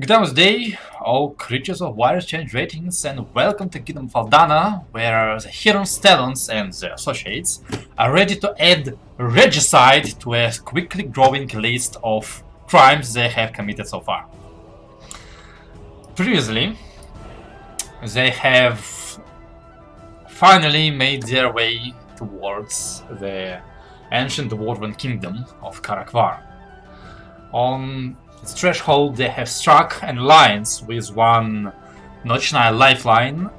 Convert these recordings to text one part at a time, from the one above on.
Good day, all creatures of wide change ratings, and welcome to Kingdom of Aldana, where the heroes, talents, and their associates are ready to add regicide to a quickly growing list of crimes they have committed so far. Previously, they have finally made their way towards the ancient dwarven kingdom of Karakvar. On its threshold, they have struck an alliance with one Nochnai lifeline,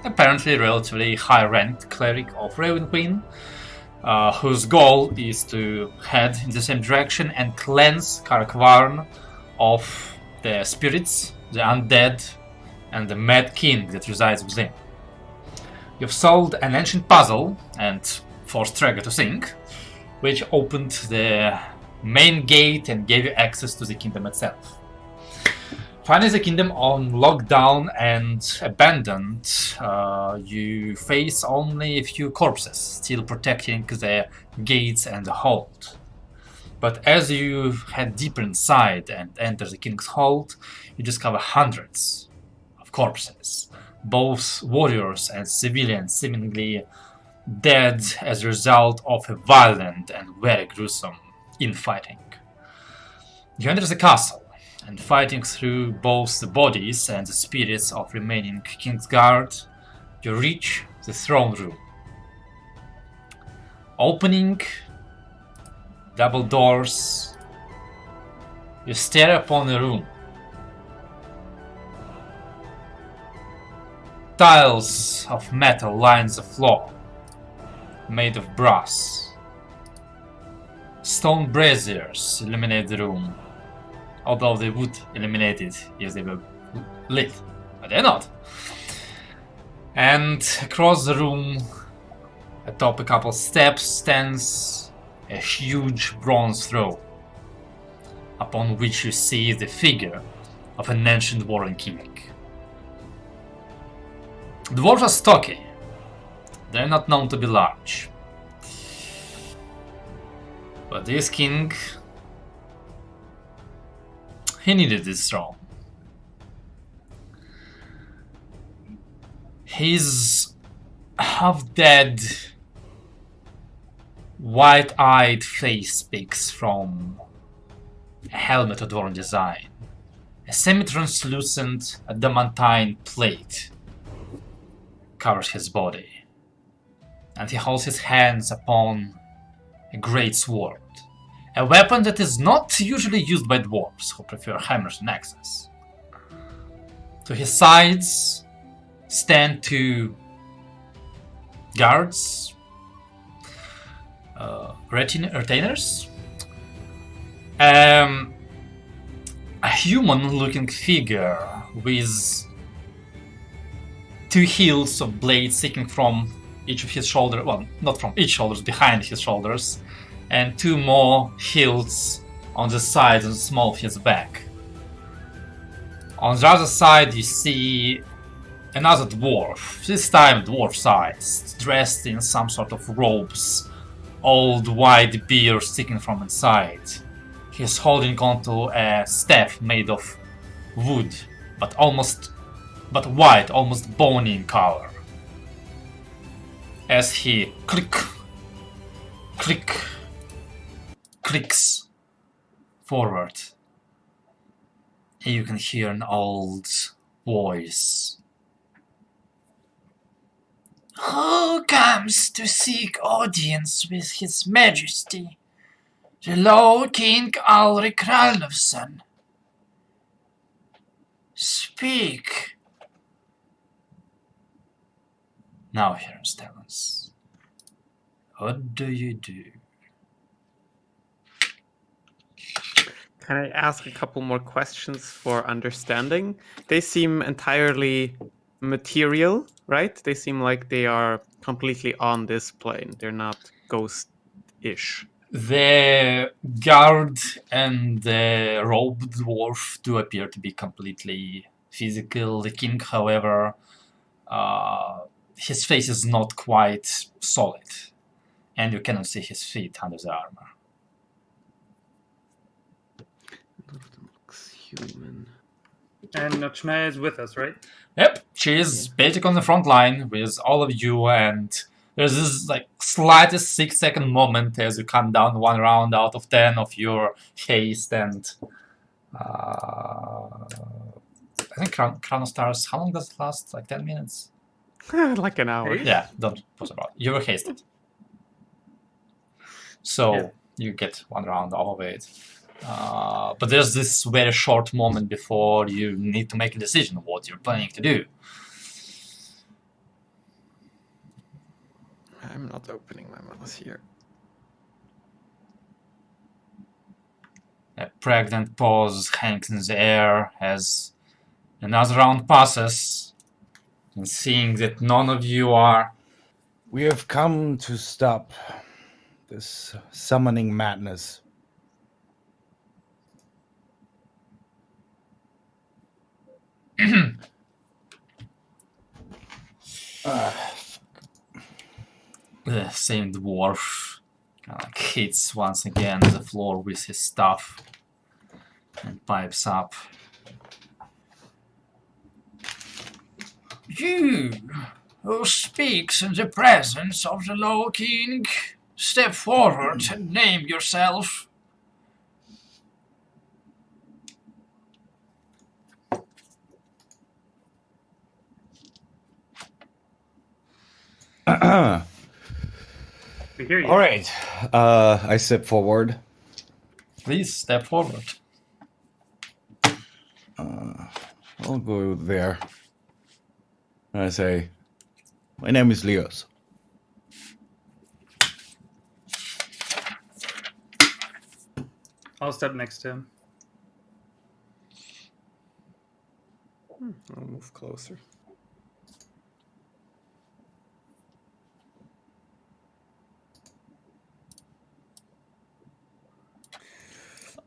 apparently relatively high-ranked cleric of Raven Queen, whose goal is to head in the same direction and cleanse Karakvarn of the spirits, the undead, and the mad king that resides within. You've solved an ancient puzzle and forced Trigger to think, which opened the main gate and gave you access to the kingdom itself. Finding the kingdom on lockdown and abandoned, you face only a few corpses still protecting the gates and the hold. But as you head deeper inside and enter the king's hold, you discover hundreds of corpses, both warriors and civilians, seemingly dead as a result of a violent and very gruesome infighting. You enter the castle, and fighting through both the bodies and the spirits of remaining King's Guard, you reach the throne room. Opening double doors, you stare upon a room. Tiles of metal line the floor, made of brass. Stone braziers illuminate the room, although they would illuminate it if they were lit, but they're not. And across the room, atop a couple steps, stands a huge bronze throne, upon which you see the figure of an ancient warring king. Dwarves are stocky. They're not known to be large. But this king, he needed this throne. His half-dead, white-eyed face peeks from a helmet of dwarven design. A semi-translucent adamantine plate covers his body, and he holds his hands upon a great sword, a weapon that is not usually used by dwarves who prefer hammers and axes. To his sides stand two guards, retainers, a human-looking figure with two hills of blades sticking from each of his shoulders, well, not from each shoulders, behind his shoulders, and two more hilts on the sides and the small of his back. On the other side you see another dwarf, this time dwarf-sized, dressed in some sort of robes, old wide beard sticking from inside. He's holding onto a staff made of wood, but white, almost bony in color. As he clicks forward, you can hear an old voice. Who comes to seek audience with His Majesty, the Lord King Ulrich Ralfsson? Speak. Now, heroes, tell us, what do you do? Can I ask a couple more questions for understanding? They seem entirely material, right? They seem like they are completely on this plane. They're not ghost-ish. The guard and the robed dwarf do appear to be completely physical. The king, however, his face is not quite solid, and you cannot see his feet under the armor. human. And Nochme is with us, right? Yep, she's basically on the front line with all of you, and there's this like slightest 6-second moment as you count down 1 round out of 10 of your haste, and I think Chrono Stars, how long does it last? Like 10 minutes? Like an hour. Hey? Yeah, don't pause about it. You were hasted. So Yeah. you get 1 round off of it. But there's this very short moment before you need to make a decision of what you're planning to do. I'm not opening my mouth here. A pregnant pause hangs in the air as another round passes, and seeing that none of you are... We have come to stop this summoning madness. The same dwarf kind of hits once again the floor with his staff and pipes up. You who speaks in the presence of the Low King, step forward and name yourself. We hear you. All right. I step forward. Please step forward. I'll go there. And I say, my name is Leos. I'll step next to him. I'll move closer.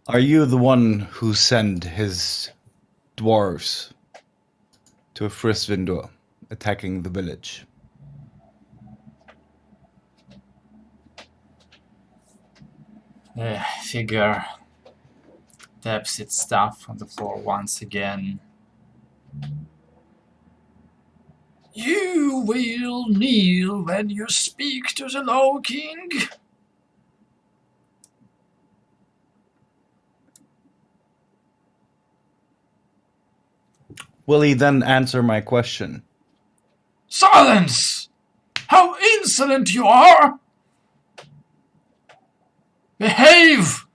Are you the one who sent his dwarves to Frisvindur, attacking the village? The figure taps its staff on the floor once again. You will kneel when you speak to the Low King. Will he then answer my question? Silence! How insolent you are! Behave,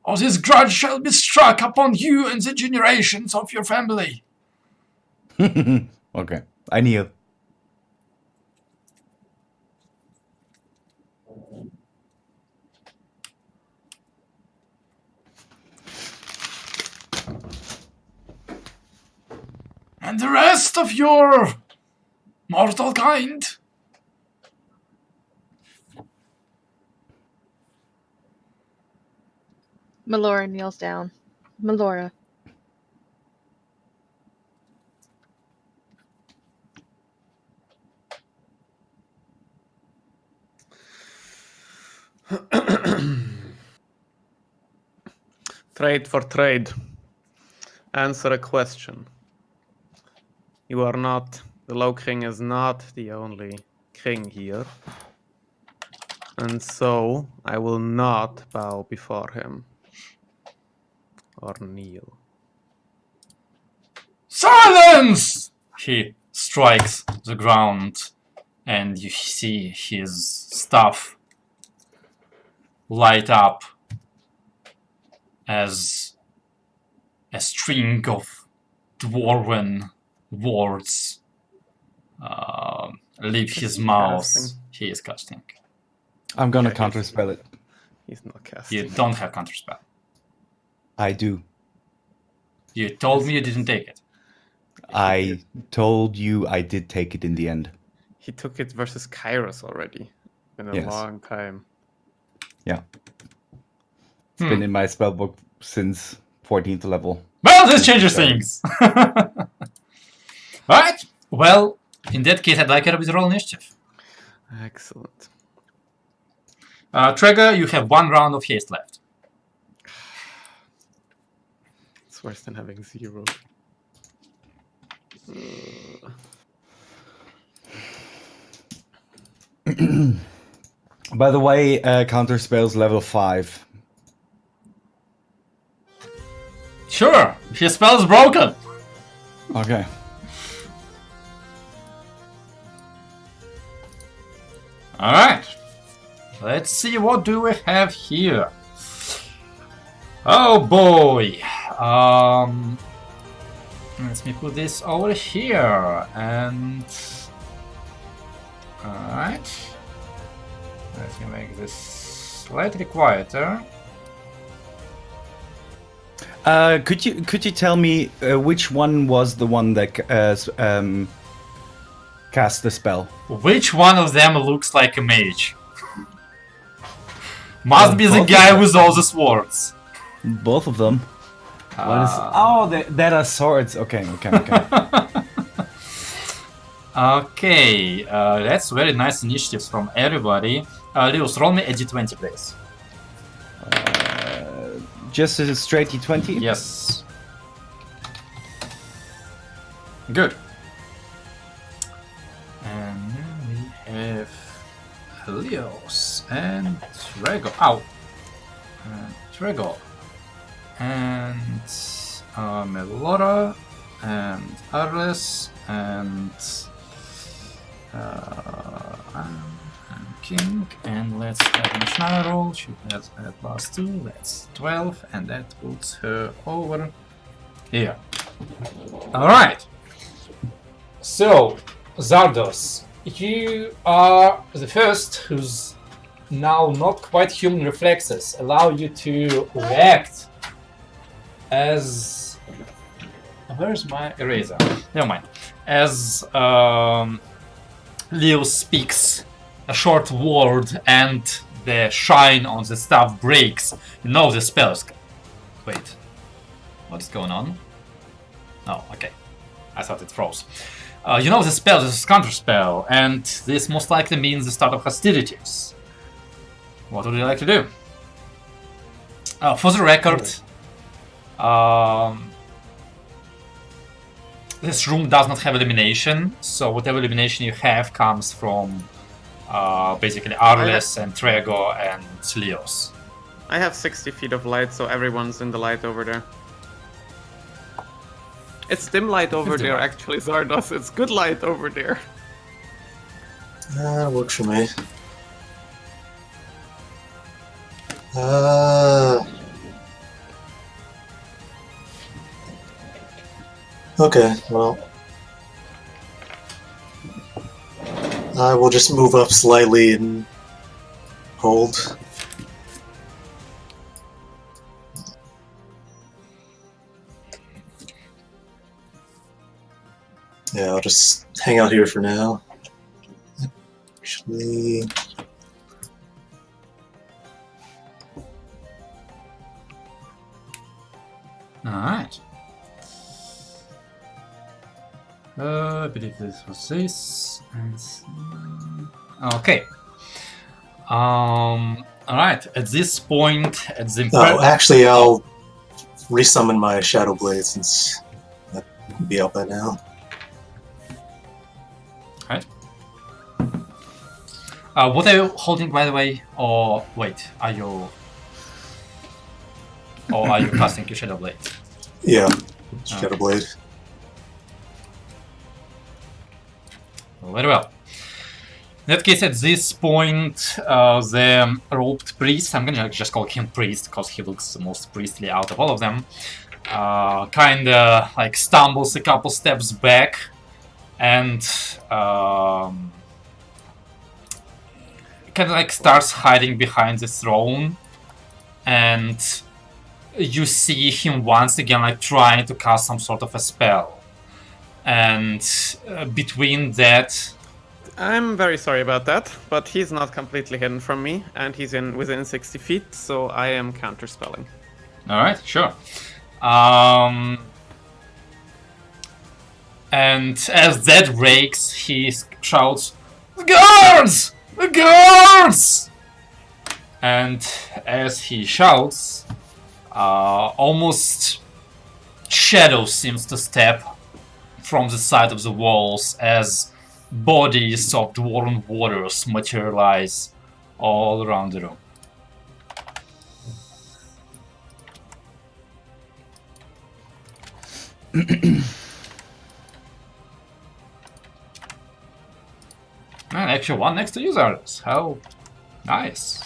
or this grudge shall be struck upon you and the generations of your family. Okay, I kneel. And the rest of your mortal kind. Melora kneels down. Melora. Trade for trade. Answer a question. You are not, the Low King is not the only king here. And so I will not bow before him. Or kneel. Silence! He strikes the ground, and you see his staff light up as a string of dwarven words leave his mouth. Casting. He is casting. I'm gonna Yeah, counterspell it. He's not casting. You don't have counterspell. I do. You told me you didn't take it. I told you I did take it in the end. He took it versus Kairos already. In a Yes. long time. Yeah. It's been in my spellbook since 14th level. Well, this changes things. Alright. Well, in that case, I'd like you to roll initiative. Excellent. Trigger, you have 1 round of haste left. That's worse than having 0. By the way, counter spells level 5. Sure, his spell is broken. Okay. Alright. Let's see, what do we have here? Oh boy. Let me put this over here and alright. Let me make this slightly quieter. Could you tell me which one was the one that cast the spell? Which one of them looks like a mage? Must be the both guy of them. with all the swords. Both of them. What is? Oh, that are swords. Okay. Okay, that's very nice initiatives from everybody. Lewis, roll me a d20, please. Just a straight d20. Yes. Good. And then we have Helios and Trego. Ow! Trego. And Melora and Arles and King. And let's have another roll. She has a +2. That's 12, and that puts her over here. Alright. So, Zardos, you are the first whose now not quite human reflexes allow you to react as... Where's my eraser? Never mind. As Leo speaks a short word and the shine on the staff breaks. You know the spells. Wait. What is going on? Oh, okay. I thought it froze. You know the spell is a counter spell, and this most likely means the start of hostilities. What would you like to do? For the record, this room does not have elimination, so whatever elimination you have comes from basically Arles and Trego and Leos. I have 60 feet of light, so everyone's in the light over there. It's dim light over It's dim there, light. actually, Zardos. It's good light over there. Works for me. Okay, well. I will just move up slightly and hold. Yeah, I'll just hang out here for now. Actually... Alright. I believe this was this. Okay. Alright, at this point, at the... Oh, actually, I'll resummon my Shadow Blade since that would be out by now. Alright. What are you holding, by the way? Or wait, are you... Or are you casting your Shadow Blade? Yeah, Shadow Blade. Very well. In that case, at this point, the robed priest, I'm gonna just call him priest because he looks the most priestly out of all of them, kinda like stumbles a couple steps back and kinda like starts hiding behind the throne, and you see him once again like trying to cast some sort of a spell. And between that... I'm very sorry about that, but he's not completely hidden from me, and he's within 60 feet, so I am counterspelling. Alright, sure. And as that breaks, he shouts, "The guards! The guards!" And as he shouts, almost shadow seems to step from the side of the walls as bodies of dwarven warriors materialize all around the room. And actually one next to you, Zardos. How nice.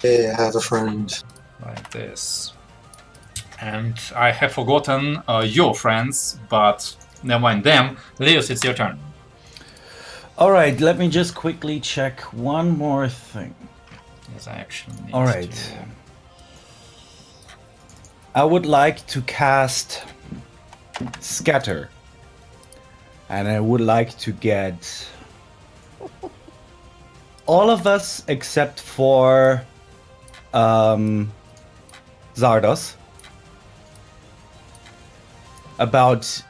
Hey, I have a friend. Like this. And I have forgotten your friends, but never mind them. Leos, it's your turn. All right, let me just quickly check one more thing. Yes, I actually need All right. to... I would like to cast Scatter. And I would like to get all of us except for Zardos about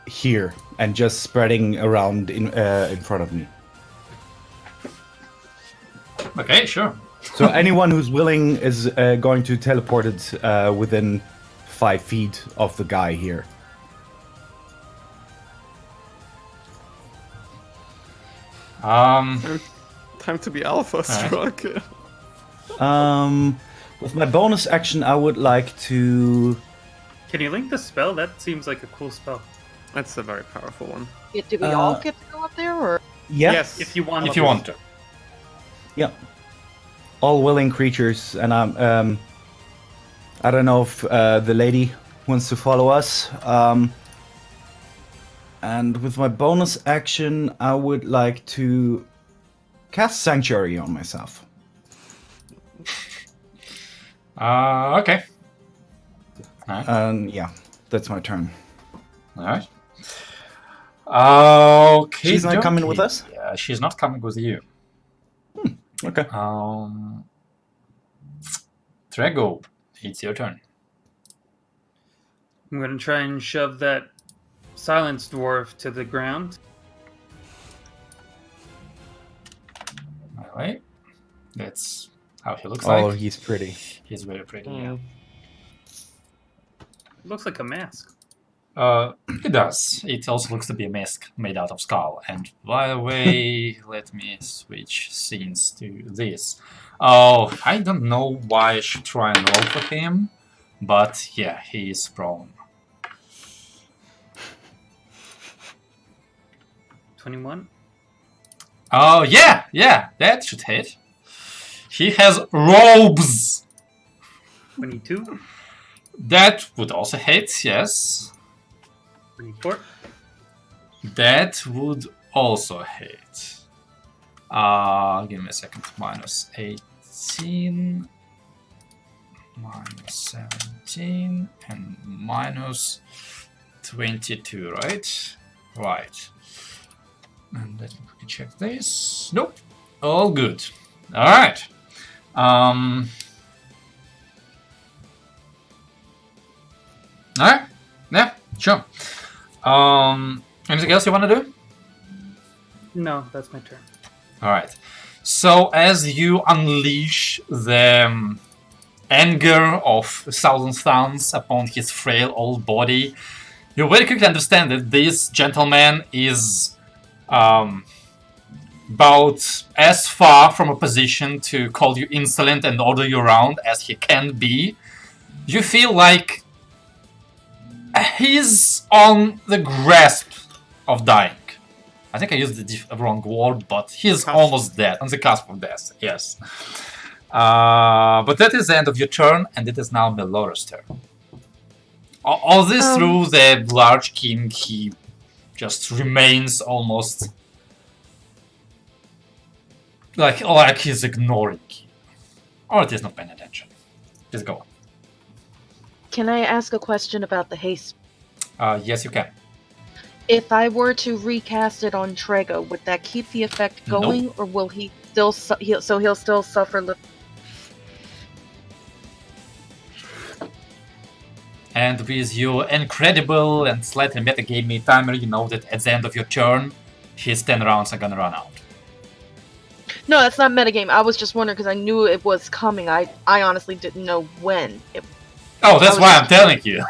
here and just spreading around in front of me. Okay, sure. So anyone who's willing is going to teleport it within 5 feet of the guy here. Time to be alpha struck. With my bonus action, I would like to. Can you link the spell? That seems like a cool spell. That's a very powerful one. Do we all get to go up there, or Yeah. Yes. If you want. If you want to. Yeah. All willing creatures, and I don't know if the lady wants to follow us. And with my bonus action, I would like to cast Sanctuary on myself. Okay. Alright. And yeah, that's my turn. Alright. Okay. She's not coming with us? Yeah, she's not coming with you. Okay. Trego, it's your turn. I'm gonna try and shove that silence dwarf to the ground. Alright. That's how he looks Oh, like. he's pretty. He's very pretty, yeah. It looks like a mask. It does. It also looks to be a mask made out of skull. And by the way, let me switch scenes to this. Oh, I don't know why I should try and roll for him, but yeah, he is prone. 21. Oh, yeah, that should hit. He has robes! 22. That would also hit, yes. 24. That would also hit. Give me a second. Minus 18, minus 17, and minus 22, right? Right. And let me quickly check this. Nope. All good. Alright. Alright. Yeah, sure. Anything else you want to do? No, that's my turn. Alright. So as you unleash the anger of 1,000 suns upon his frail old body, you very quickly understand that this gentleman is about as far from a position to call you insolent and order you around as he can be. You feel like he's on the grasp of dying. I think I used the wrong word, but he's almost dead, on the cusp of death, yes. But that is the end of your turn, and it is now Melora's turn. All this through the large king, he just remains almost like he's ignoring you. Or it is not paying attention. Just go on. can I ask a question about the haste? Yes, you can. If I were to recast it on Trego, would that keep the effect going, or will he still he'll still suffer? And with your incredible and slightly metagamey timer, you know that at the end of your turn, his 10 rounds are gonna run out. No, that's not metagame. I was just wondering because I knew it was coming. I honestly didn't know when. Oh, that's why I'm telling you.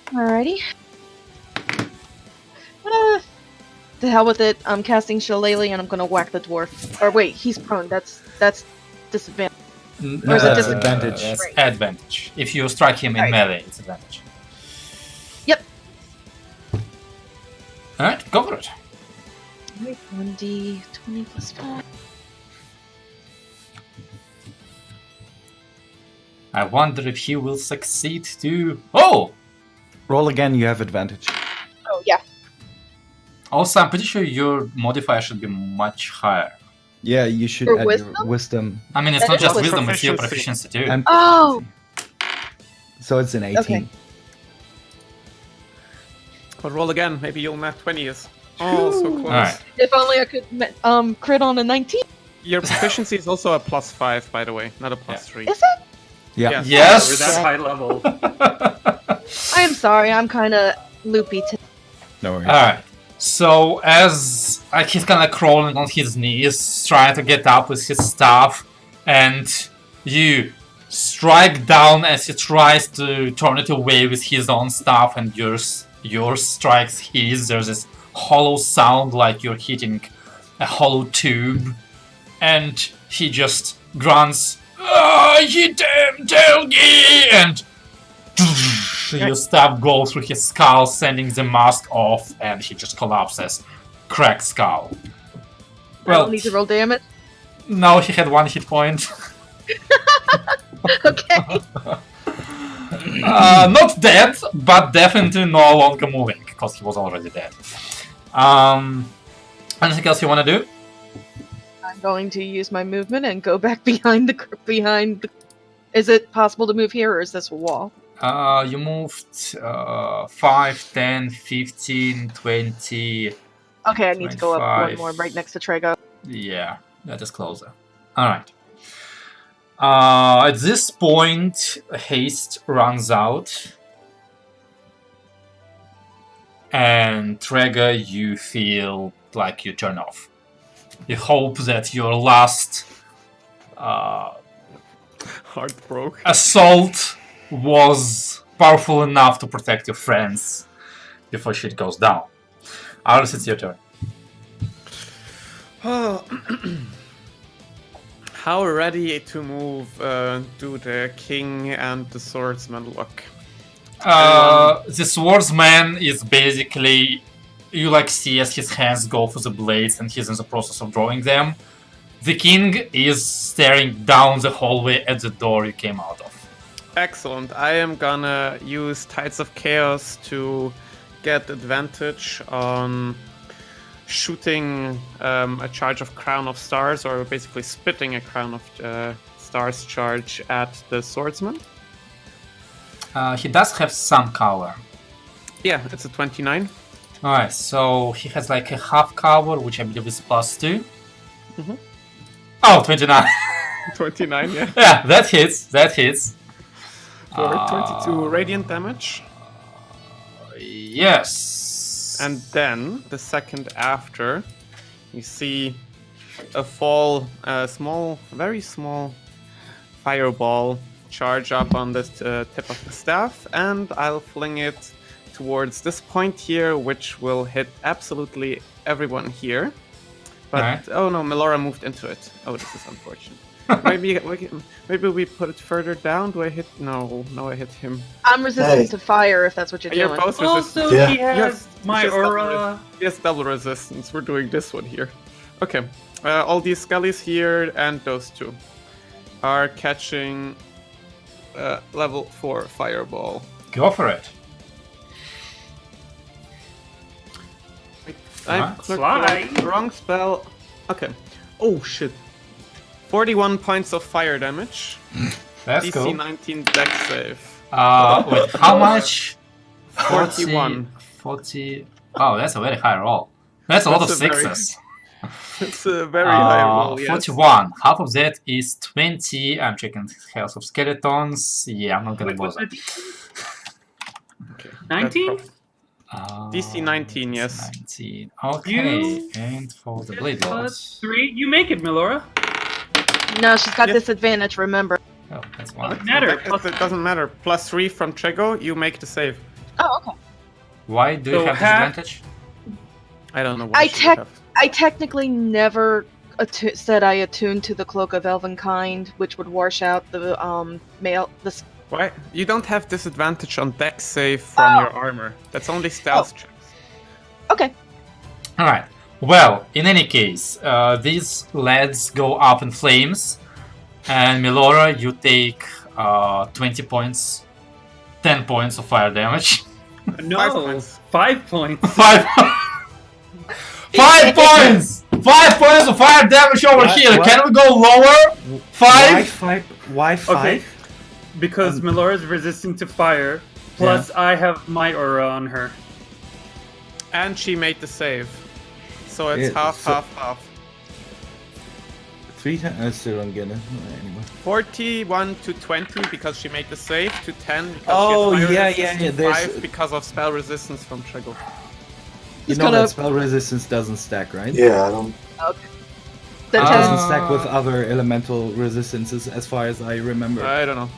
Alrighty. The hell with it. I'm casting Shillelagh and I'm gonna whack the dwarf. Or wait, he's prone. That's disadvantage. No, is it that's advantage. That's Right. advantage. If you strike him in Right. melee, it's advantage. Yep. Alright, go for it. 1d20 plus 5. I wonder if he will succeed to... Oh! Roll again, you have advantage. Oh yeah. Also, I'm pretty sure your modifier should be much higher. Yeah, you should For add wisdom? your wisdom. I mean, it's That not is just wisdom. wisdom, it's your Proficiency. proficiency too. And Oh. so it's an 18. Okay. But roll again. Maybe you'll nat 20 is. Oh, so close. Alright. If only I could crit on a 19. Your proficiency is also a +5, by the way, not a +3. Is it? Yeah. Yeah. Yes! We're that high level. I am sorry. I'm kind of loopy today. No worries. Alright. So, as he's kind of crawling on his knees, trying to get up with his staff, and you strike down as he tries to turn it away with his own staff, and yours strikes his. There's this hollow sound like you're hitting a hollow tube, and he just grunts, "Ah, you damn Delgi!" and your staff goes through his skull, sending the mask off, and he just collapses. Cracked skull. I don't need to roll damage. No, he had 1 hit point. Okay. Not dead, but definitely no longer moving, because he was already dead. Anything else you want to do? I'm going to use my movement and go back behind the. Is it possible to move here, or is this a wall? You moved 5, 10, 15, 20. Okay, I need to go up 25. one more, right next to Trego. Yeah, that is closer. Alright. At this point, haste runs out. And Trigger, you feel like you turn off. You hope that your last Heart broke. assault was powerful enough to protect your friends before shit goes down. Alice, it's your turn. Oh. How ready to move do the king and the swordsman look? The swordsman is basically, you like see as his hands go for the blades and he's in the process of drawing them. The king is staring down the hallway at the door you came out of. Excellent. I am gonna use Tides of Chaos to get advantage on shooting a charge of Crown of Stars, or basically spitting a Crown of Stars charge at the swordsman. He does have some cover. Yeah, it's a 29. Alright, so he has like a half cover, which I believe is +2. Mhm. Oh, 29. 29, yeah. Yeah, that hits. For 22 radiant damage. Yes. And then, the second after, you see a fall, a small, very small fireball charge up on the tip of the staff, and I'll fling it towards this point here, which will hit absolutely everyone here. But, Alright. oh no, Melora moved into it. Oh, this is unfortunate. maybe we put it further down. Do I hit? No, I hit him. I'm resistant Hey. to fire if that's what you're You're doing. both Also, resistant. Yeah. he has Yes, my just aura. Yes, double resistance. We're doing this one here. Okay. All these skellies here and those two are catching level 4 fireball. Go for it. I Alright. clicked Fly. the wrong spell. Okay. Oh shit. 41 points of fire damage. That's DC cool. 19 dex save. Wait, how much? 41. 40. Oh, that's a very high roll. That's a lot of That's a very- sixes. It's a very high roll, yes. 41. Half of that is 20. I'm checking health of skeletons. Yeah, I'm not gonna bother. Okay. 19? DC 19, yes. 19. Okay, You- and for the blade Plus loss. 3. You make it, Melora. No, she's got Yes. disadvantage, remember. Oh, that's Doesn't one. matter. It doesn't matter. Plus 3 from Trego, you make the save. Oh, okay. Why do you So have half- disadvantage? I don't know why I she would have. I technically never said I attuned to the Cloak of Elvenkind, which would wash out the male. Why? You don't have disadvantage on dex save from Oh. your armor. That's only stealth checks. Okay. Alright. Well, in any case, these leads go up in flames. And Melora, you take 20 points, 10 points of fire damage. No. 5 points. 5 points. 5 5 points! 5 points of fire damage over What? here. What? Can we go lower? 5? Why 5? Okay. Because Melora is resistant to fire. Plus, I have my aura on her. And she made the save. So it's Yeah, half, so- half. 3 times? I still don't get it. Anyway. 41 to 20 because she made the save, to 10 because Oh, she has fire yeah, resistance, yeah, to there's- 5 because of spell resistance from Trego. You Just know gonna- that spell resistance doesn't stack, right? Yeah, I don't. The Ah. It test. doesn't stack with other elemental resistances, as far as I remember. I don't know.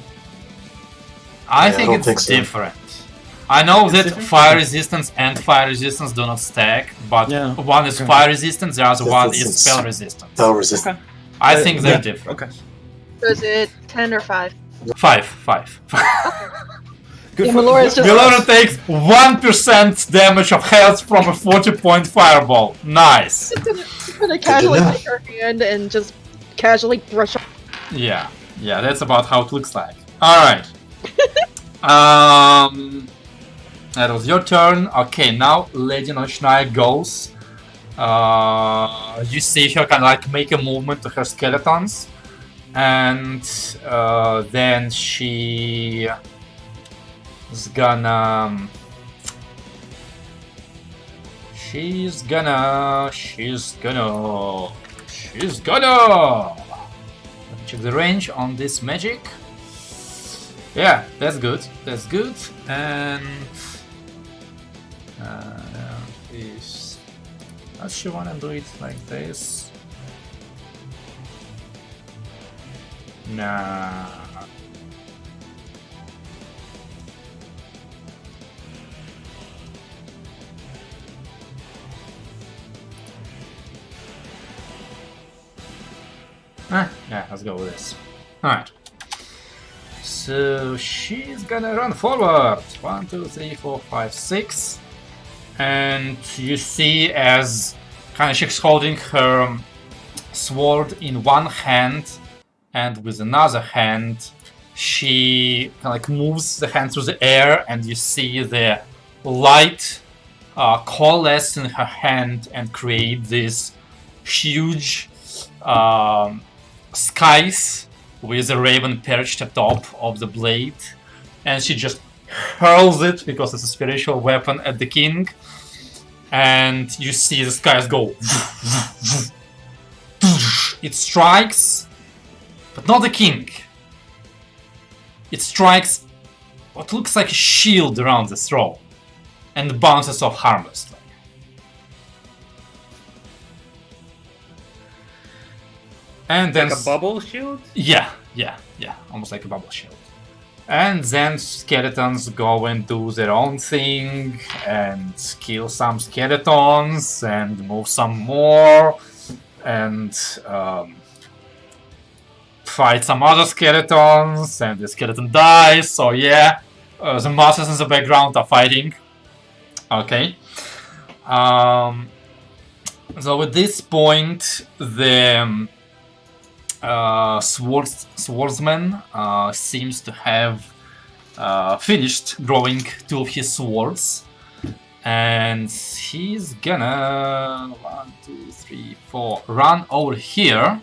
I I think don't it's think so. different. I know It's that different? fire resistance and fire resistance do not stack, but Yeah, one is okay. fire resistance, the other one is Resistance. spell resistance. Spell resistant. I think they're yeah, different. Okay. Is it 10 or 5? 5. Good Yeah, for Melora's just- Melora takes 1% damage of health from a 40-point fireball. Nice. Gonna casually enough. take her hand and just casually brush off. Yeah, that's about how it looks like. Alright. That was your turn. Okay, now Lady Noshnia goes. You see her kind of like make a movement to her skeletons. And then she is gonna... She's gonna... Let me check the range on this magic. Yeah, that's good. And does she wanna do it like this? Nah. Yeah, let's go with this. Alright. So she's gonna run forward. 1, 2, 3, 4, 5, 6. And you see as kind of she's holding her sword in one hand, and with another hand she kind of like moves the hand through the air, and you see the light coalesce in her hand and create this huge skies with a raven perched atop of the blade, and she just hurls it because it's a spiritual weapon at the king, and you see the skies go. It strikes, but not the king. It strikes what looks like a shield around the throne and bounces off harmlessly. And then Like a bubble shield? yeah, almost like a bubble shield. And then skeletons go and do their own thing and kill some skeletons and move some more and fight some other skeletons, and the skeleton dies. So yeah, the monsters in the background are fighting. Okay. So at this point, the swordsman seems to have finished drawing 2 of his swords, and he's gonna 1, 2, 3, 4 run over here,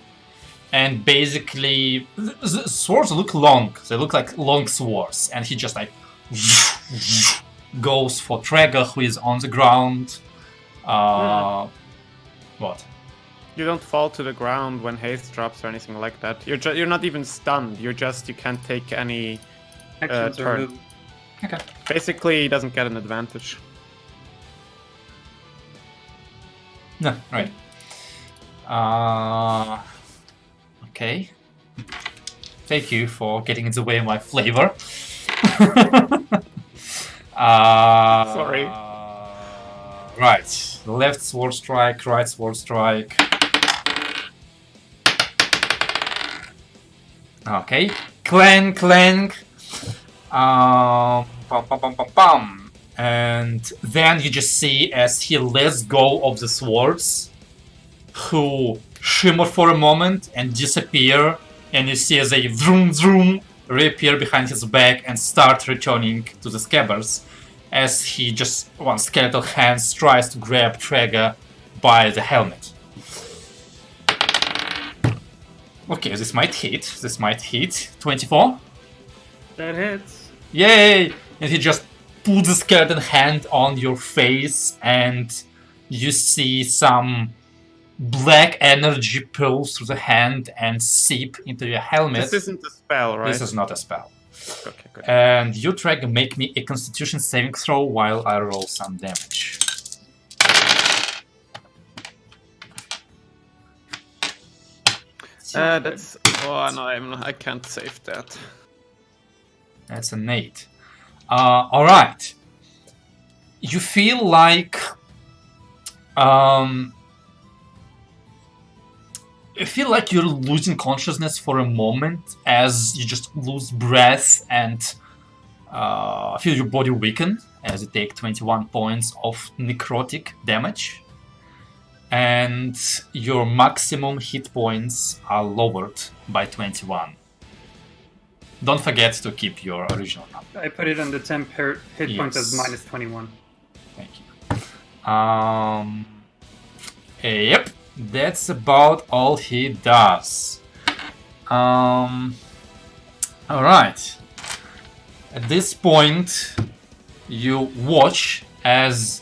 and basically the swords look long. They look like long swords, and he just like goes for Trega, who is on the ground. What? You don't fall to the ground when haste drops or anything like that. You're not even stunned. You can't take any Actions or turn. move. Okay. Basically, he doesn't get an advantage. No, right. Okay. Thank you for getting in the way of my flavor. Sorry. Right. Left sword strike, right sword strike. Okay. Clang, clang. Pum, pum, pum, pum, pum. And then you just see as he lets go of the swords, who shimmer for a moment and disappear, and you see as they vroom vroom reappear behind his back and start returning to the scabbards, as he just one skeletal hand tries to grab Trega by the helmet. Okay, this might hit. This might hit. 24. That hits. Yay! And he just puts the skeleton hand on your face, and you see some black energy pulse through the hand and seep into your helmet. This isn't a spell, right? This is not a spell. Okay, good. And you, Treg, make me a Constitution saving throw while I roll some damage. That's. Oh no, I can't save that. That's an 8. Alright. You feel like... you feel like you're losing consciousness for a moment as you just lose breath and feel your body weaken as you take 21 points of necrotic damage. And your maximum hit points are lowered by 21. Don't forget to keep your original number. I put it on the temp hit points as Yes. minus 21. Thank you. Yep, that's about all he does. Alright. At this point, you watch as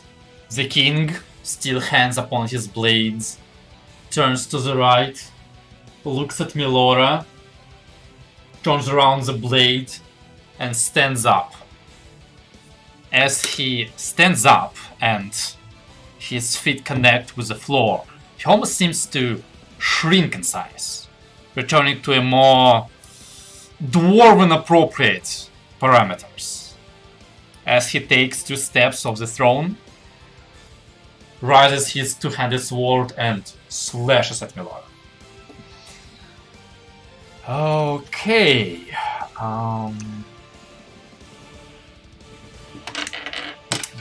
the king, still hands upon his blades, turns to the right, looks at Milora, turns around the blade, and stands up. As he stands up and his feet connect with the floor, he almost seems to shrink in size, returning to a more dwarven appropriate parameters. As he takes 2 steps off the throne, raises his two-handed sword and slashes at Milora. Okay.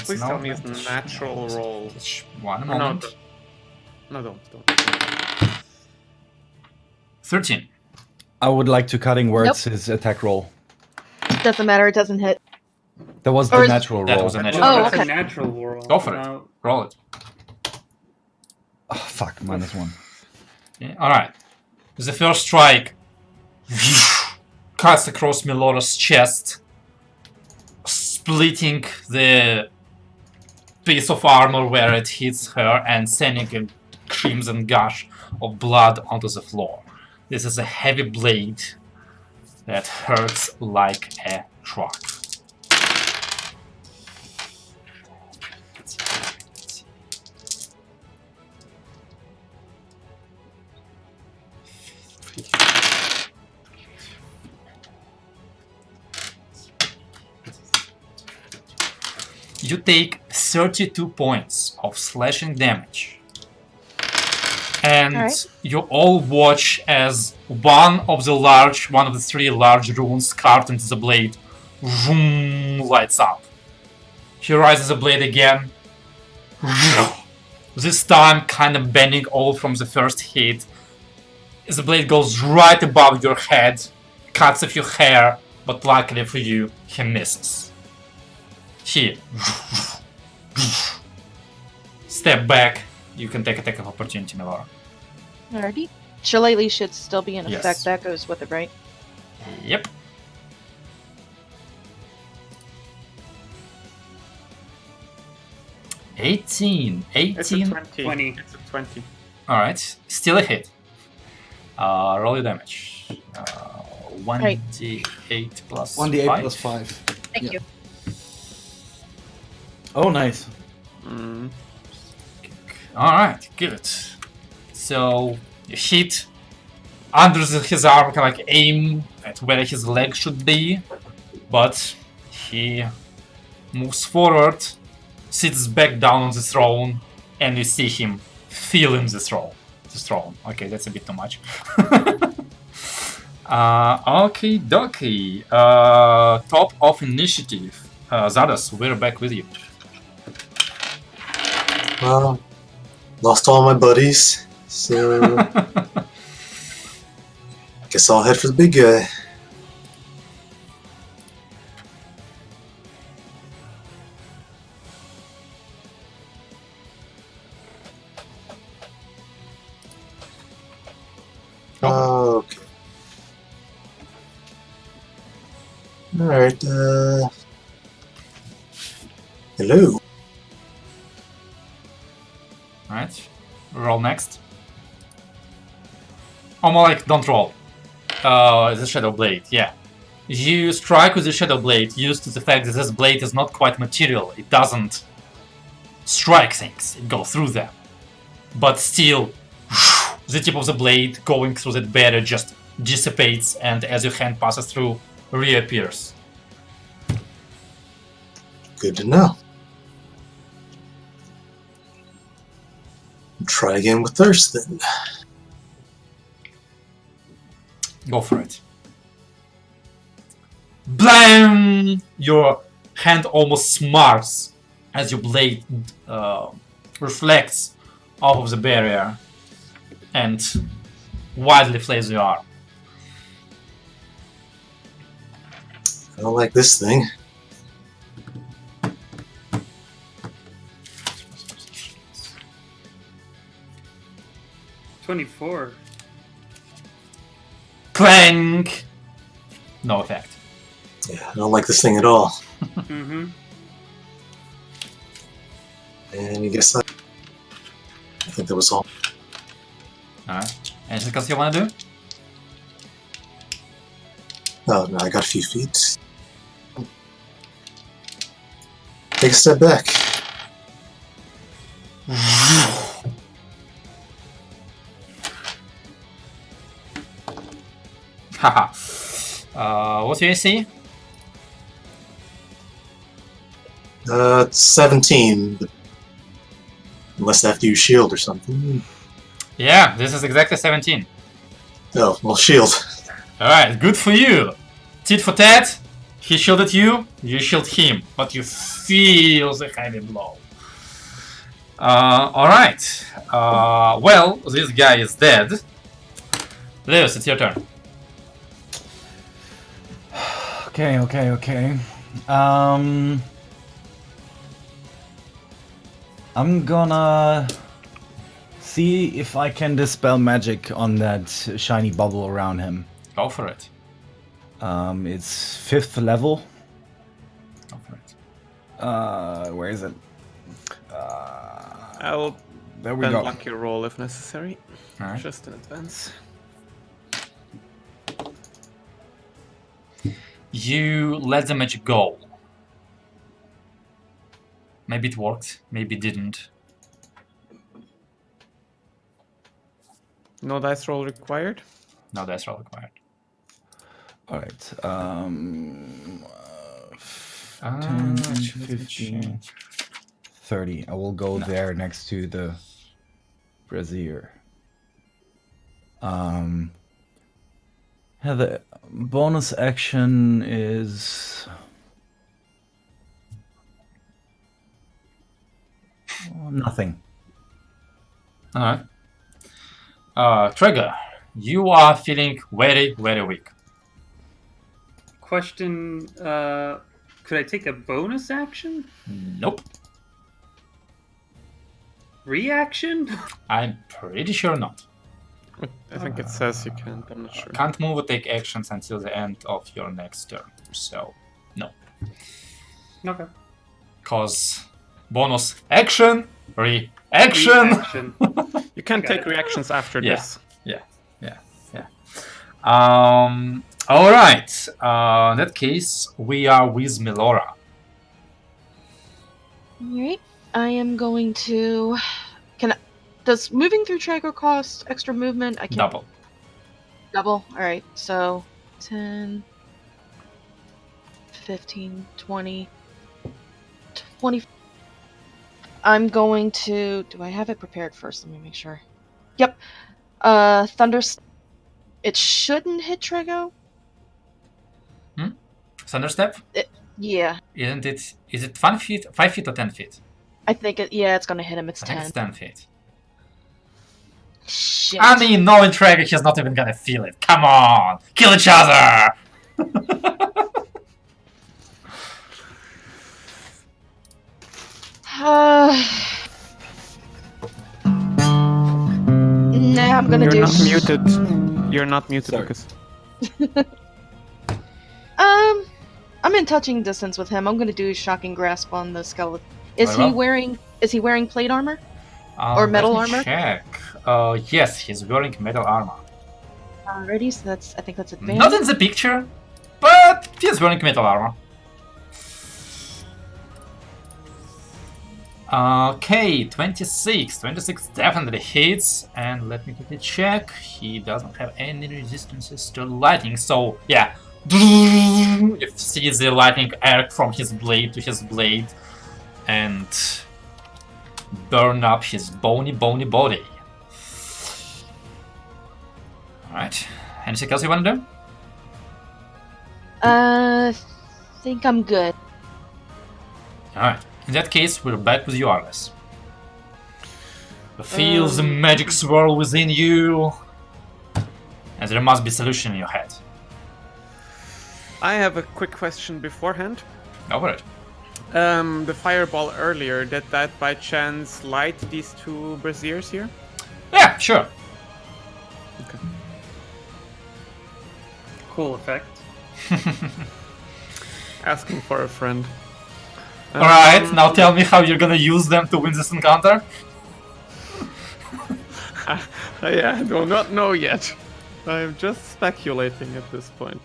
Please tell me it's a natural roll. One No, moment. no, don't. 13. I would like to cutting words his attack roll. Doesn't matter. It doesn't hit. That was Or the is- natural That roll. was a natural. Oh, That's okay. a natural roll. Go for it. Now, Roll it. Oh, fuck, -1. Yeah, alright. The first strike cuts across Melora's chest, splitting the piece of armor where it hits her and sending a crimson gush of blood onto the floor. This is a heavy blade that hurts like a truck. You take 32 points of slashing damage. And Alright. you all watch as one of the 3 large runes carved into the blade vroom, lights up. He raises the blade again. This time kind of bending all from the first hit. The blade goes right above your head, cuts a few hair, but luckily for you, he misses. He step back. You can take attack of opportunity, Melora. Alrighty. Shillelagh should still be in Yes. effect. That goes with it, right? Yep. Eighteen. It's a 18. 20. 20. It's a 20. Alright. Still a hit. Roll your damage. 1d8 plus 1d8 5. plus 5. Thank Yeah. you. Oh, nice. Mm. Alright, good. So you hit under his arm, kind of like aim at where his leg should be, but he moves forward, sits back down on the throne, and you see him feeling the throne. Okay, that's a bit too much. Okay, dokie. Top of initiative. Zardas, we're back with you. Well, lost all my buddies, so guess I'll head for the big guy. Okay. Alright, hello. Alright, roll next. Oh, more like, don't roll. The Shadow Blade, yeah. You strike with the Shadow Blade, used to the fact that this blade is not quite material. It doesn't strike things, it goes through them. But still, the tip of the blade going through that barrier just dissipates, and as your hand passes through, reappears. Good to know. Try again with thirst then. Go for it. Blam! Your hand almost smars as your blade reflects off of the barrier and wildly flays your arm. I don't like this thing. $24. Clank! No effect. Yeah, I don't like this thing at all. Mm-hmm. And I guess I think that was all. Alright. Anything else you want to do? Oh, no, I got a few feet. Take a step back. Haha. What's your AC? 17. Unless I have to use shield or something. Yeah, this is exactly 17. Oh, well, shield. Alright, good for you. Tit for tat. He shielded you, you shield him, but you feel the heavy blow. Alright. Well, this guy is dead. Lewis, it's your turn. Okay. I'm gonna see if I can dispel magic on that shiny bubble around him. Go for it. It's 5th level. Go for it. Where is it? I'll There we then go. block your roll if necessary. Alright. Just in advance. You let the magic go. Maybe it worked, maybe it didn't. No dice roll required. No dice roll required. Alright. 10, 15, 30. I will go there next to the brazier. Yeah, the bonus action is nothing. Alright. Trigger, you are feeling very, very weak. Question, could I take a bonus action? Nope. Reaction? I'm pretty sure not. I think it says you can, but I'm not sure. Can't move or take actions until the end of your next turn. So, no. Okay. Cause bonus action, reaction. Reaction. You can Got take it. reactions after Yeah. this. Alright. In that case, we are with Melora. Alright. I am going to... Does moving through Traeger cost extra movement? I can Double. Double? Alright, so 10, 15, 20, 20. I'm going to... Do I have it prepared first? Let me make sure. Yep. Thunder... It shouldn't hit Trego. Thunderstep? Yeah. Isn't it? Is it 5 feet? 5 feet or 10 feet? I think it's gonna hit him. It's I think 10. it's 10 feet. Shit. I mean, knowing Traeger, he's not even gonna feel it. Come on! Kill each other! Nah, I'm gonna You're do... not muted. You're not muted, Sorry. Lucas. I'm in touching distance with him. I'm gonna do shocking grasp on the skeleton. Is Very he well. wearing plate armor? Or metal let me armor? Check. Yes, he's wearing metal armor. Alrighty, so I think that's advanced. Not in the picture, but he's wearing metal armor. Okay, 26. 26 definitely hits, and let me quickly check. He doesn't have any resistances to lightning, so yeah. You see the lightning arc from his blade to his blade, and burn up his bony body. Alright, anything else you want to do? Think I'm good. Alright, in that case, we're back with you, Arles. You feel the magic swirl within you, and there must be a solution in your head. I have a quick question beforehand. Go for it. The fireball earlier, did that by chance light these two braziers here? Yeah, sure. Okay. Cool effect. Asking for a friend. Alright, now tell me how you're gonna use them to win this encounter. Yeah, I do not know yet. I'm just speculating at this point.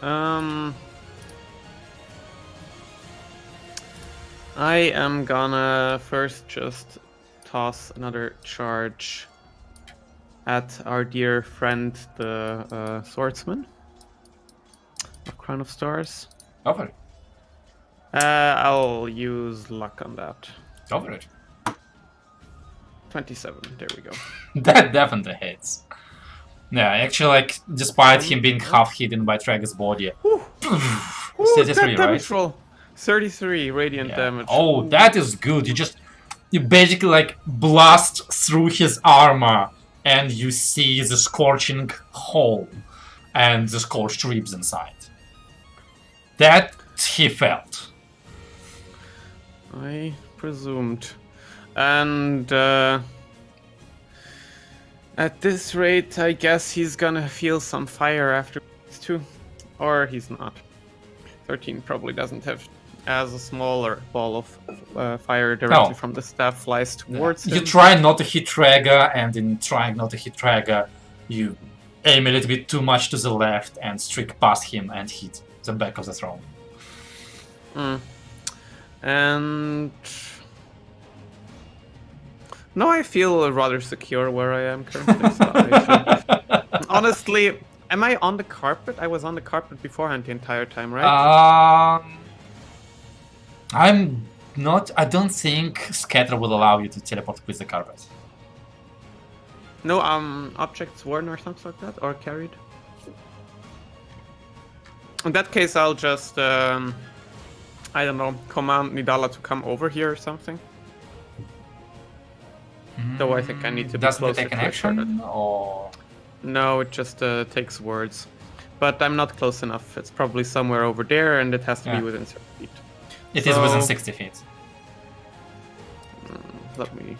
I am gonna first just toss another charge at our dear friend, the swordsman of Crown of Stars. Go for it. I'll use luck on that. Go for it. 27, there we go. That definitely hits. Yeah, actually, like, despite him being half hidden by Traeger's body. Ooh, 33, that damage right? roll. 33 radiant Yeah. damage. Oh, that is good. You basically like blast through his armor, and you see the scorching hole and the scorched ribs inside. That he felt. I presumed. And at this rate, I guess he's gonna feel some fire after this too. Or he's not. 13 probably doesn't have as a smaller ball of fire directly No. from the staff flies towards him. You try not to hit Traeger, and in trying not to hit Traeger, you aim a little bit too much to the left and streak past him and hit the back of the throne. And no, I feel rather secure where I am currently. So I should... Honestly, am I on the carpet? I was on the carpet beforehand the entire time, right? I'm not. I don't think Scatter will allow you to teleport with the carpet. No, objects worn or something like that, or carried. In that case, I'll just, I don't know, command Nidala to come over here or something. Though I think I need to be Doesn't it closer take an to it for that. action, or No, it just takes words. But I'm not close enough. It's probably somewhere over there, and it has to Yeah. be within 30 feet. it is within So- 60 feet? Let me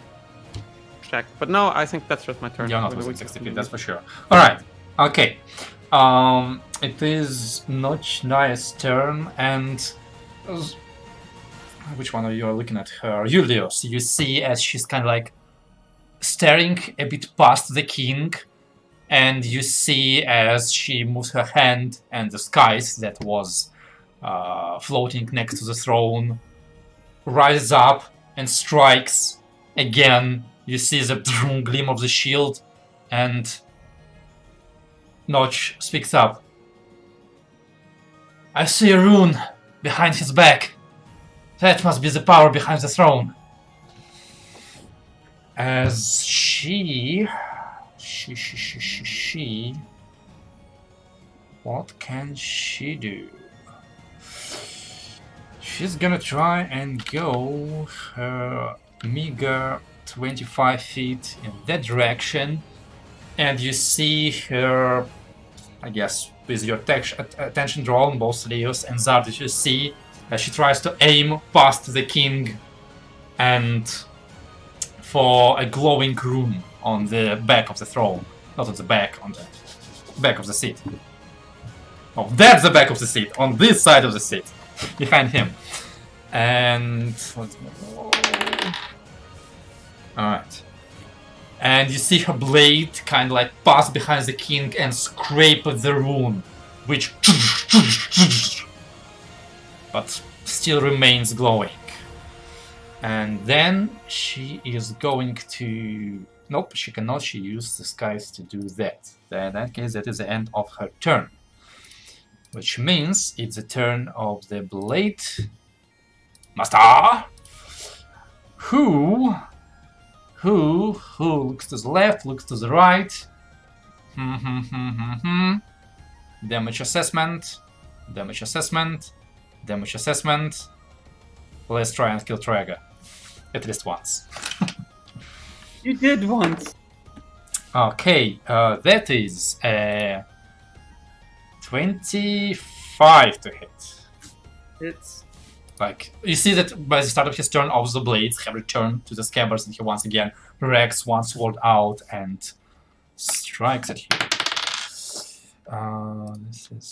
check. But no, I think that's just my turn. You're not With the within weakness 60 in feet, the that's for weak. sure. Alright, okay. It is Nochnai's turn, and... Which one of you are looking at her? Julius, you see as she's kind of like staring a bit past the king, and you see as she moves her hand and the skies that was floating next to the throne rises up and strikes again You see the gleam of the shield, and Notch speaks up. I see a rune behind his back. That must be the power behind the throne. As she... What can she do? She's gonna try and go her meager 25 feet in that direction, and you see her, I guess, with your attention drawn, both Leos and Zardis, you see that she tries to aim past the king and for a glowing rune on the back of the throne. Not on the back, on the back of the seat. Oh, that's the back of the seat, on this side of the seat, behind him. And... Alright. And you see her blade kind of like pass behind the king and scrape at the rune, which but still remains glowing. And then she is going to... Nope, she cannot. She used the skies to do that. Then in that case, that is the end of her turn. Which means it's the turn of the blade master, who looks to the left, looks to the right. Damage assessment, damage assessment, damage assessment. Let's try and kill Traeger. At least once. You did once. Okay, that is 25 to hit. It's Like, you see that by the start of his turn, all the blades have returned to the scabbards, and he once again wrecks one sword out and strikes at you. This is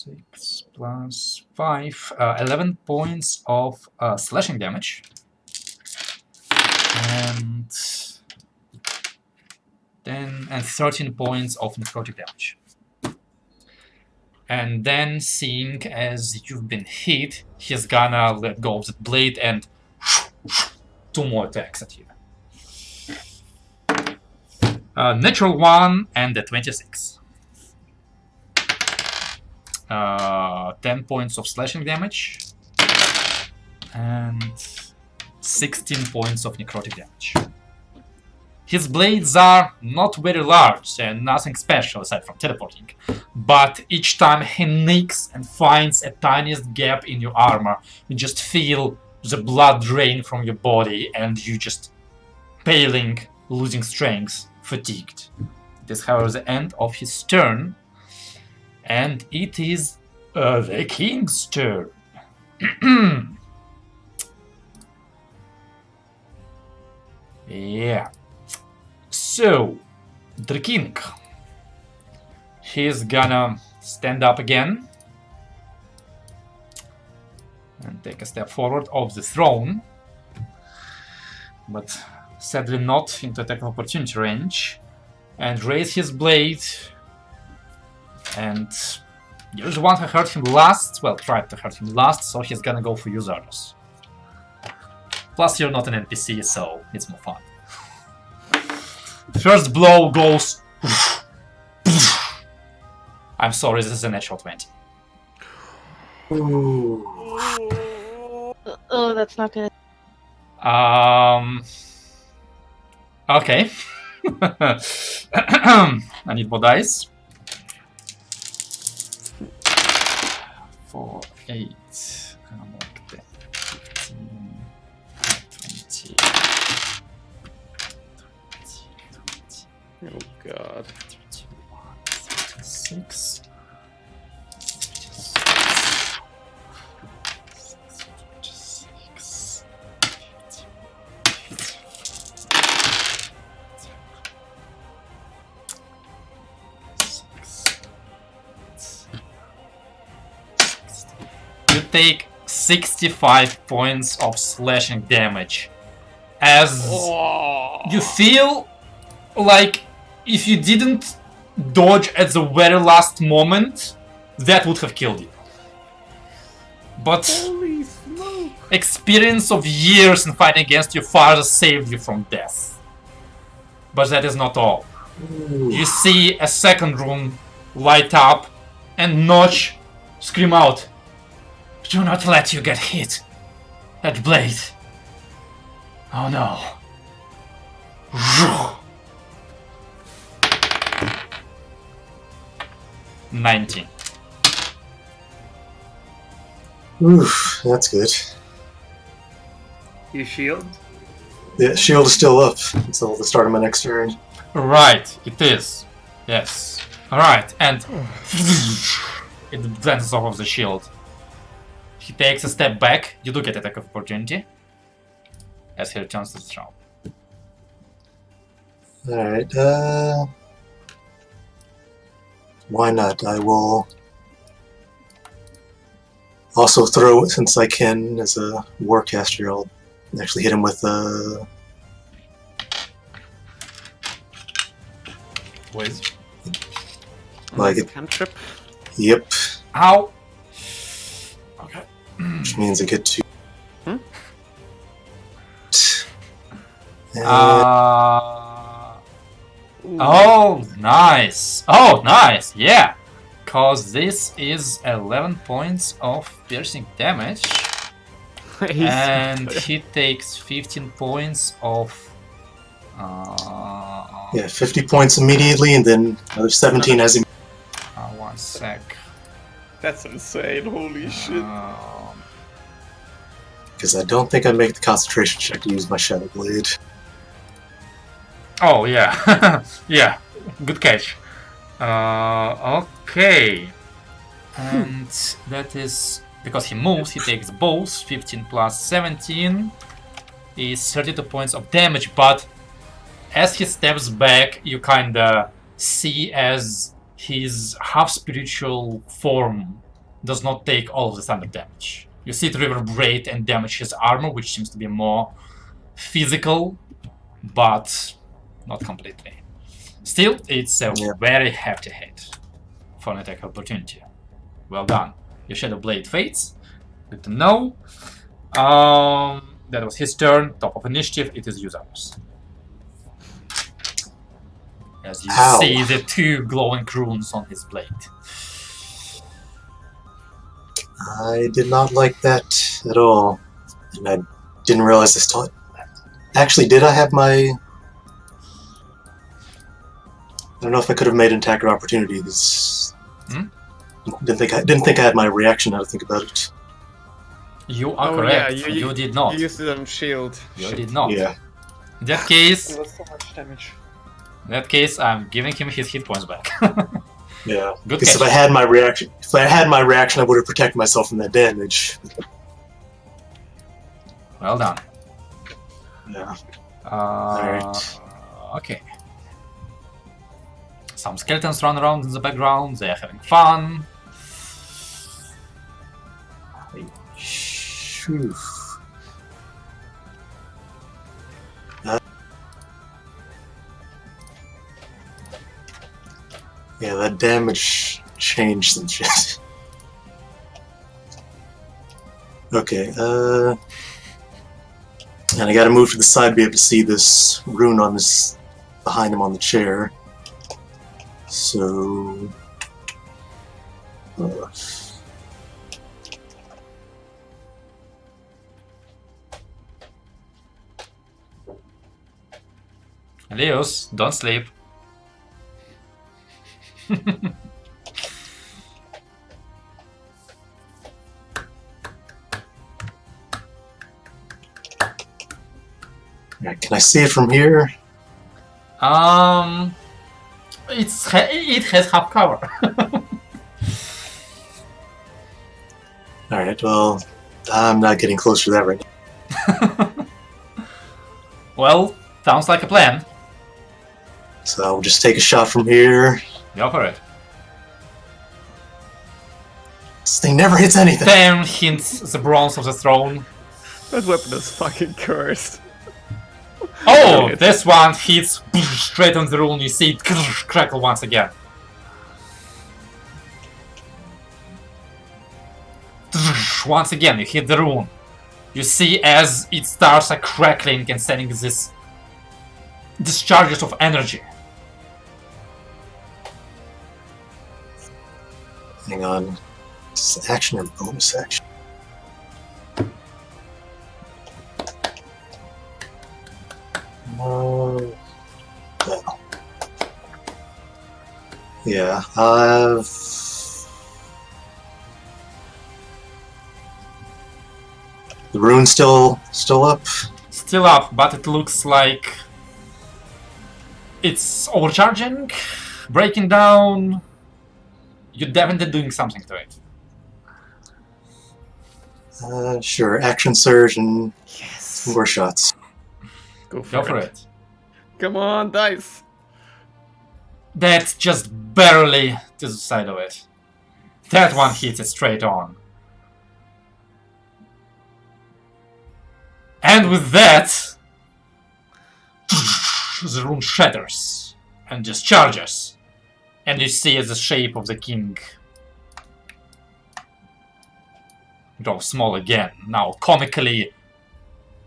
6 plus 5, 11 points of slashing damage. And 13 points of necrotic damage. And then, seeing as you've been hit, he's gonna let go of the blade and 2 more attacks at you. Natural 1 and a 26. 10 points of slashing damage. And 16 points of necrotic damage. His blades are not very large and nothing special aside from teleporting, but each time he nicks and finds a tiniest gap in your armor, you just feel the blood drain from your body and you just paling, losing strength, fatigued. It is, however, the end of his turn, and it is the king's turn. Yeah. So, the king, he's gonna stand up again and take a step forward off the throne, but sadly not into attack of opportunity range, and raise his blade, and you're the one who hurt him last, well, tried to hurt him last, so he's gonna go for you, Zardos. Plus you're not an NPC, so it's more fun. First blow goes... I'm sorry, this is a natural 20. Ooh. Oh, that's not good. Okay. I need more dice. 4, 8, like 10, 15, 20. Oh god. 6. You take 65 points of slashing damage as you feel like if you didn't dodge at the very last moment, that would have killed you. But Holy smoke! experience of years in fighting against your father saved you from death. But that is not all. Ooh. You see a second rune light up, and Notch scream out, "Do not let you get hit. That blade. Oh no." 19. Oof, that's good. You shield? Yeah, shield is still up until the start of my next turn. Right, it is. Yes. Alright, and it glances off of the shield. He takes a step back. You do get attack of opportunity as he returns to the throne. Alright, why not? I will also throw, since I can, as a warcaster, I'll actually hit him with Wait. like Nice cantrip. Yep, Ow! Okay. which means I get to. Hmm? Oh, nice. Oh, nice. Yeah. Cause this is 11 points of piercing damage. And he takes 15 points of. Yeah, 50 points immediately, and then another 17 as he. 1 sec. That's insane. Holy shit. Because I don't think I make the concentration check to use my Shadow Blade. Oh yeah, yeah. Good catch. Okay, and that is because he moves. He takes both 15 plus 17 is 32 points of damage. But as he steps back, you kinda see as his half spiritual form does not take all of the thunder damage. You see it reverberate and damage his armor, which seems to be more physical, but not completely. Still, it's a very hefty hit for an attack opportunity. Well done. Your Shadow Blade fades. Good to know. That was his turn. Top of initiative. It is Yuzar's. As you see the 2 glowing runes on his blade. I did not like that at all. And I didn't realize this till. Actually, did I have my. I don't know if I could have made an attack of opportunity. Because didn't think I had my reaction. Now to think about it. You are correct. Yeah, you did not. You used it on shield. You did not. Yeah. In that case, It was so much damage. I'm giving him his hit points back. Yeah. Good Because if catch. I had my reaction, I would have protected myself from that damage. Well done. Yeah. Alright. Okay. Some skeletons run around in the background. They are having fun. Phew. Yeah, that damage changed some shit. Okay, and I gotta move to the side to be able to see this rune on this behind him on the chair. So Leos, don't sleep. yeah, can I see it from here? It has half cover. Alright, well, I'm not getting closer to that right now. Well, sounds like a plan. So I'll just take a shot from here. Go for it. This thing never hits anything. 10 hits the bronze of the throne. That weapon is fucking cursed. Oh, this one hits straight on the rune. You see it crackle once again. Once again, you hit the rune. You see as it starts crackling and sending this discharges of energy. Hang on. Is this action or bonus action? Well. Yeah, the rune's still up. Still up, but it looks like it's overcharging, breaking down. You're definitely doing something to it. Sure. Action surge and Yes. some more shots. Go for, Go for it. Come on, dice. That's just barely to the side of it. That one hits it straight on. And with that, the rune shatters and discharges. And you see the shape of the king grows small again. Now comically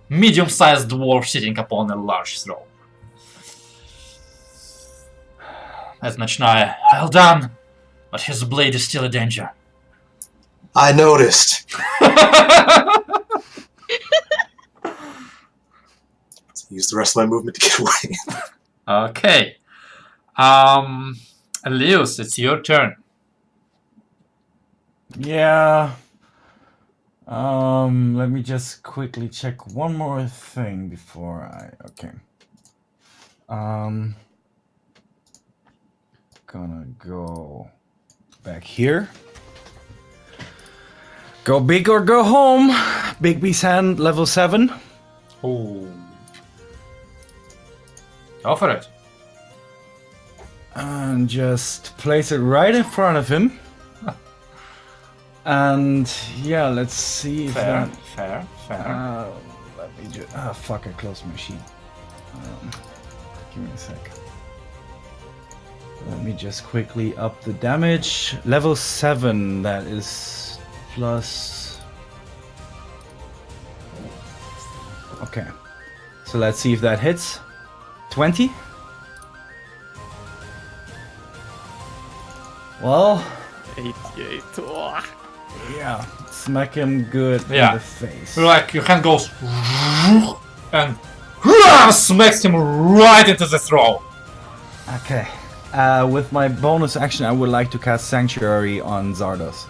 medium-sized dwarf sitting upon a large throne. As Nachnaya, well done, but his blade is still a danger. I noticed. Use the rest of my movement to get away. Okay. Leos, it's your turn. Yeah. Let me just quickly check one more thing before I. Okay. Gonna go back here. Go big or go home. Big B's hand, level 7. Oh. Go for it. And just place it right in front of him. And yeah, let's see if Fair, that. fair. Let me just. Ah, fuck! I closed my sheet. Give me a sec. Let me just quickly up the damage. Level 7. That is plus. Okay. So let's see if that hits. 20. Well. 88. Oh. Yeah, smack him good Yeah. in the face. Like your hand goes and smacks him right into the throat. Okay. With my bonus action, I would like to cast Sanctuary on Zardos.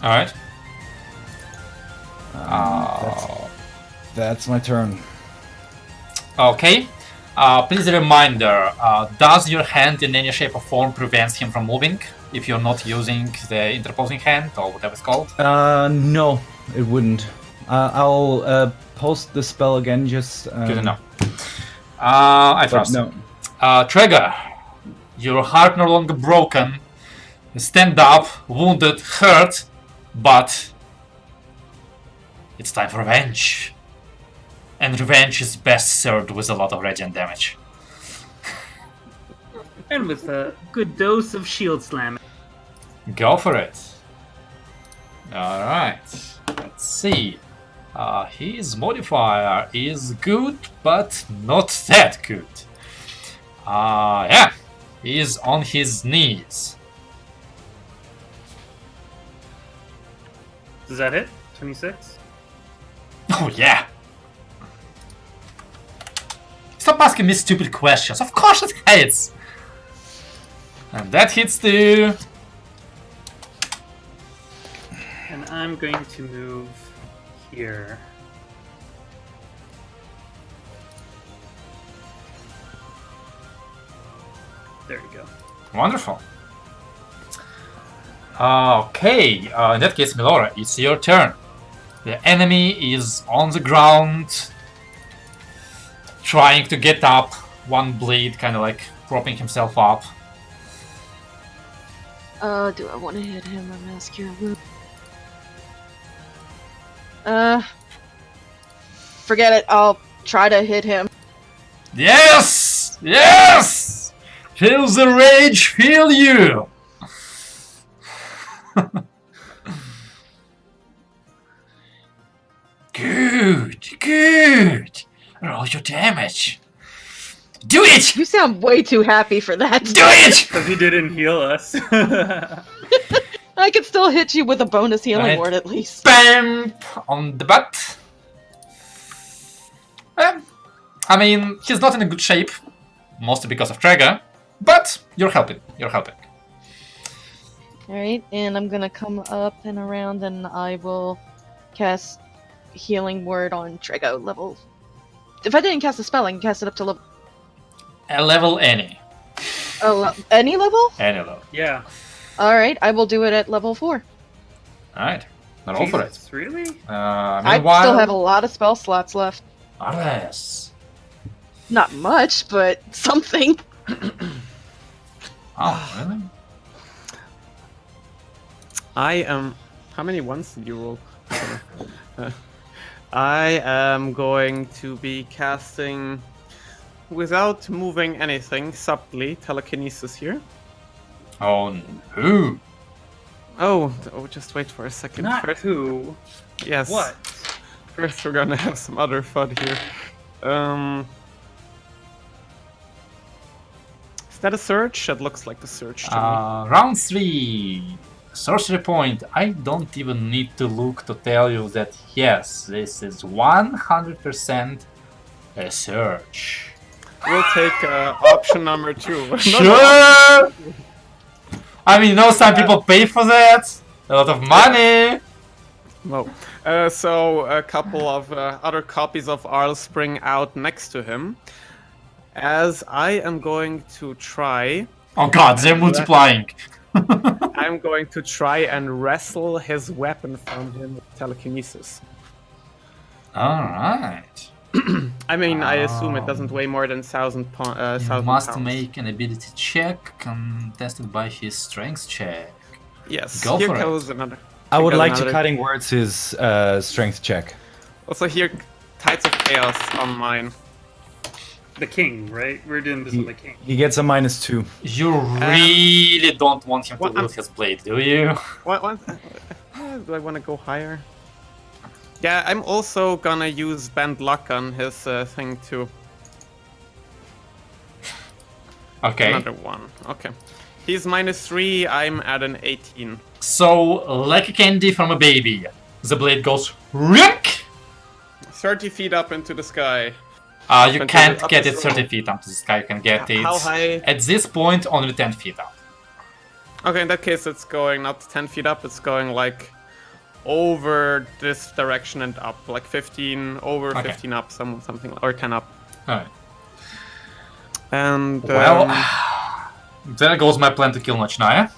Alright. That's my turn. Okay. Please a reminder, does your hand in any shape or form prevents him from moving if you're not using the interposing hand or whatever it's called? No, it wouldn't. I'll post the spell again, just... Good to know. I trust. No. Trigger, your heart no longer broken. You stand up, wounded, hurt, but it's time for revenge. And revenge is best served with a lot of radiant damage. And with a good dose of shield slamming. Go for it. Alright. Let's see. His modifier is good, but not that good. Yeah. He is on his knees. Does that hit? 26? Oh yeah. Stop asking me stupid questions. Of course it hits. And that hits too. And I'm going to move here. There we go. Wonderful. Okay, in that case, Melora, it's your turn. The enemy is on the ground, trying to get up. One blade, kind of like propping himself up. Do I want to hit him? I'm asking. Forget it. I'll try to hit him. Yes! Yes! Feel the rage, feel you! Good, good. Roll your damage. Do it! You sound way too happy for that. Do it! Because he didn't heal us. I could still hit you with a bonus healing Right. word at least. Bam! On the butt. I mean, he's not in a good shape, mostly because of Trigger, but you're helping. You're helping. Alright, and I'm gonna come up and around and I will cast healing word on Trego level. If I didn't cast a spell, I can cast it up to level. A level any. Any level? Any level. Yeah. Alright, I will do it at level 4. Alright. Roll for it. Jesus, really? I Meanwhile, still have a lot of spell slots left. Yes. Not much, but something. Oh, really? I am. How many ones did you roll? I am going to be casting, without moving anything, subtly, telekinesis here. Oh, no. Oh, just wait for a second. Not First, who. yes. What? First, we're gonna have some other fun here. Is that a surge? That looks like the surge to me. Round 3. Sorcery point. I don't even need to look to tell you that yes, this is 100% a search. We'll take option number 2. Sure! I mean, some people pay for that. A lot of money. No. So a couple of other copies of Arl spring out next to him. As I am going to try... Oh god, they're multiplying. I'm going to try and wrestle his weapon from him with telekinesis. Alright. I mean, I assume it doesn't weigh more than 1,000 pounds. You must make an ability check contested by his strength check. Yes, Go here for it. goes another. I would got like to another- cutting words his strength check. Also here, Tides of Chaos on mine. The king, right? We're doing this on the king. He gets a -2. You really don't want him to what- lose his blade, do you? What? Do I want to go higher? Yeah, I'm also gonna use Bend Luck on his thing too. Okay. Another one. Okay. He's -3, I'm at an 18. So, like a candy from a baby, the blade goes RINK! 30 feet up into the sky. You Up can't into get the it 30 room. feet up to the sky, you can get it. How high? At this point, only 10 feet up. Okay, in that case, it's going not 10 feet up, it's going like over this direction and up, like 15, over Okay. 15 up, something, or 10 up. Alright. And Well, there goes my plan to kill Nochnaya.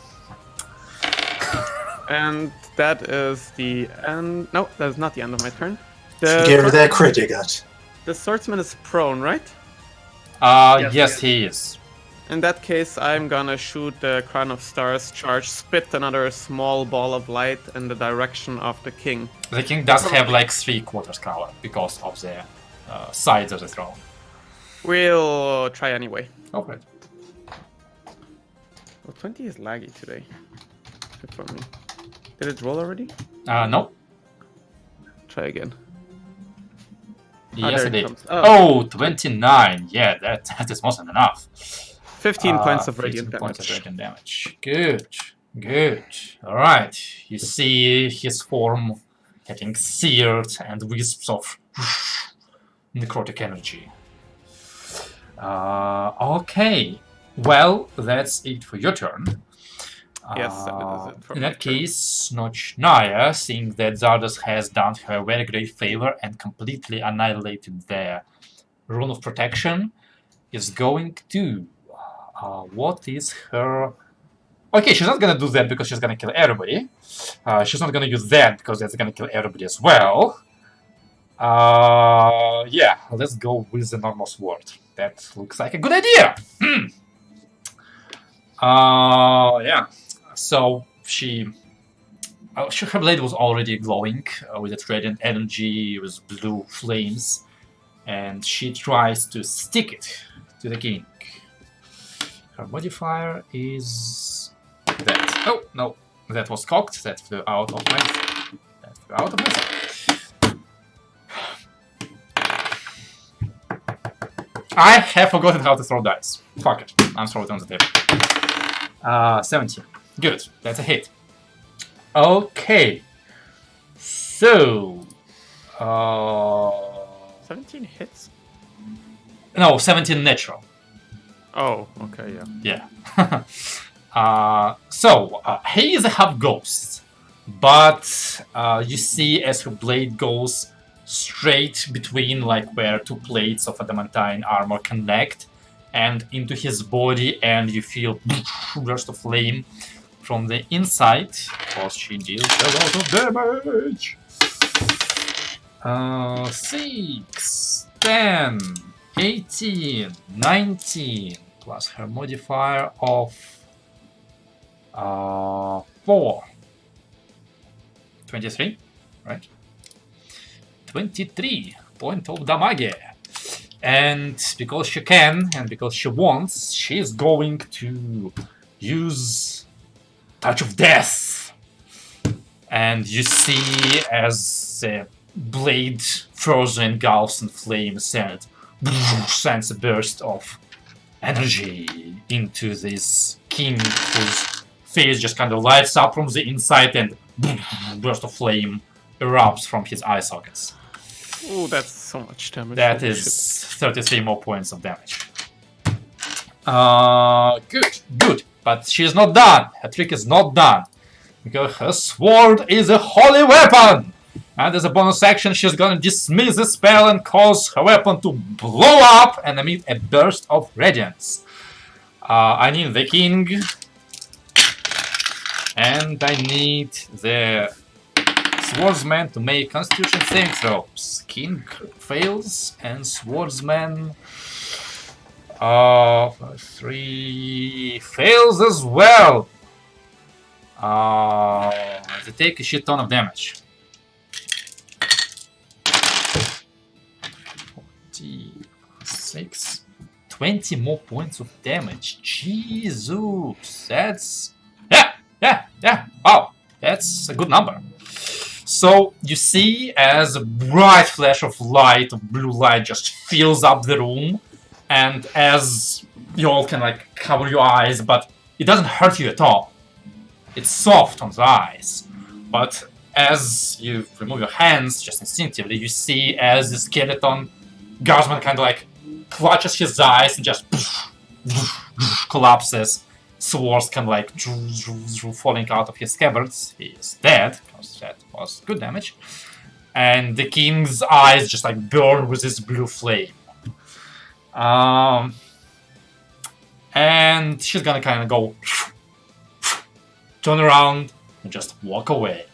and that is the end. No, that is not the end of my turn. Get rid of that crit you got. The swordsman is prone, right? Yes, he is. In that case, I'm gonna shoot the Crown of Stars charge, spit another small ball of light in the direction of the king. The king does have like 3/4 cover because of the sides of the throne. We'll try anyway. Go for it. Well, 20 is laggy today. Good for me. Did it roll already? No. Try again. Yes, there it it did. comes. Oh, 29. Yeah, that is more than enough. 15 points of 15 radiant points damage. of radiant damage. Good, good. Alright, you see his form getting seared and wisps of necrotic energy. Okay, well, that's it for your turn. Yes, that is it for In my that turn. case, Nochnaya, seeing that Zardos has done her a very great favor and completely annihilated their rune of protection, is going to... what is her... Okay, she's not gonna do that because she's gonna kill everybody. She's not gonna use that because that's gonna kill everybody as well. Yeah, let's go with the normal sword. That looks like a good idea! Yeah. So her blade was already glowing with its radiant energy, with blue flames, and she tries to stick it to the king. Her modifier is that. Oh no, that was cocked. That flew out of my. That flew out of my. I have forgotten how to throw dice. Fuck it. I'm throwing it on the table. 17. Good. That's a hit. Okay. So... 17 hits? No, 17 natural. Oh, okay, yeah. Yeah. He is a half ghost, but you see as her blade goes straight between like where two plates of adamantine armor connect and into his body, and you feel burst of flame from the inside because she deals a lot of damage. 6, 10, 18, 19, plus her modifier of 4. 23, right? 23 point of damage. And because she can, and because she wants, she's going to use Touch of Death. And you see as the blade further engulfs in flames and sends a burst of energy into this king whose face just kind of lights up from the inside and burst of flame erupts from his eye sockets. Oh, that's so much damage. That is 33 more points of damage. Good. But she's not done. Her trick is not done. Because her sword is a holy weapon! And as a bonus action, she's gonna dismiss the spell and cause her weapon to blow up and emit a burst of radiance. I need the king. And I need the swordsman to make constitution saving throws. King fails and swordsman 3 fails as well. They take a shit ton of damage. 46, 20 more points of damage. Jesus, that's yeah. Wow, that's a good number. So you see as a bright flash of light, of blue light, just fills up the room, and as you all can like cover your eyes, but it doesn't hurt you at all. It's soft on the eyes, but as you remove your hands, just instinctively, you see as the skeleton guardsman kind of like clutches his eyes and just collapses. Swords kind of like falling out of his scabbards. He is dead, because that was good damage. And the king's eyes just like burn with this blue flame. And she's gonna kind of go turn around and just walk away.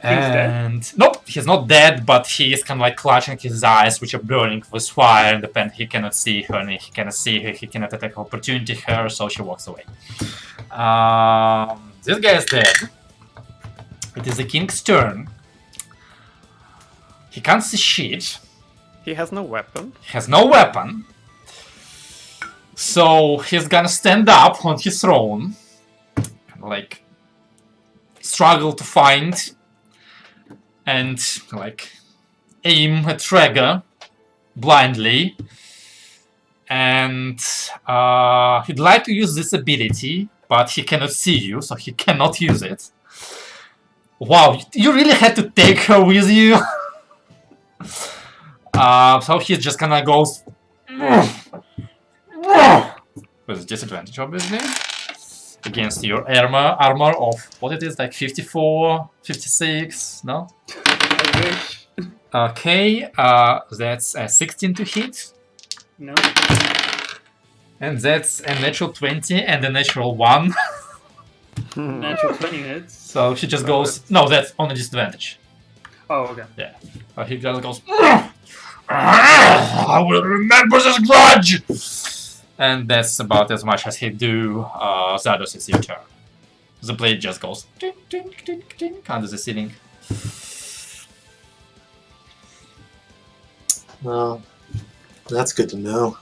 And nope, he's not dead, but he is kind of like clutching his eyes, which are burning with fire, and depend he cannot see her, and he cannot see her, he cannot attack opportunity her, so she walks away. This guy is dead. It is the king's turn. He can't see shit. He has no weapon. He has no weapon. So he's gonna stand up on his throne, kind of like struggle to find and like aim a trigger blindly, and he'd like to use this ability, but he cannot see you, so he cannot use it. Wow, you really had to take her with you. So he's just gonna go with disadvantage, obviously, against your armor of what it is, like 54, 56, no? I wish. Okay, that's a 16 to hit, No. and that's a natural 20 and a natural 1. Natural 20 hits. So she just goes, no, that's on a disadvantage. Oh, okay. Yeah, he just goes, I will remember this grudge! And that's about as much as he do. Zados, it's your turn. The blade just goes tink, tink, tink, tink, under the ceiling. Well, that's good to know.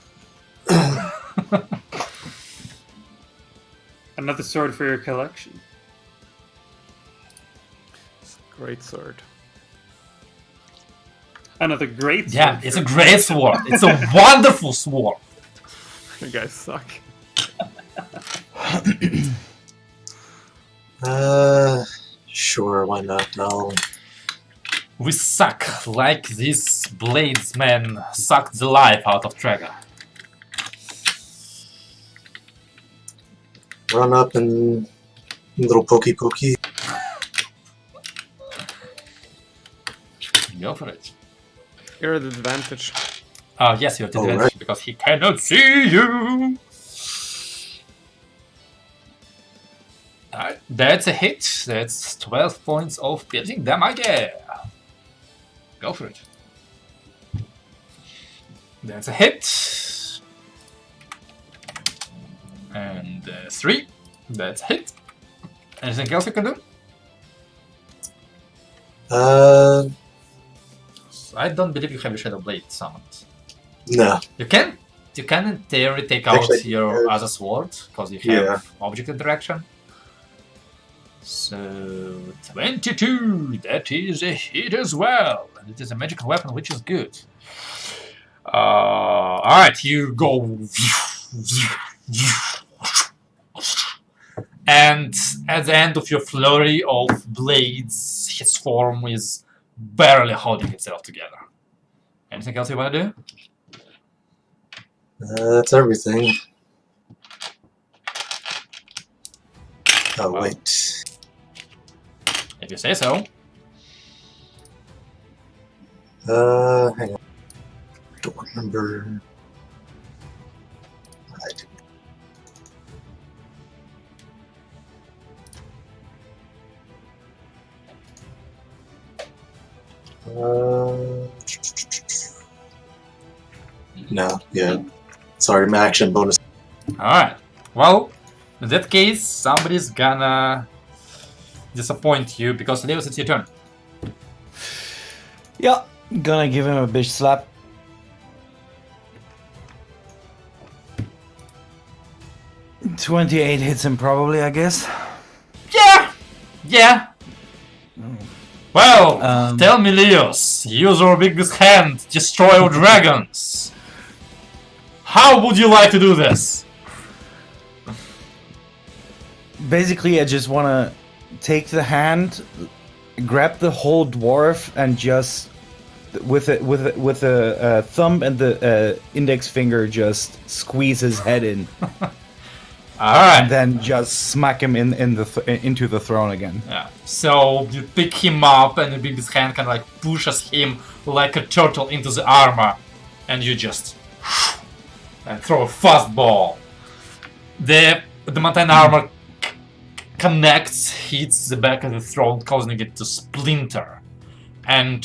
Another sword for your collection. Great sword. Another great sword. Yeah, it's a great sword. It's a wonderful sword. You guys suck. Sure, why not? We suck like these blades men sucked the life out of Traga. Run up and little pokey. Go for it. You're at advantage. Yes, you're at Oh, advantage right. because he cannot see you. Alright, that's a hit. That's 12 points of piercing damage. Go for it. That's a hit. And 3. That's a hit. Anything else you can do? I don't believe you have your Shadow Blade summoned. No. You can in theory take out Actually, your other sword because you have object interaction. So 22, that is a hit as well, and it is a magical weapon, which is good. All right, you go, and at the end of your flurry of blades, his form is barely holding itself together. Anything else you want to do? That's everything. Oh, Wow. wait. If you say so. Hang on. Don't remember. I do. No, yeah. Sorry, my action bonus. Alright. Well, in that case, somebody's gonna disappoint you because Lewis, it's your turn. Yeah, gonna give him a bitch slap. $28 hits him probably, I guess. Yeah. Well, Um, tell me, Leos, use your biggest hand, destroy your dragons. How would you like to do this? Basically, I just wanna take the hand, grab the whole dwarf, and just with a thumb and the index finger just squeeze his head in, Alright. and then just smack him into the throne again. Yeah. So you pick him up and the biggest hand kind of like pushes him like a turtle into the armor, and you just and throw a fastball. The mountain armor connects, hits the back of the throne, causing it to splinter, and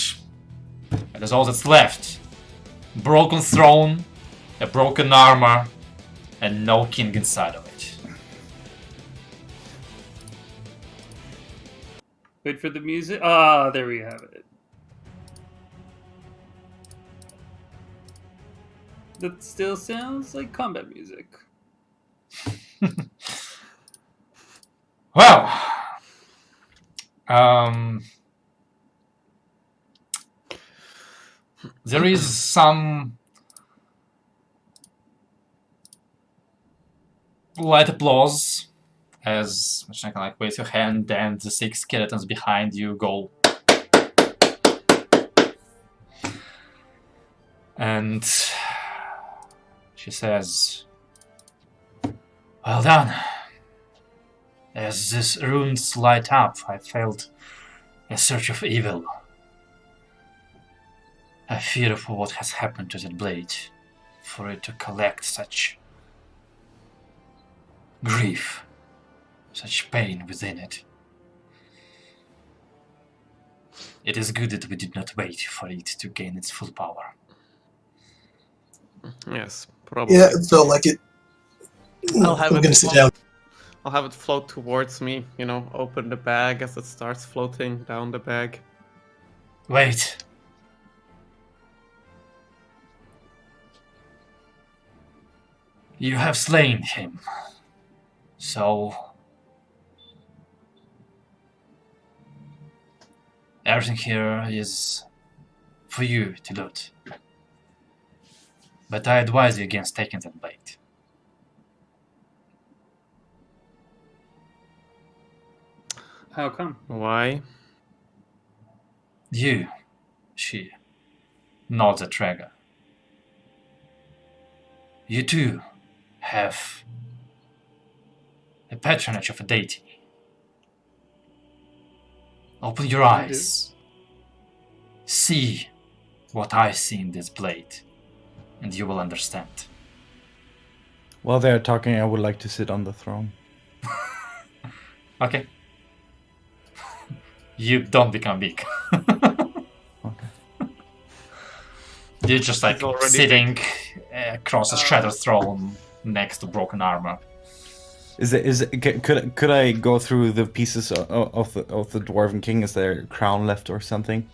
that is all that's left. Broken throne, a broken armor, and no king inside of it. Wait for the music. Ah, there we have it. That still sounds like combat music. Well, there is some light applause as you can like wave your hand and the 6 skeletons behind you go. And she says, "Well done. As these runes light up, I felt a surge of evil. I fear for what has happened to that blade, for it to collect such grief, such pain within it. It is good that we did not wait for it to gain its full power." Yes, probably. Yeah, it felt like it. I'll have I'm it gonna sit float. down. I'll have it float towards me, you know, open the bag as it starts floating down the bag. Wait. You have slain him. So everything here is for you to loot. But I advise you against taking that blade. How come? Why? She nods at Traeger. You too have the patronage of a deity. Open your I do. eyes. See what I see in this blade, and you will understand. While they're talking, I would like to sit on the throne. Okay. You don't become big. Okay. You're just like He's already sitting across a shattered throne next to broken armor. Could I go through the pieces of the Dwarven King? Is there a crown left or something?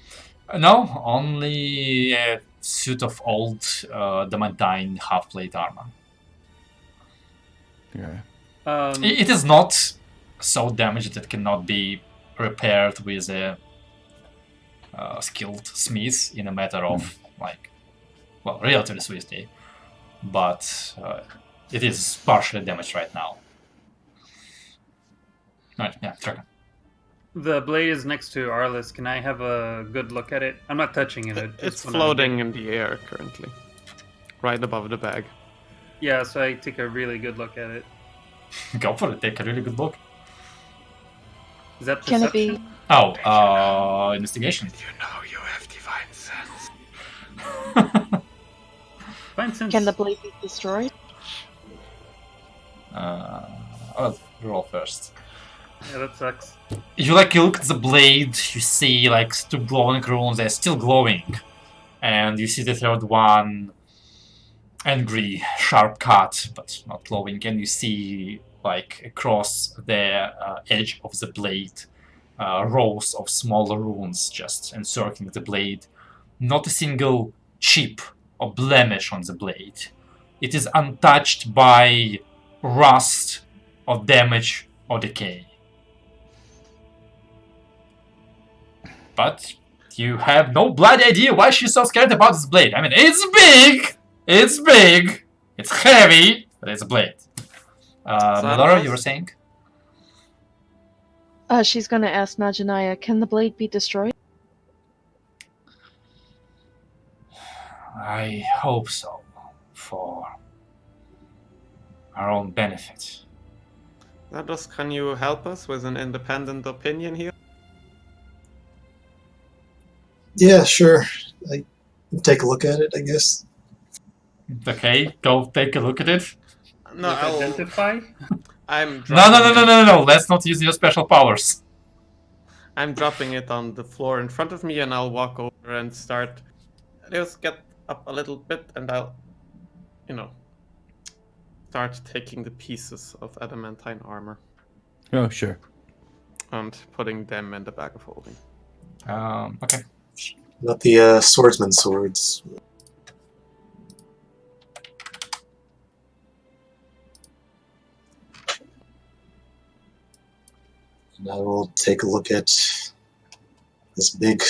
No, only a suit of old Damantine half-plate armor. Yeah. It is not so damaged that it cannot be repaired with a skilled smith in a matter of relatively swiftly, but it is partially damaged right now. Right, yeah, Dragon. The blade is next to Arliss. Can I have a good look at it? I'm not touching it. I just It's wanna floating in the air currently, right above the bag. Yeah, so I take a really good look at it. Go for it, take a really good look. Is that Can it perception? be? Oh, investigation. You know you have divine sense. Fine sense. Can the blade be destroyed? I'll roll first. Yeah, that sucks. You look at the blade, you see like two glowing runes, they're still glowing. And you see the third one, angry, sharp cut, but not glowing. And you see like across the edge of the blade, rows of smaller runes just encircling the blade. Not a single chip or blemish on the blade. It is untouched by rust or damage or decay. But you have no bloody idea why she's so scared about this blade. I mean, it's big, it's heavy, but it's a blade. Melora, you were saying? She's gonna ask Najanaya, can the blade be destroyed? I hope so, for our own benefit. Zados, can you help us with an independent opinion here? Yeah, sure. I can take a look at it, I guess. Okay, go take a look at it. No, With identify? I'm No, let's not use your special powers. I'm dropping it on the floor in front of me, and I'll walk over and start. Just get up a little bit, and I'll, start taking the pieces of adamantine armor Oh, sure. and putting them in the bag of holding. Okay. Not the swordsman's swords. And I will take a look at this big.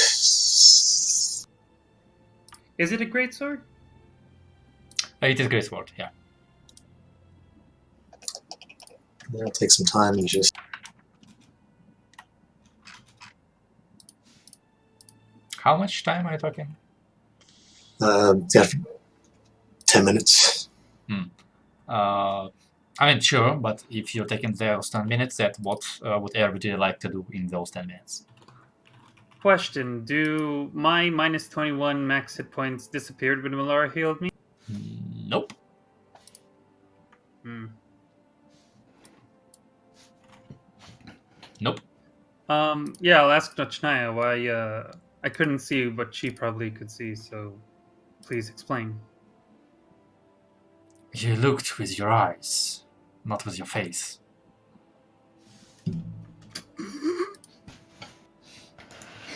Is it a great sword? It is a great sword, yeah. I'll take some time and just. How much time are you talking? Yeah, 10 minutes. I mean, sure, but if you're taking those 10 minutes, that what would everybody like to do in those 10 minutes? Question: do my minus 21 max hit points disappeared when Melora healed me? Nope. Nope. Yeah, I'll ask Nachnaya why I couldn't see what she probably could see, so please explain. You looked with your eyes, not with your face.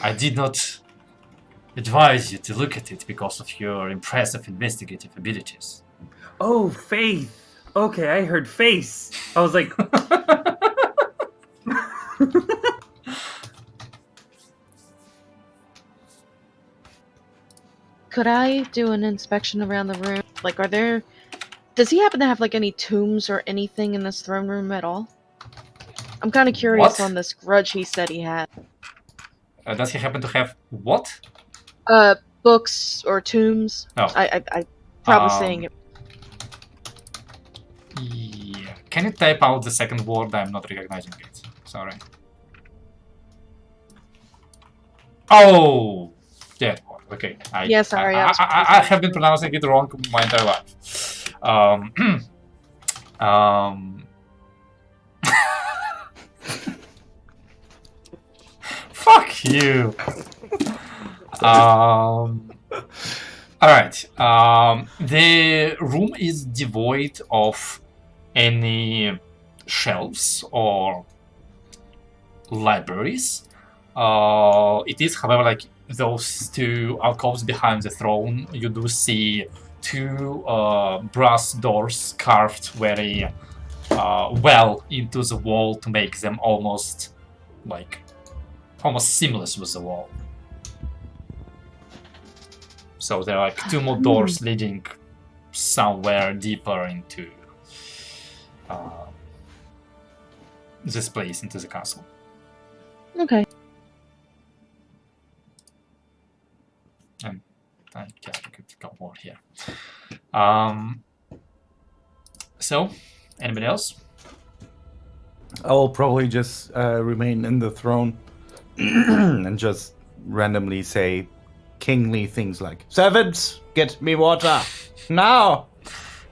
I did not advise you to look at it because of your impressive investigative abilities. Oh, faith! Okay, I heard face! I was like... Could I do an inspection around the room? Like, are there... Does he happen to have, like, any tombs or anything in this throne room at all? I'm kind of curious What? on this grudge he said he had. Does he happen to have what? Books or tombs. Oh. I probably saying it. Yeah. Can you type out the second word? I'm not recognizing it. Sorry. Oh! That word. Okay. Yeah, sorry, I was I have been pronouncing it wrong my entire life. Fuck you. Alright. The room is devoid of any shelves or libraries. It is, however, like those two alcoves behind the throne. You do see two brass doors carved very well into the wall to make them almost seamless with the wall. So there are like two more doors leading somewhere deeper into this place, into the castle. Okay. And I guess we could go more here. So, anybody else? I will probably just remain in the throne and just randomly say kingly things like, "Servants, get me water now!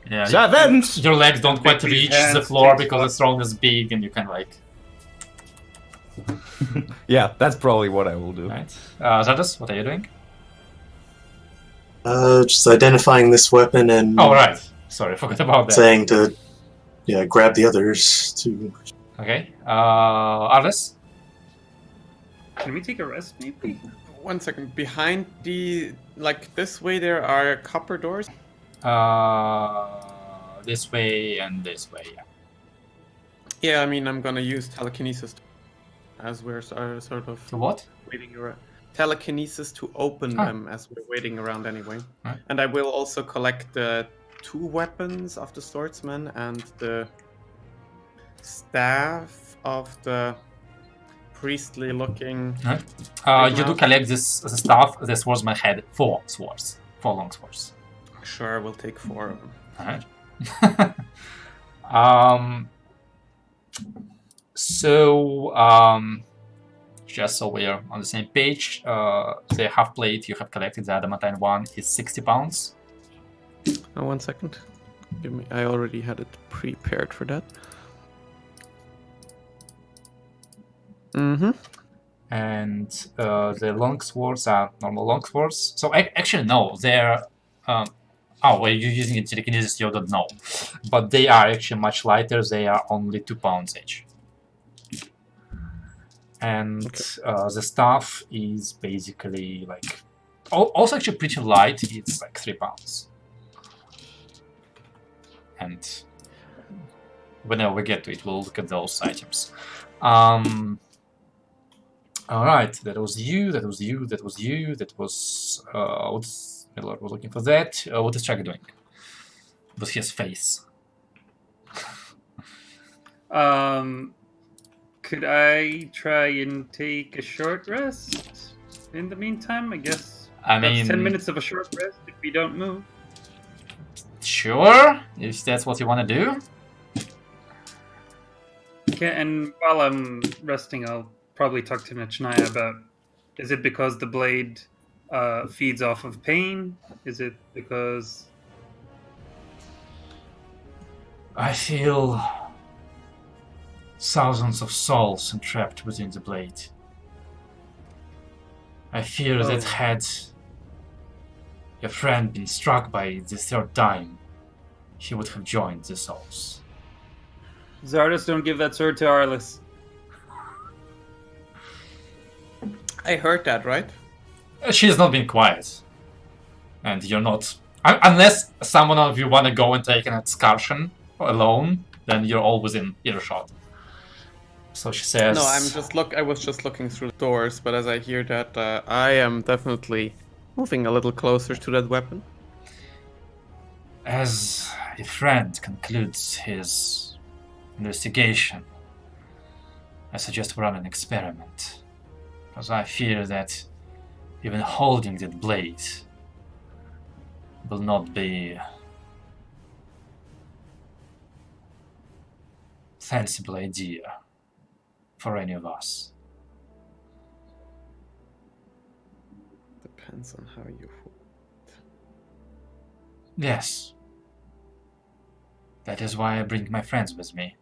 Yeah, Servants!" your legs don't quite Big reach hands, the floor big because the throne is big, and you can like. Yeah, that's probably what I will do. Right. Zardas, what are you doing? Just identifying this weapon and Oh, right. Sorry, forgot about that. saying to, grab the others too. Okay. Arles? Can we take a rest, maybe? 1 second. Behind the, like, this way there are copper doors. This way and this way, yeah. Yeah, I mean, I'm gonna use telekinesis as we're sort of To what? waiting around. Telekinesis to open them as we're waiting around anyway. Right. And I will also collect the 2 weapons of the swordsman and the staff of the priestly looking. Right. You do collect the staff. The swordsman had 4 swords, 4 long swords. Sure, we'll take 4 of them. Alright. Just so we're on the same page, the half plate you have collected, the adamantine one, is 60 pounds. 1 second. Give me. I already had it prepared for that. Mm-hmm. And the long swords are normal long swords. So actually, no, they're. Well, you're using telekinesis, you don't know. But they are actually much lighter, they are only 2 pounds each. And the staff is basically like. Also, actually, pretty light, it's like 3 pounds. And whenever we get to it, we'll look at those items. Alright, that was you, that was you, that was you, that was. Miller was looking for that. What is Chuck doing with his face? Could I try and take a short rest in the meantime? I guess I that's mean, 10 minutes of a short rest if we don't move. Sure, if that's what you want to do. Okay, and while I'm resting, I'll probably talk to Nachnaya about, is it because the blade feeds off of pain? Is it because... I feel thousands of souls entrapped within the blade. I fear that had your friend been struck by the 3rd time, he would have joined the souls. Zardas, don't give that sword to Arliss. I heard that, right? She has not been quiet. And you're not... Unless someone of you want to go and take an excursion alone, then you're all within earshot. So she says... No, I was just looking through the doors, but as I hear that, I am definitely moving a little closer to that weapon. As a friend concludes his investigation, I suggest we run an experiment, because I fear that even holding that blade will not be sensible idea for any of us. Depends on how you hold. Yes. That is why I bring my friends with me.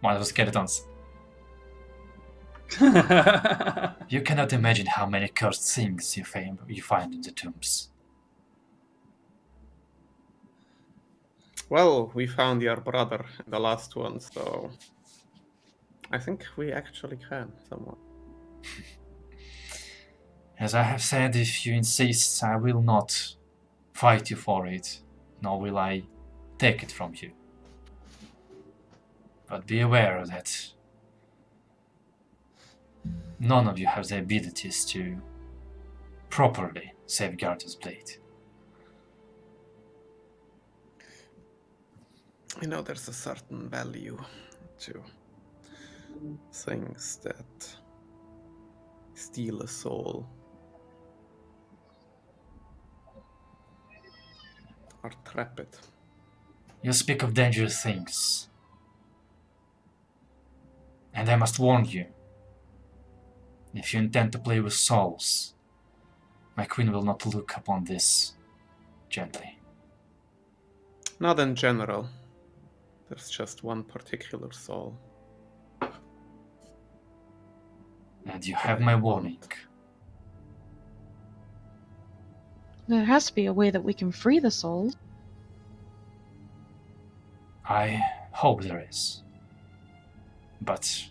One of the skeletons. You cannot imagine how many cursed things you find in the tombs. Well, we found your brother in the last one, so I think we actually can somewhat. As I have said, if you insist, I will not fight you for it, nor will I take it from you. But be aware that none of you have the abilities to properly safeguard this blade. You know, there's a certain value to things that steal a soul or trap it. You speak of dangerous things. And I must warn you, if you intend to play with souls, my queen will not look upon this gently. Not in general. There's just one particular soul. And you have my warning. There has to be a way that we can free the souls. I hope there is. But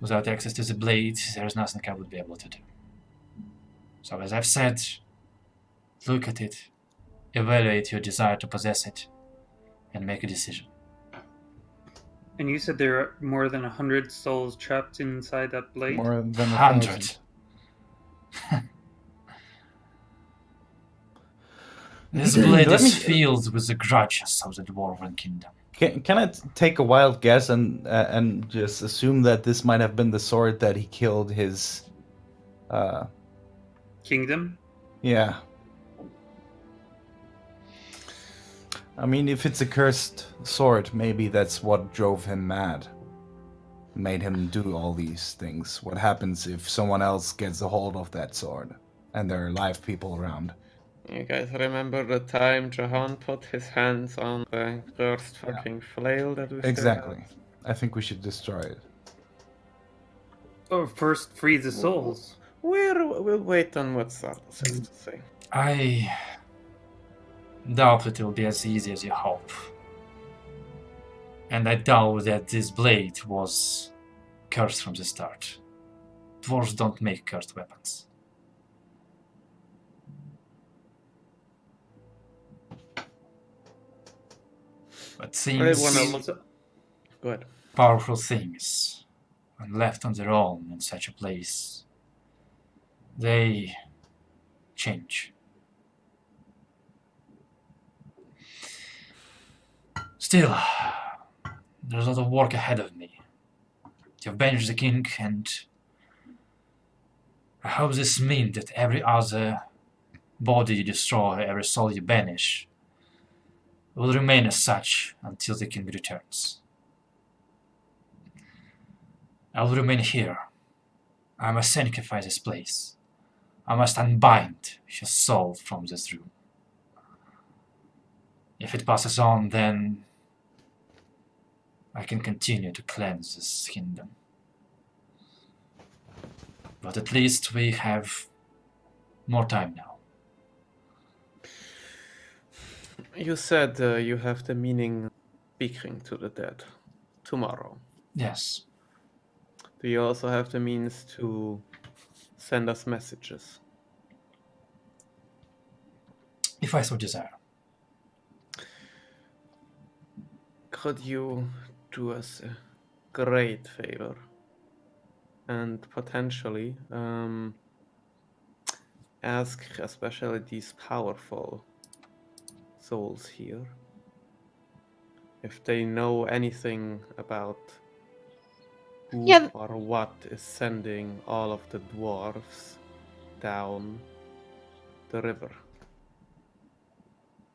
without access to the blade, there is nothing I would be able to do. So as I've said, look at it, evaluate your desire to possess it, and make a decision. And you said there are more than 100 souls trapped inside that blade? More than 100. This blade Let is me- filled with the grudges of the Dwarven Kingdom. Can I take a wild guess and just assume that this might have been the sword that he killed his? Kingdom? Yeah. I mean, if it's a cursed sword, maybe that's what drove him mad. Made him do all these things. What happens if someone else gets a hold of that sword and there are live people around? You guys remember the time Jahan put his hands on the cursed fucking flail that we still Exactly. have? I think we should destroy it. Oh, first free the souls. We'll wait on what Sardos has to say. I doubt it will be as easy as you hope. And I doubt that this blade was cursed from the start. Dwarves don't make cursed weapons. But I things, wanna look. Go ahead. powerful things, when left on their own in such a place, they change. Still, there's a lot of work ahead of me. You've banished the king, and I hope this means that every other body you destroy, every soul you banish, will remain as such until the king returns. I will remain here. I must sanctify this place. I must unbind his soul from this room. If it passes on, then I can continue to cleanse this kingdom. But at least we have more time now. You said you have the meaning of speaking to the dead tomorrow. Yes. Do you also have the means to send us messages? If I so desire. Could you do us a great favor and potentially ask especially these powerful souls here if they know anything about who Yeah. or what is sending all of the dwarves down the river.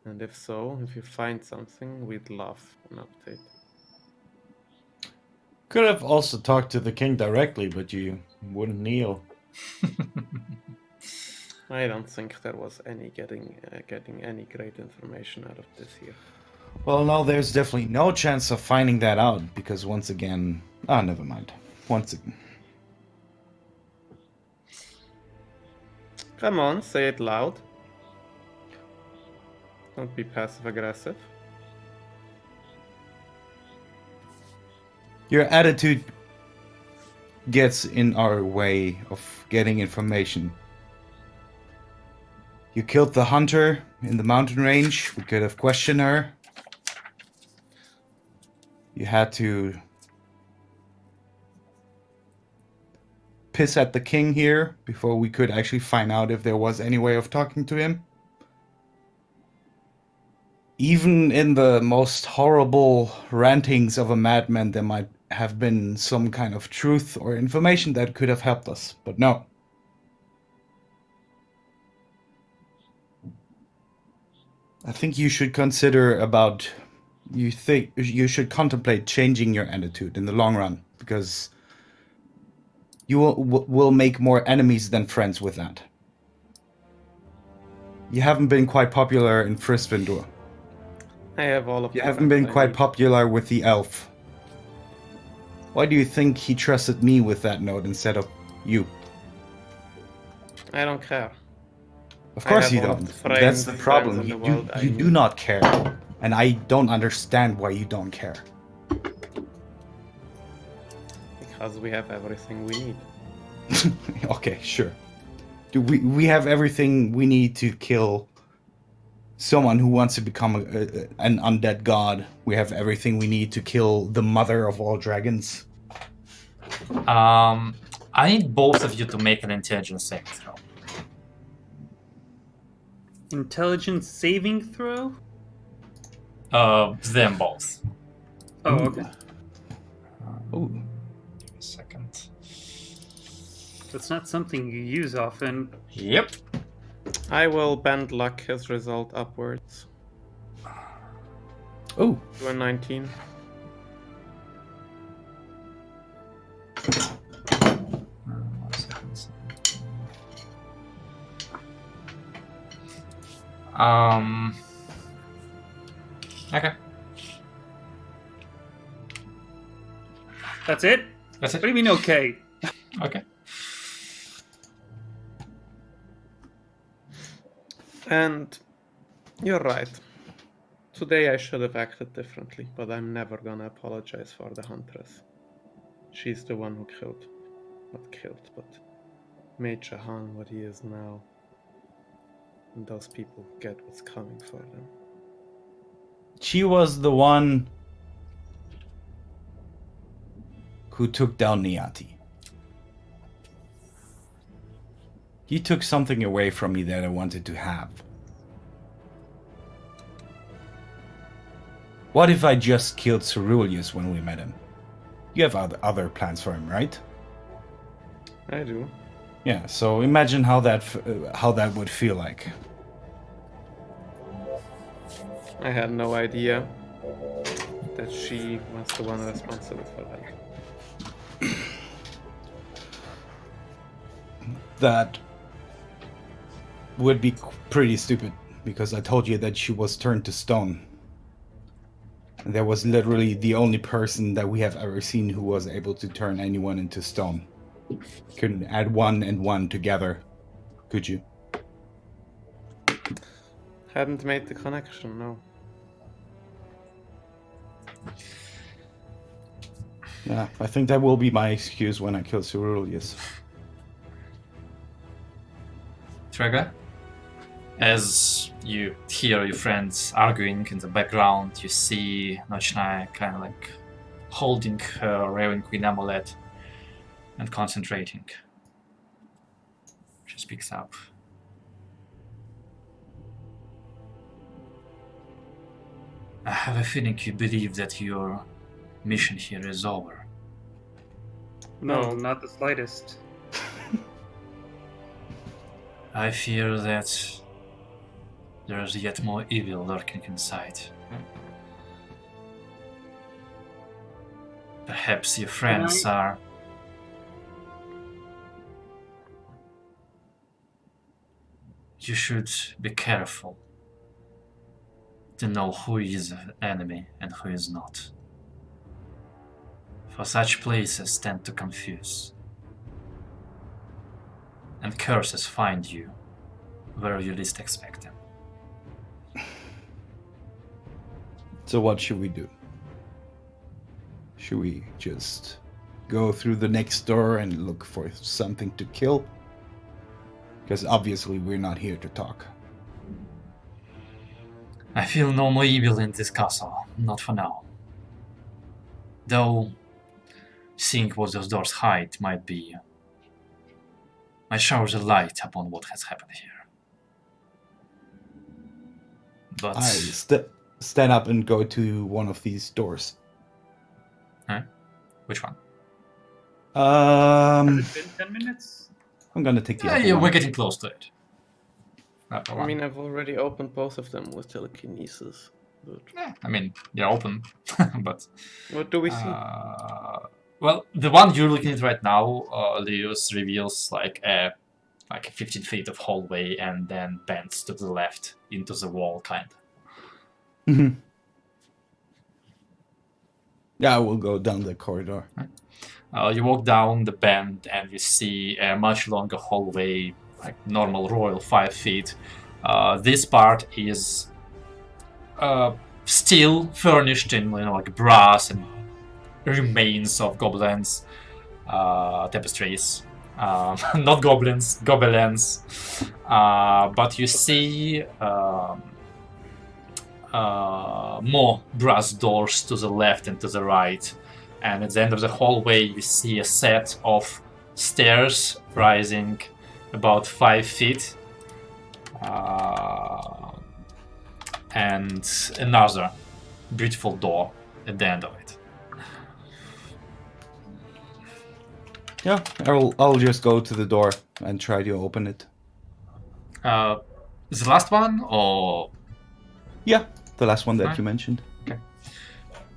And if so, if you find something, we'd love an update. Could have also talked to the king directly, but you wouldn't kneel. I don't think there was any getting any great information out of this here. Well, no, there's definitely no chance of finding that out, because once again... Ah, never mind. Once again... Come on, say it loud. Don't be passive-aggressive. Your attitude gets in our way of getting information. You killed the hunter in the mountain range. We could have questioned her. You had to piss at the king here before we could actually find out if there was any way of talking to him. Even in the most horrible rantings of a madman, there might have been some kind of truth or information that could have helped us, but no. I think you should consider about... You think you should contemplate changing your attitude in the long run, because you will make more enemies than friends with that. You haven't been quite popular in Frisvindur. I have all of You the haven't friends been I quite need. popular with the elf. Why do you think he trusted me with that note instead of you? I don't care. Of I course have you all of don't. the friends- That's the friends problem. in the You world I do need. not care. And I don't understand why you don't care. Because we have everything we need. Okay, sure. We have everything we need to kill someone who wants to become an undead god. We have everything we need to kill the mother of all dragons. I need both of you to make an intelligence saving throw. Intelligence saving throw? Them both. Oh, okay. Ooh. Give me a second. That's not something you use often. Yep. I will bend luck his result upwards Ooh. to a 19. One second. Okay. That's it? That's What do it. you mean, okay? Okay. And you're right. Today I should have acted differently, but I'm never gonna apologize for the huntress. She's the one who killed. Not killed, but made Jahan what he is now. And those people get what's coming for them. She was the one who took down Niati. He took something away from me that I wanted to have. What if I just killed Ceruleus when we met him? You have other plans for him, right? I do. Yeah, so imagine how that would feel like. I had no idea that she was the one responsible for that. That would be pretty stupid, because I told you that she was turned to stone. And that was literally the only person that we have ever seen who was able to turn anyone into stone. Couldn't add 1 and 1 together, could you? Hadn't made the connection, no. Yeah, I think that will be my excuse when I kill Ceruleus. Trigger. As you hear your friends arguing in the background, you see Nochnaya kind of like holding her Raven Queen amulet and concentrating. She speaks up. I have a feeling you believe that your mission here is over. No, not the slightest. I fear that there is yet more evil lurking inside. Perhaps your friends are... You should be careful to know who is an enemy and who is not. For such places tend to confuse. And curses find you where you least expect them. So what should we do? Should we just go through the next door and look for something to kill? Because obviously we're not here to talk. I feel no more evil in this castle, not for now. Though, seeing what those doors hide might shower the light upon what has happened here. But... I stand up and go to one of these doors. Huh? Which one? Has it been 10 minutes? I'm gonna take the other Yeah, one. we're getting close to it. I mean, I've already opened both of them with telekinesis. But I mean, they're open, but... what do we see? Well, the one you're looking at right now, Leos reveals like a 15 feet of hallway and then bends to the left into the wall, kind of. Mm-hmm. Yeah, we'll go down the corridor. You walk down the bend and you see a much longer hallway, like normal royal 5 feet. This part is still furnished in like brass and remains of goblins, tapestries. Not goblins, gobelins. But you see more brass doors to the left and to the right. And at the end of the hallway, you see a set of stairs rising about 5 feet. And another beautiful door at the end of it. Yeah, I'll just go to the door and try to open it. The last one, or Yeah, the last one that Right. you mentioned.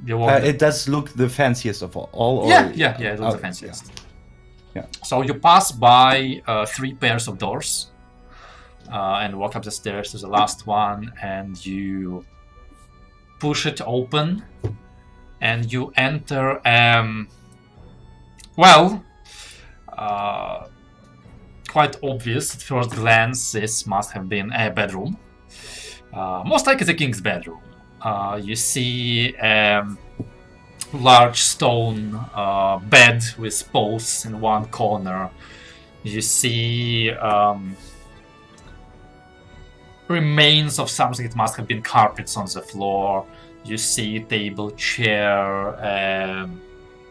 you walk? It does look the fanciest of all. Or... Yeah, it looks the Okay, fanciest. Yeah. So you pass by 3 pairs of doors and walk up the stairs to the last one, and you push it open, and you enter. Quite obvious at first glance, this must have been a bedroom. Most likely the king's bedroom. You see a large stone bed with posts in one corner. You see remains of something. It must have been carpets on the floor. You see table, chair,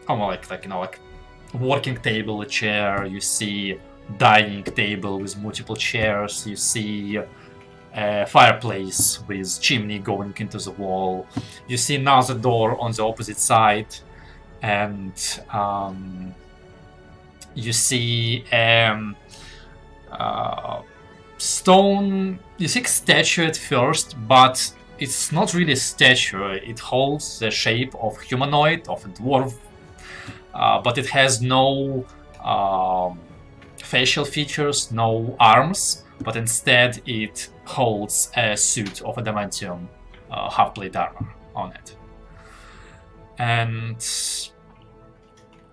like working table, a chair. You see dining table with multiple chairs. You see a fireplace with chimney going into the wall. You see another door on the opposite side, and you see stone. You see a statue at first, but it's not really a statue. It holds the shape of humanoid, of a dwarf, but it has no facial features, no arms, but instead it holds a suit of adamantium half-plate armor on it. And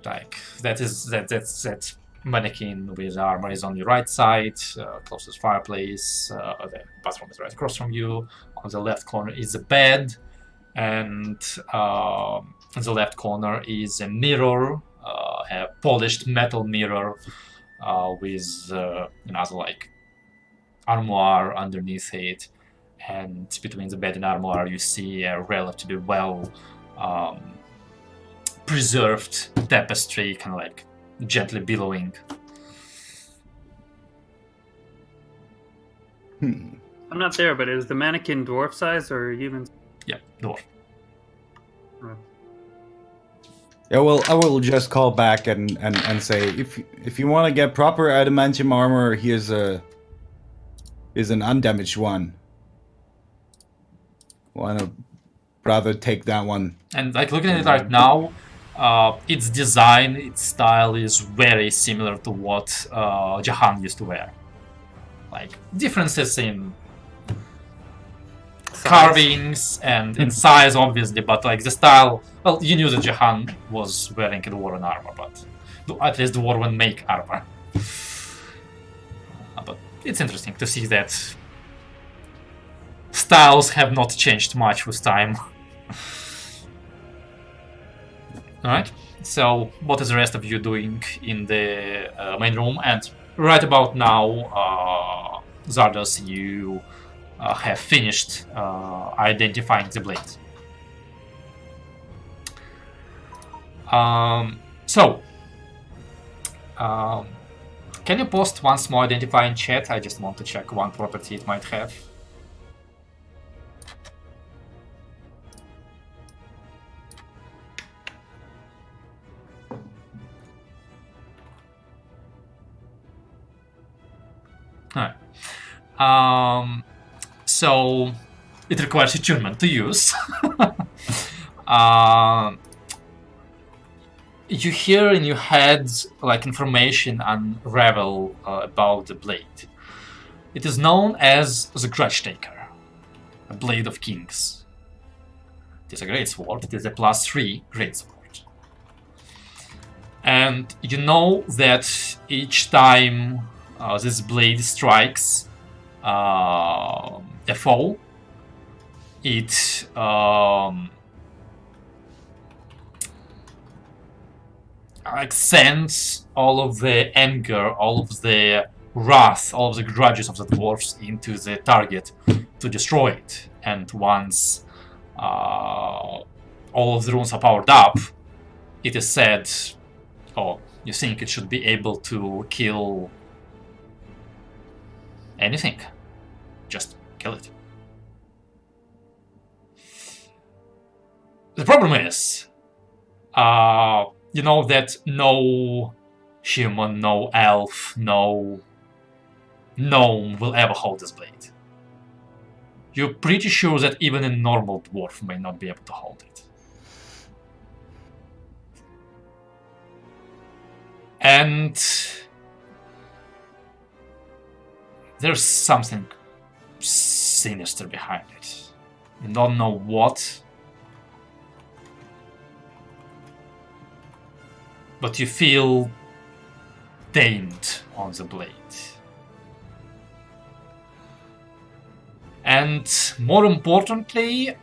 like that mannequin with armor is on your right side, closest fireplace. The bathroom is right across from you. On the left corner is a bed, and in the left corner is a mirror, a polished metal mirror with another like armoire underneath it. And between the bed and armoire, you see a relatively well preserved tapestry, kind of like gently billowing. I'm not there, but is the mannequin dwarf size or human? Yeah, dwarf. Yeah, well, I will just call back and say if you want to get proper adamantium armor, here's an undamaged one. Wanna rather take that one? And like looking at it right now, its design, its style is very similar to what Jahan used to wear. Like differences in carvings and in size, obviously, but like the style. Well, you knew that Jahan was wearing dwarven armor, but at least dwarven make armor. But it's interesting to see that styles have not changed much with time. Alright, so what is the rest of you doing in the main room? And right about now, Zardos, you have finished identifying the blade. Can you post one small identifier in chat? I just want to check one property it might have. Alright. So it requires attunement to use. You hear in your head like information unravel about the blade. It is known as the Grudge Taker, a blade of kings. It is a great sword. It is a +3 great sword. And you know that each time this blade strikes a foe, it like sends all of the anger, all of the wrath, all of the grudges of the dwarves into the target to destroy it. And once all of the runes are powered up, it is said, oh, you think it should be able to kill anything. Just kill it. The problem is, you know that no human, no elf, no gnome will ever hold this blade. You're pretty sure that even a normal dwarf may not be able to hold it. And there's something sinister behind it. You don't know what, but you feel tamed on the blade. And more importantly,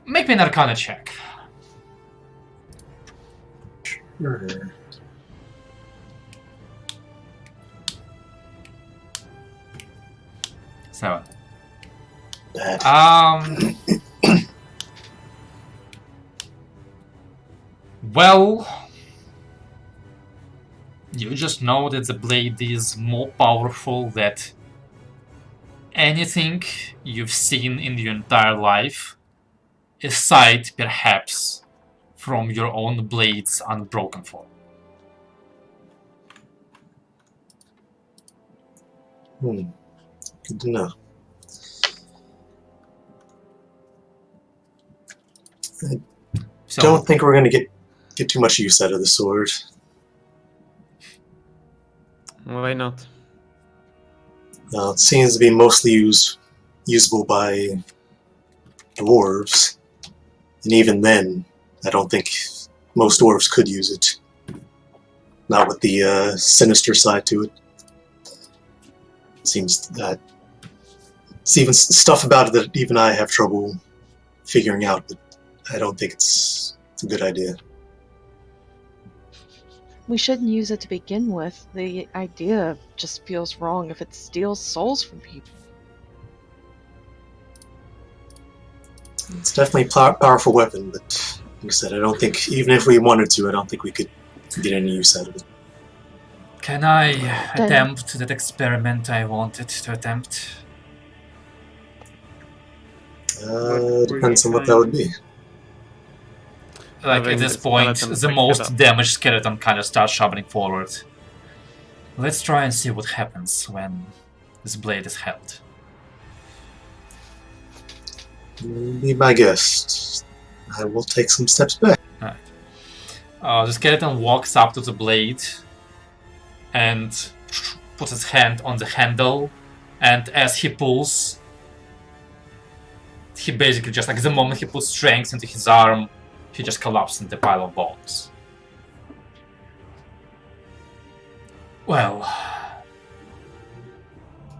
make me an Arcana check. Sure. So, Bad. well, you just know that the blade is more powerful than anything you've seen in your entire life, aside perhaps from your own blade's unbroken form. Good to know. So, Don't think we're going to get too much use out of the sword. Why not? It seems to be mostly usable by dwarves, and even then, I don't think most dwarves could use it. Not with the sinister side to it. Seems that it's even stuff about it that even I have trouble figuring out, but I don't think it's a good idea. We shouldn't use it to begin with. The idea just feels wrong if it steals souls from people. It's definitely a powerful weapon, but like I said, I don't think, even if we wanted to, I don't think we could get any use out of it. can I Then- attempt that experiment I wanted to attempt? Depends on what that would be. Like Having at this the point, skeleton the pick it most up. damaged skeleton kind of starts shuffling forward. Let's try and see what happens when this blade is held. Be my guest. I will take some steps back. The skeleton walks up to the blade and puts his hand on the handle, and as he pulls, he basically just, like, the moment he puts strength into his arm, he just collapses into a pile of bones. Well,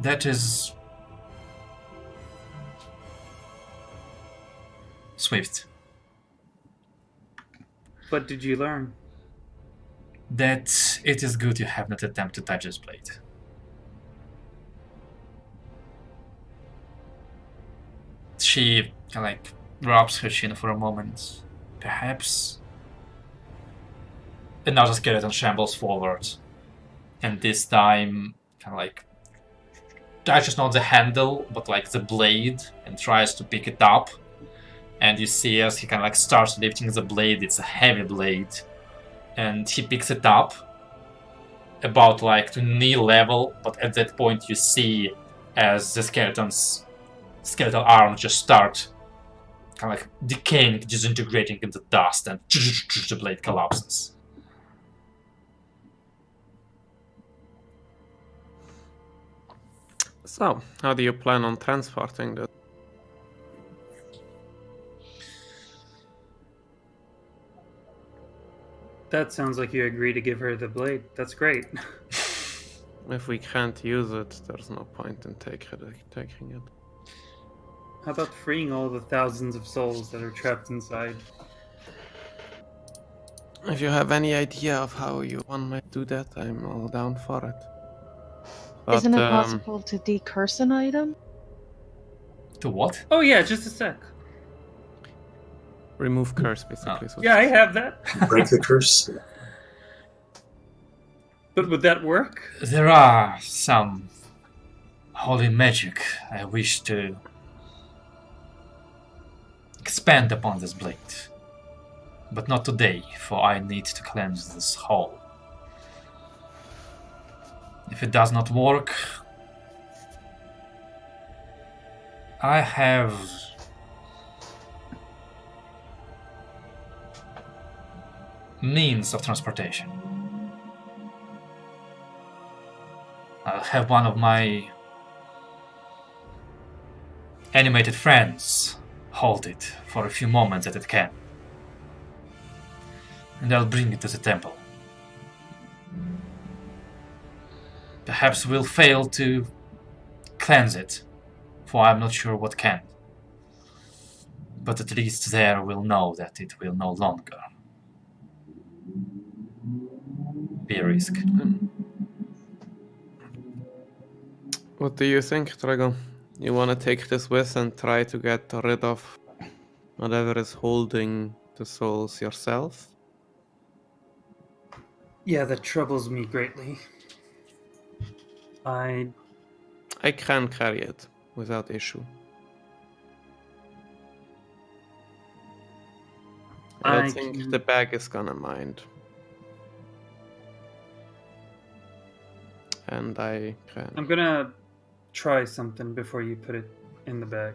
that is swift. What did you learn? That it is good you have not attempted to touch this blade. She like rubs her chin for a moment. Perhaps another skeleton shambles forward, and this time kind of like touches not the handle but like the blade and tries to pick it up. And you see as he kind of like starts lifting the blade, it's a heavy blade, and he picks it up about like to knee level, but at that point you see as the skeletal arms just start kind of like decaying, disintegrating into dust, and the blade collapses. So, how do you plan on transporting this? That sounds like you agree to give her the blade. That's great. If we can't use it, there's no point in taking it. How about freeing all the thousands of souls that are trapped inside? If you have any idea of how one might do that, I'm all down for it. But, Isn't it possible to decurse an item? To what? Oh yeah, just a sec. remove curse, basically. So Yeah, I have that. Break the curse. But would that work? There are some holy magic I wish to expand upon this blade. But not today, for I need to cleanse this hole. If it does not work, I have means of transportation. I'll have one of my animated friends hold it for a few moments that it can. And I'll bring it to the temple. Perhaps we'll fail to cleanse it, for I'm not sure what can. But at least there we'll know that it will no longer be a risk. what do you think, Drago? You want to take this with and try to get rid of whatever is holding the souls yourself? Yeah, that troubles me greatly. I can carry it without issue. I don't think the bag is gonna mind. And I can. I'm gonna try something before you put it in the bag.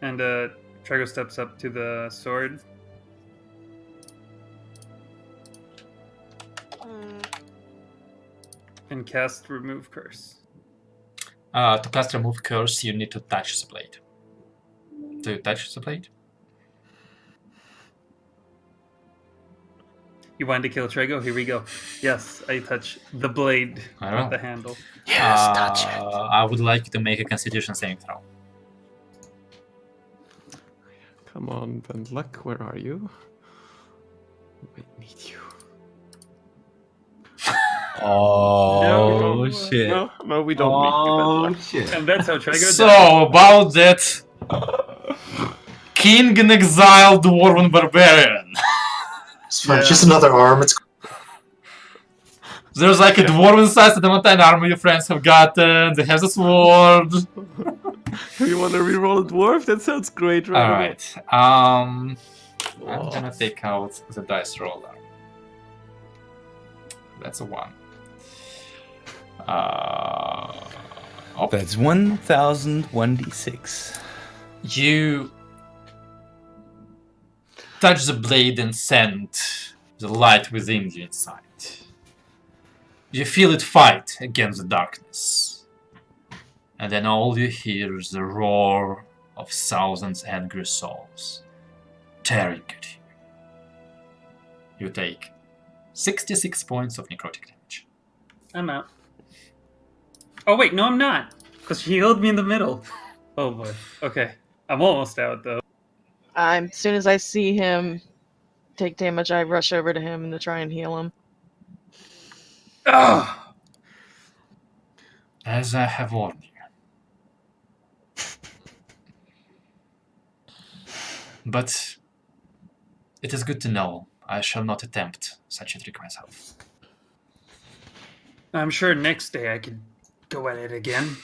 And Trago steps up to the sword. And cast Remove Curse. To cast Remove Curse, you need to touch the blade. Do you touch the blade? You wanted to kill Trago? Here we go. Yes, I touch the blade Alright. with the handle. Yes, touch it. I would like you to make a Constitution saving throw. Come on, Ben Luck, where are you? We need you. Oh No. shit! No, we don't need you, Ben Oh Luck. shit! And that's how Trago So, died. about that King in Exile Dwarven Barbarian. It's fine. It's Yeah. just another arm. It's There's like a dwarven sized adamantine armor your friends have gotten, they have the sword. You want to reroll a dwarf? That sounds great, right? Alright. I'm gonna take out the dice roller. That's a 1. That's 1,001d6. You touch the blade and send the light within you inside. You feel it fight against the darkness. And then all you hear is the roar of thousands angry souls tearing at you. You take 66 points of necrotic damage. I'm out. Oh wait, no, I'm not, because she healed me in the middle. Oh boy. Okay, I'm almost out though. As soon as I see him take damage, I rush over to him to try and heal him. Oh, As I have warned you. But it is good to know I shall not attempt such a trick myself. I'm sure next day I could go at it again.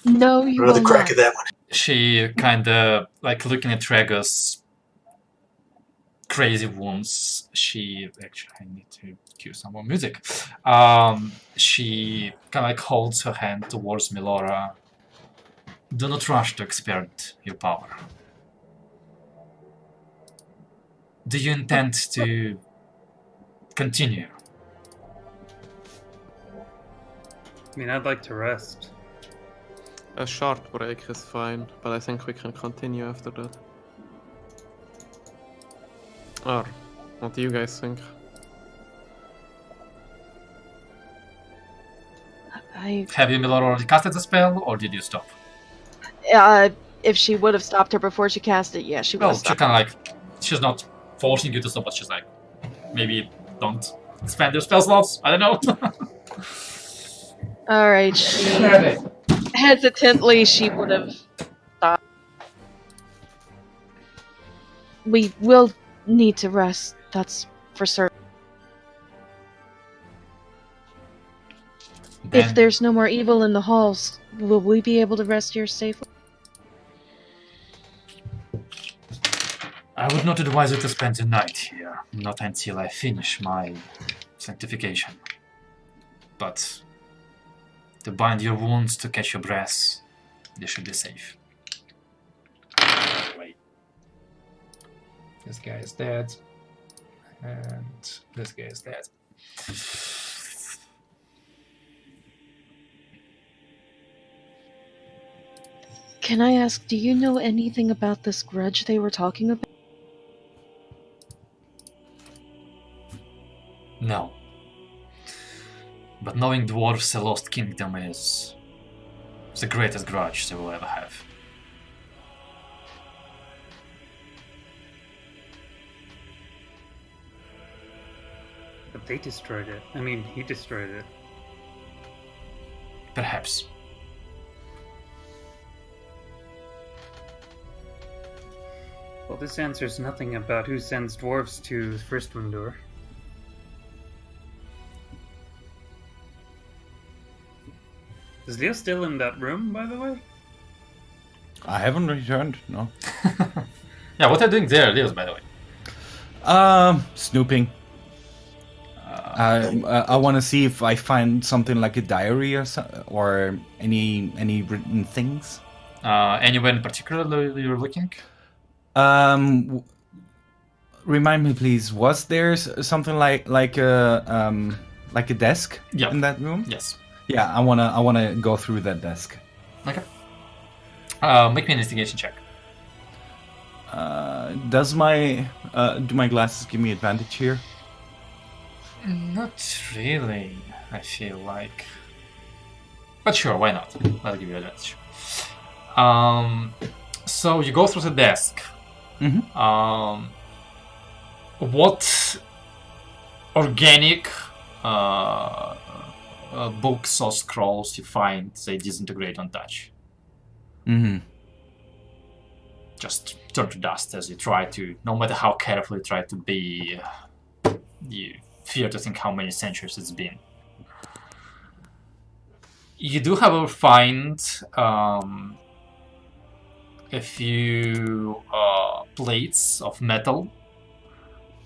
No, you Another will crack not. at that one. She kinda, like looking at Trago's crazy wounds, she... Actually, I need to cue some more music. She kinda like holds her hand towards Milora. Do not rush to experiment your power. Do you intend to continue? I mean, I'd like to rest. A short break is fine, but I think we can continue after that. Or, what do you guys think? Have you, Milora, already casted the spell, or did you stop? If she would have stopped her before she cast it, yeah, she would Well, have she stopped. kind of like... She's not forcing you to stop, but she's like... Maybe don't expand your spell slots? I don't know. Alright, she hesitantly she would have stopped. We will need to rest, that's for certain. If Then- there's no more evil in the halls, will we be able to rest here safely? I would not advise you to spend the night here, not until I finish my sanctification. But to bind your wounds, to catch your breath, you should be safe. Wait. This guy is dead. And this guy is dead. Can I ask, do you know anything about this grudge they were talking about? No. But knowing dwarves, the lost kingdom is the greatest grudge they will ever have. But they destroyed it. I mean, he destroyed it. Perhaps. Well, this answers nothing about who sends dwarves to First Windoor. Is Leo still in that room, by the way? I haven't returned, no. Yeah, what are you doing there, Leos, by the way? Snooping. I want to see if I find something like a diary or any written things. Anywhere in particular you're looking? Remind me, please. Was there something like a desk Yeah. in that room? Yes. Yeah, I wanna go through that desk. Okay. Make me an investigation check. Do my glasses give me advantage here? Not really, I feel like. But sure, why not? I'll give you advantage. So you go through the desk. Mm-hmm. What organic books or scrolls you find they disintegrate on touch? Mm-hmm. Just turn to dust as you try to, no matter how careful you try to be, you fear to think how many centuries it's been. You do, however, find a few plates of metal,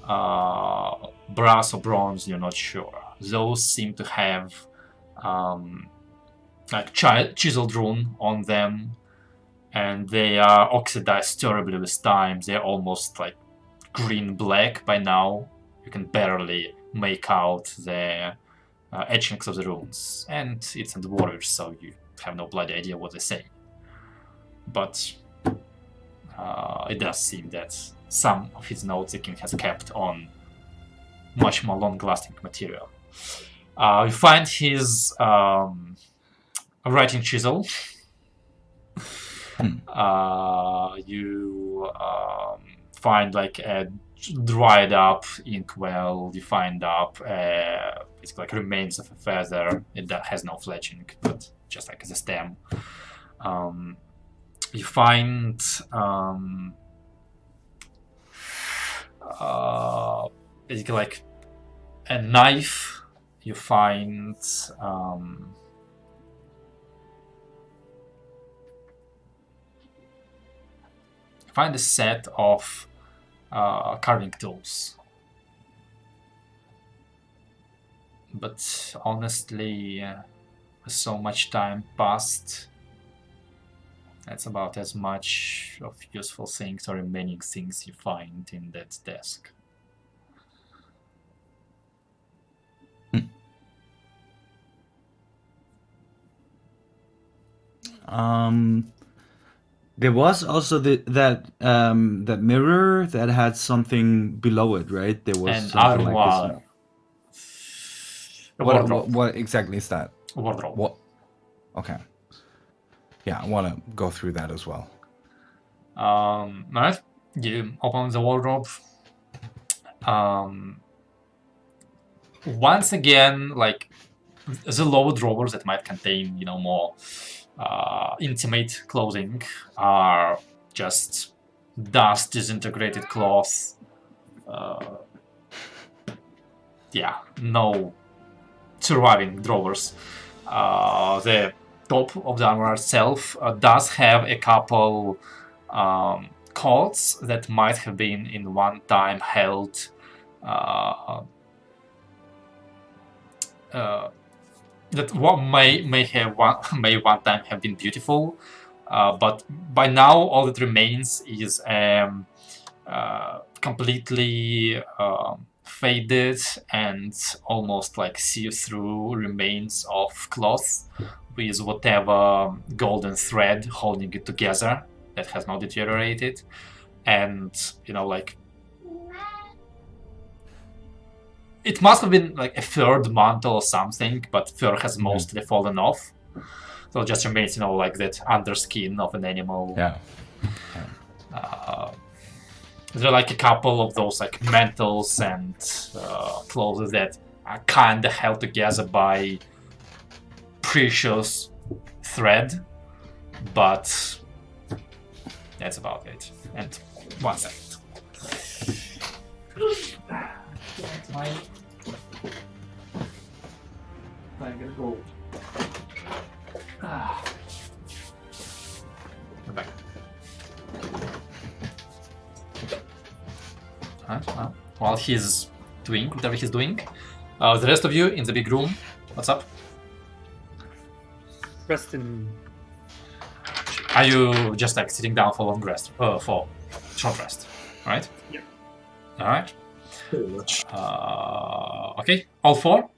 brass or bronze, you're not sure. Those seem to have like chiseled rune on them, and they are oxidized terribly with time. They're almost like green-black by now. You can barely make out the etchings of the runes, and it's in the Dwarvish, so you have no bloody idea what they say. But it does seem that some of his notes the king has kept on much more long-lasting material. You find his writing chisel. You find like a dried up inkwell. You find up it's like remains of a feather. It has no fletching, but just like as a stem. You find basically like a knife. You find a set of carving tools. But honestly, so much time passed. That's about as much of useful things or remaining things you find in that desk. There was also that mirror that had something below it, right? There was And something like armoire. this. A What, wardrobe. what exactly is that? Wardrobe. What? Okay. Yeah, I want to go through that as well. Alright, you open the wardrobe. Once again, like the lower drawers that might contain, more intimate clothing are just dust, disintegrated cloth. No surviving drawers. The top of the armor itself does have a couple cords that might have been in one time held that may one time have been beautiful, but by now all that remains is completely faded and almost like see-through remains of cloth with whatever golden thread holding it together that has not deteriorated, and it must have been like a third mantle or something, but fur has mostly fallen off. So it just remains, like that underskin of an animal. Yeah. There are like a couple of those like mantles and clothes that are kind of held together by precious thread, but that's about it. And 1 second. I'm gonna go. Come back. While he's doing whatever he's doing, the rest of you in the big room, what's up? Resting. Are you just like sitting down for long rest? For short rest, right? Yep. All right. Pretty much. Okay, all 4?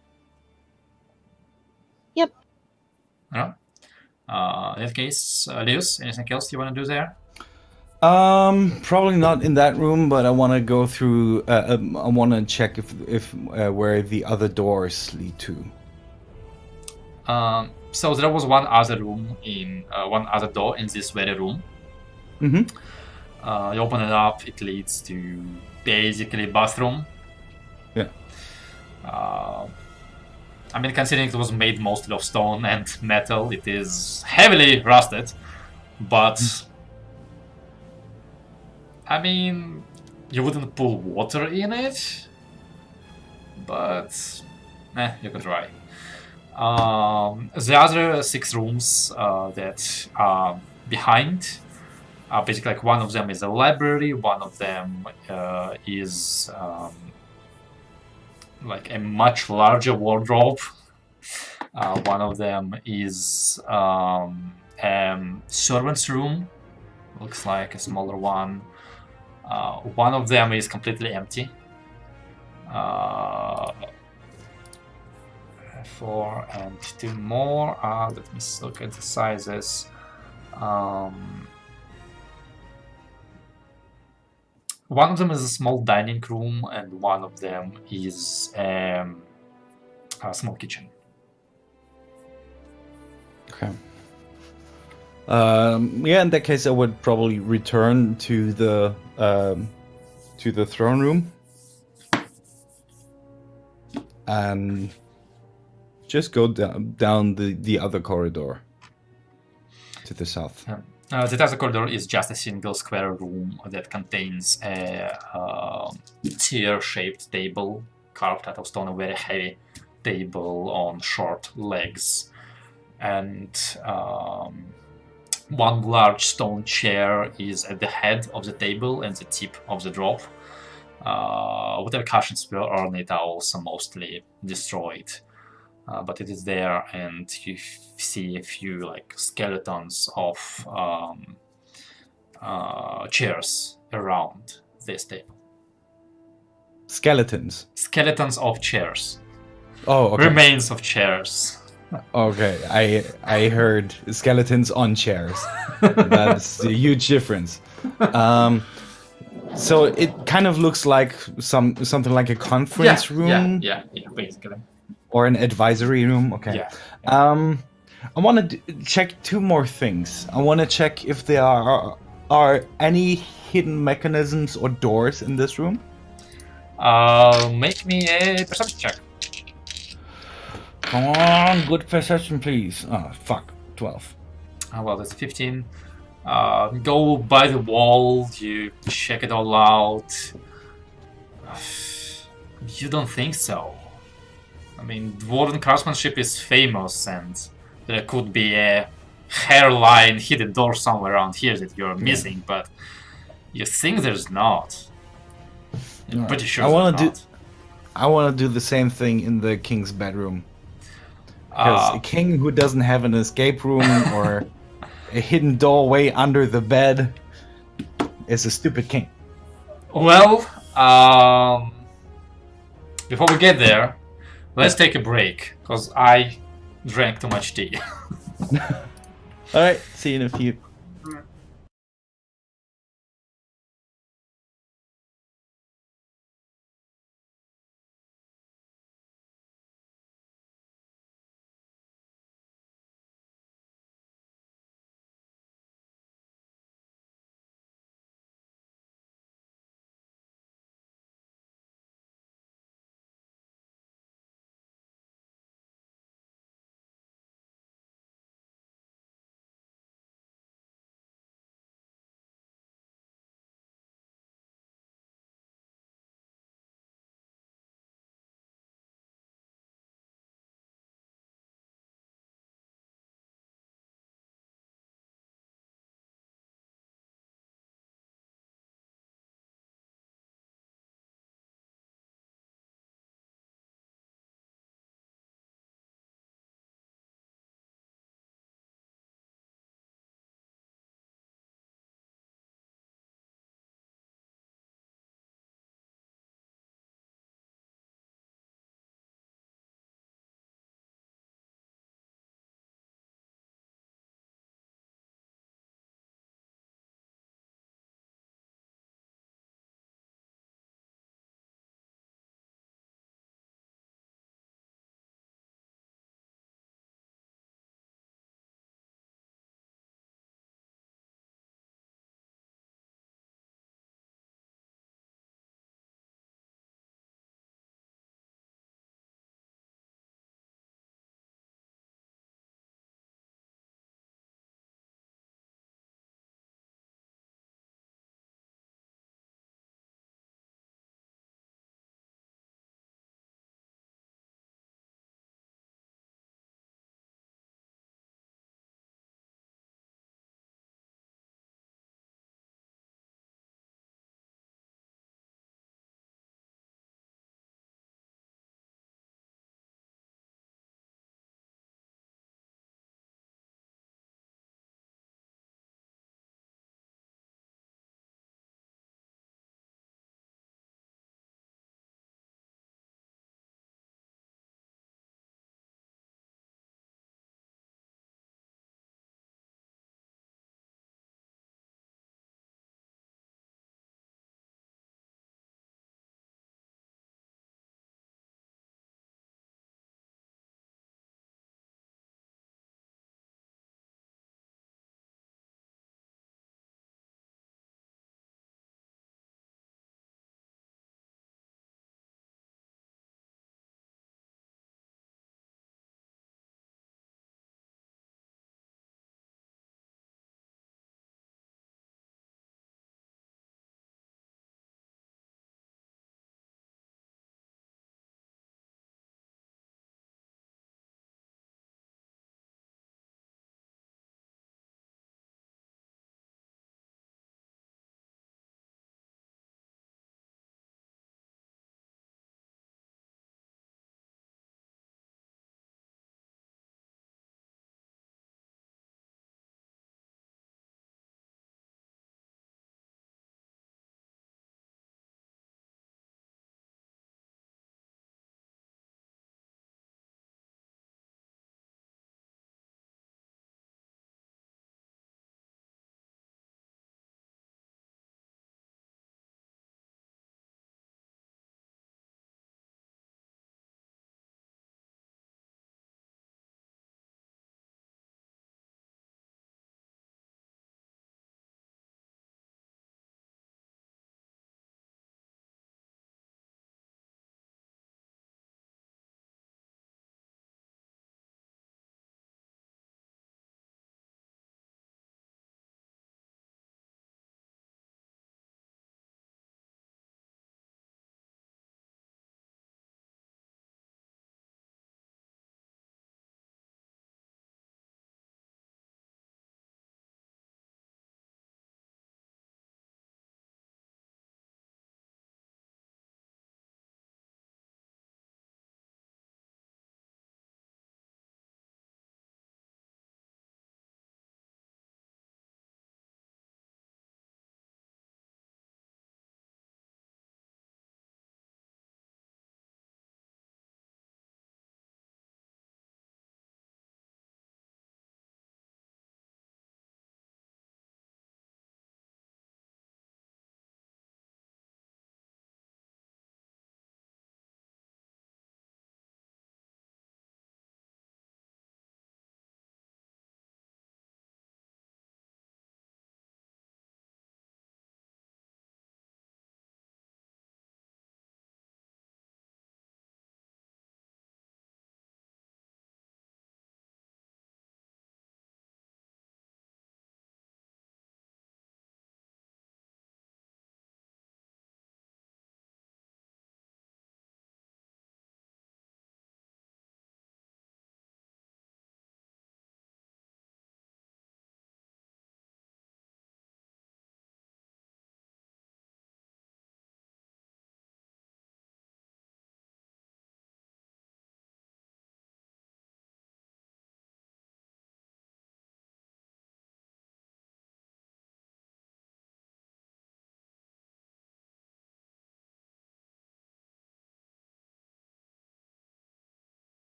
Yep. Yeah. In that case, Leos, anything else you want to do there? Probably not in that room, but I want to go through. I want to check if where the other doors lead to. So there was one other room one other door in this very room. Mm-hmm. You open it up, it leads to basically bathroom. Yeah. Considering it was made mostly of stone and metal, it is heavily rusted, but you wouldn't pull water in it, but you could try. The other 6 rooms that are behind, basically, like one of them is a library, one of them is like a much larger wardrobe. One of them is servant's room, looks like a smaller one. One of them is completely empty. 4 and 2 more. Let me look at the sizes. One of them is a small dining room, and one of them is a small kitchen. Okay. Yeah, in that case, I would probably return to the throne room and just go down the other corridor to the south. The other corridor is just a single square room that contains a tear-shaped table carved out of stone, a very heavy table on short legs, and one large stone chair is at the head of the table and the tip of the drop. Whatever cushions were on it are also mostly destroyed. But it is there, and you see a few like skeletons of chairs around this table. Skeletons. Skeletons of chairs. Oh, okay. Remains of chairs. Okay, I heard skeletons on chairs. That's a huge difference. So it kind of looks like something like a conference room. Yeah, basically. Or an advisory room. Okay. Yeah. I want to check 2 more things. I want to check if there are any hidden mechanisms or doors in this room. Make me a perception check. Come on, good perception, please. Oh, fuck. 12. Well, that's 15. Go by the wall, you check it all out. You don't think so. I mean, dwarven craftsmanship is famous, and there could be a hairline hidden door somewhere around here that you're missing, but you think there's not. You're pretty sure I want to do the same thing in the king's bedroom. Because a king who doesn't have an escape room or a hidden doorway under the bed is a stupid king. Well, before we get there, let's take a break, because I drank too much tea. Alright, see you in a few.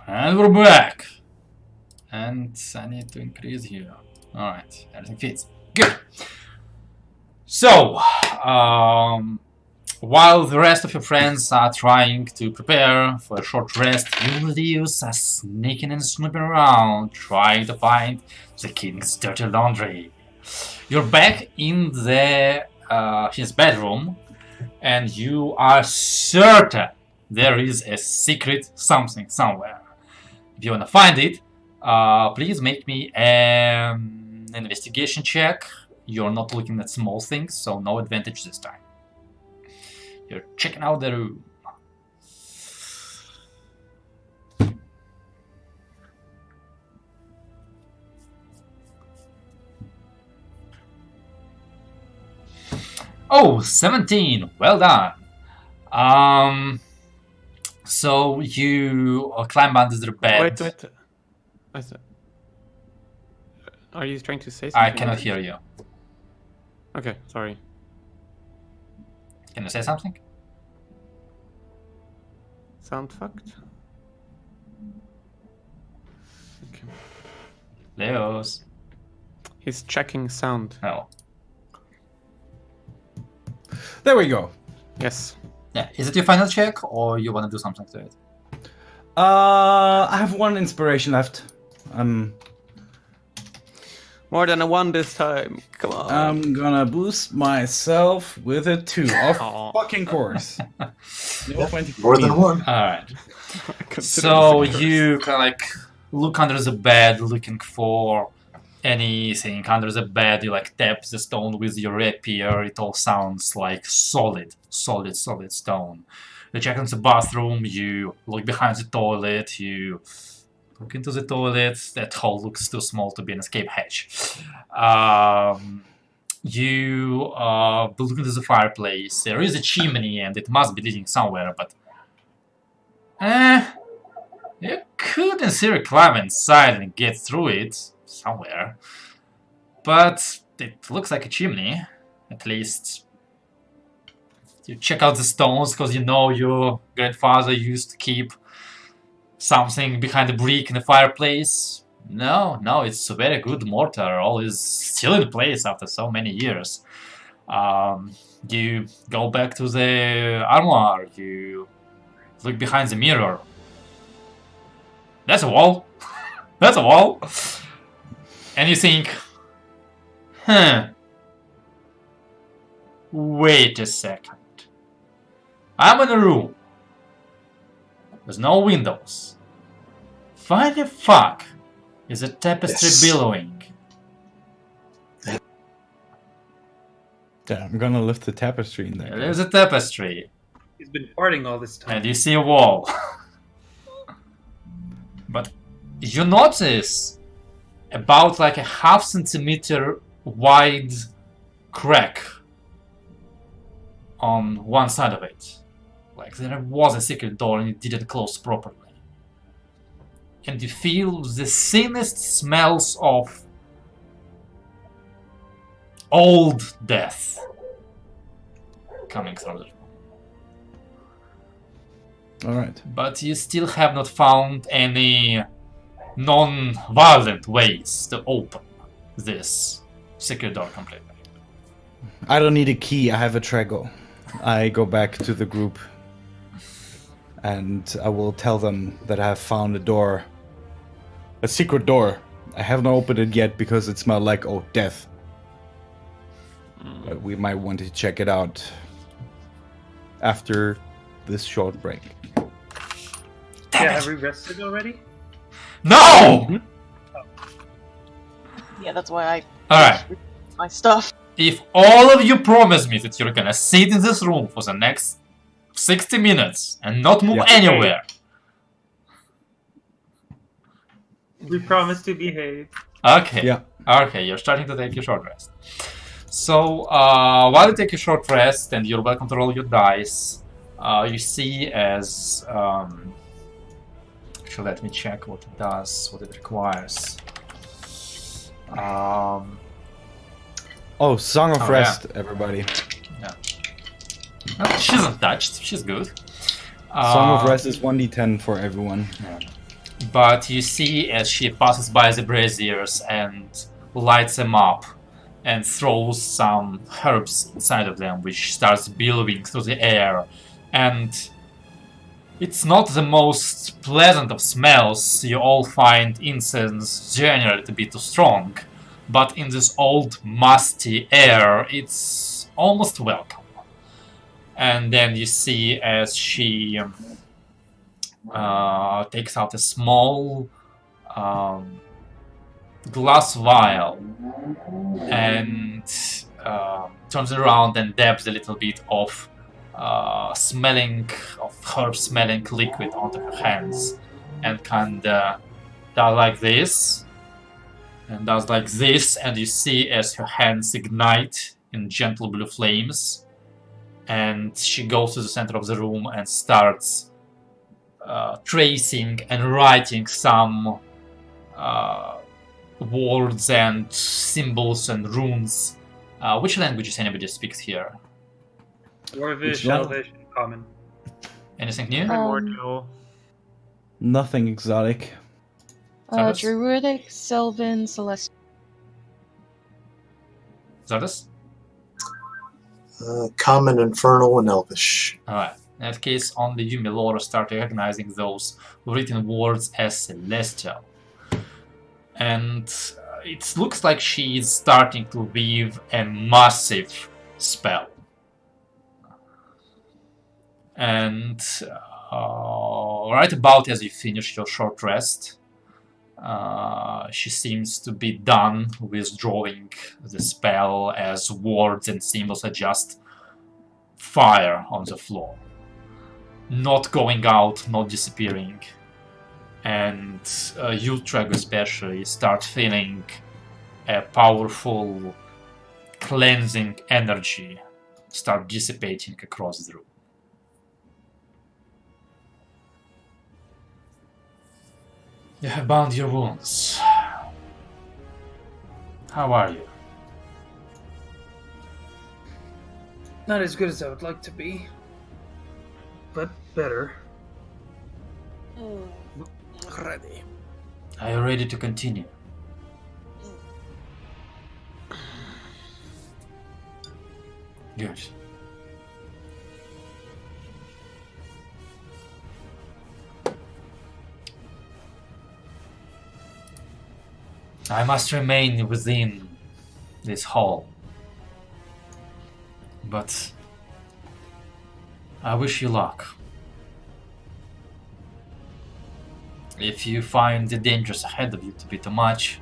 And we're back. And I need to increase here. Alright, everything fits. Good. So, while the rest of your friends are trying to prepare for a short rest, you leaves are sneaking and snooping around, trying to find the king's dirty laundry. You're back in his bedroom, and you are certain there is a secret something somewhere. If you want to find it, please make me an investigation check. You're not looking at small things, so no advantage this time. You're checking out the room. Oh, 17. Well done. So you climb under the bed. Wait. Are you trying to say something? I cannot hear you. Okay, sorry. Can you say something? Sound fucked? Okay. Leos. He's checking sound. No. There we go. Yes. Yeah. Is it your final check, or you want to do something to it? I have one inspiration left. More than a 1 this time. Come on. I'm gonna boost myself with a 2. Of Aw. fucking course. No 24. More than one. Alright. Consider So this a curse. you kind of like look under the bed looking for anything under the bed. You like tap the stone with your rapier. It all sounds like solid stone. You check into the bathroom. You look behind the toilet. You look into the toilet. That hole looks too small to be an escape hatch. You look into the fireplace. There is a chimney and it must be leading somewhere, but you could in theory climb inside and get through it somewhere. But it looks like a chimney, at least. You check out the stones because you know your grandfather used to keep something behind a brick in the fireplace. No, it's a very good mortar. All is still in place after so many years. You go back to the armoire. You look behind the mirror. That's a wall. That's a wall. And you think, wait a second. I'm in a room. There's no windows. Why the fuck is a tapestry Yes. billowing? Yeah, I'm gonna lift the tapestry in there. There's a tapestry. He's been farting all this time. And you see a wall. But you notice about like a half centimeter wide crack on one side of it. Like there was a secret door and it didn't close properly. And you feel the thinnest smells of old death coming through the room. Alright. But you still have not found any non-violent ways to open this secret door completely. I don't need a key, I have a Trego. I go back to the group and I will tell them that I have found a door. A secret door. I haven't opened it yet because it smelled like old death. But we might want to check it out after this short break. Yeah, have we rested already? No! Yeah, that's why I Alright. my stuff. If all of you promise me that you're gonna sit in this room for the next 60 minutes and not move Yeah. anywhere. We promised to behave. Okay. Yeah. Okay, you're starting to take a short rest. So, while you take a short rest and you're welcome to roll your dice, you see as... actually, let me check what it does, what it requires. Oh, Song of Oh, Rest, everybody. She's untouched, she's good. Song of Rest is 1d10 for everyone. But you see as she passes by the braziers and lights them up and throws some herbs inside of them, which starts billowing through the air. And it's not the most pleasant of smells. You all find incense generally to be too strong. But in this old musty air, it's almost welcome. And then you see as she takes out a small glass vial and turns it around and dabs a little bit of herb smelling liquid onto her hands, and kinda does like this and does like this, and you see as her hands ignite in gentle blue flames, and she goes to the center of the room and starts tracing and writing some words and symbols and runes. Which languages anybody speaks here? Dwarvish, one? Elvish, and Common. Anything new? Primordial. Nothing exotic. Zardes? Druidic, Sylvan, Celestial. Zardes? Common, Infernal, and Elvish. Alright. In that case, only you, Milora, start recognizing those written words as celestial. And it looks like she is starting to weave a massive spell. And right about as you finish your short rest, she seems to be done withdrawing the spell as words and symbols are just fire on the floor. Not going out, not disappearing. And you, Treg, especially, start feeling a powerful cleansing energy start dissipating across the room. You have bound your wounds. How are you? Not as good as I would like to be, but better. Ready. Are you ready to continue? Good. I must remain within this hall. But I wish you luck. If you find the dangers ahead of you to be too much,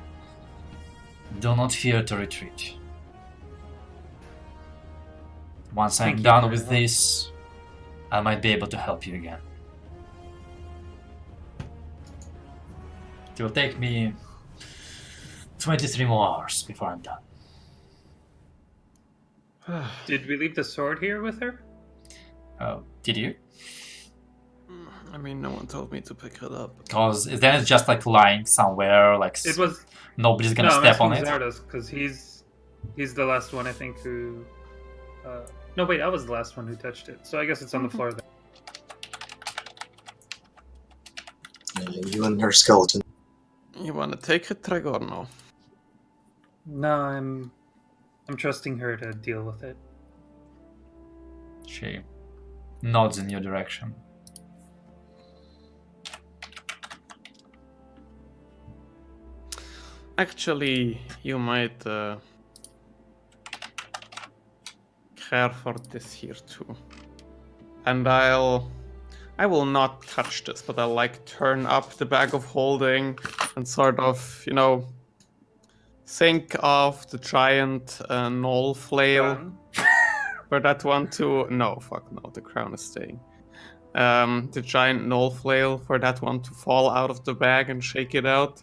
do not fear to retreat. Once I'm Thank you done very with much. this, I might be able to help you again. It will take me 23 more hours before I'm done. Did we leave the sword here with her? Did you? I mean, no one told me to pick it up. Because then it's just like lying somewhere, like It was nobody's gonna no, I'm step on asking it. Zardos because he's the last one I think who. No, wait, I was the last one who touched it, so I guess it's on the floor then. You and her skeleton. You wanna take it, Treg, or no? No, I'm trusting her to deal with it. She nods in your direction. Actually, you might care for this here too. And I will not touch this, but I'll like turn up the bag of holding and sort of, think of the giant knoll flail. For that one to the crown is staying. The giant knoll flail, for that one to fall out of the bag and shake it out.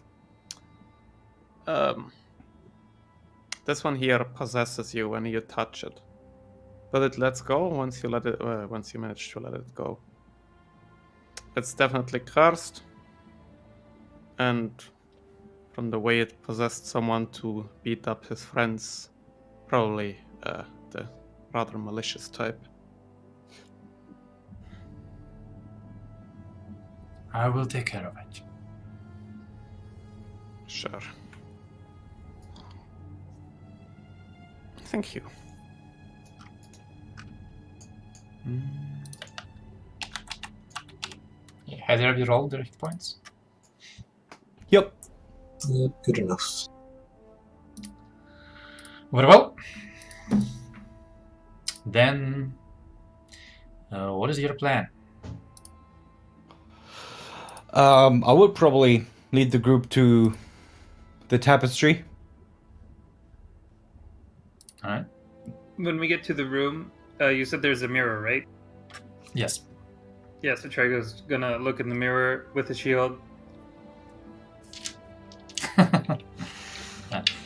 This one here possesses you when you touch it, but it lets go once you manage to let it go. It's definitely cursed, and from the way it possessed someone to beat up his friends, probably the rather malicious type. I will take care of it. Sure. Thank you. Yeah, either of you rolled the hit points? Yep. Good enough. Very well. Then, what is your plan? I would probably lead the group to the tapestry. All right. When we get to the room, you said there's a mirror, right? Yes. Yeah, so Trigo's gonna look in the mirror with the shield.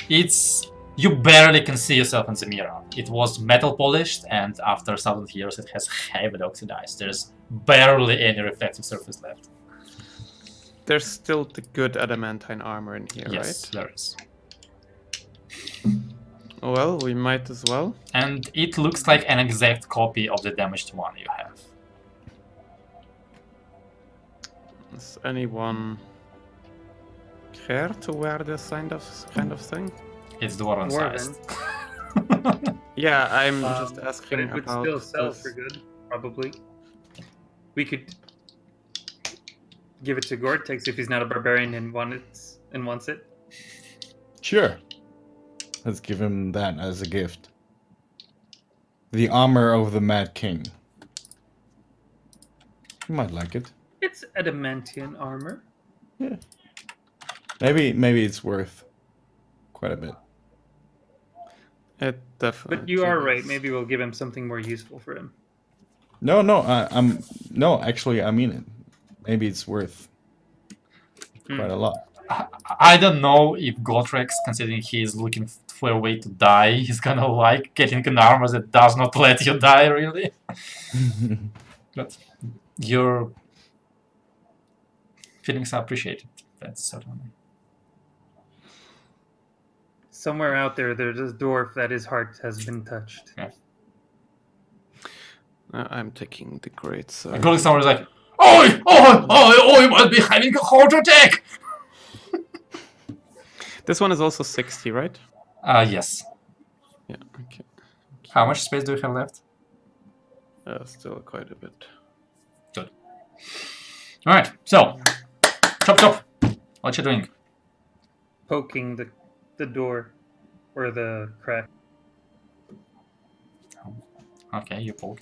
It's you barely can see yourself in the mirror. It was metal polished, and after 1,000 years, it has heavily oxidized. There's barely any reflective surface left. There's still the good adamantine armor in here, Yes, right? there is. Well, we might as well. And it looks like an exact copy of the damaged one you have. Does anyone care to wear this kind of thing? It's dwarven sized. Yeah, I'm just But asking it would about still sell this. for good, probably. We could give it to Gore-Tex if he's not a barbarian and wants it. Sure. Let's give him that as a gift. The armor of the Mad King. You might like it. It's adamantium armor. Yeah. Maybe it's worth quite a bit. It definitely. But you are right. is. Maybe we'll give him something more useful for him. No, actually, I mean it. Maybe it's worth quite a lot. I don't know if Gotrek, considering he is looking for a way to die, he's gonna like getting an armor that does not let you die, really. But your feelings are appreciated. That's certainly. Somewhere out there, there's a dwarf that his heart has been touched. Yeah. I'm taking the great sword. And Gotrek is like, oh, you might be having a heart attack! This one is also 60, right? Yes. Yeah. Okay. How much space do you have left? Still quite a bit. Good. Alright, so. Chop. What you doing? Poking the door or the crack. Okay, you poke.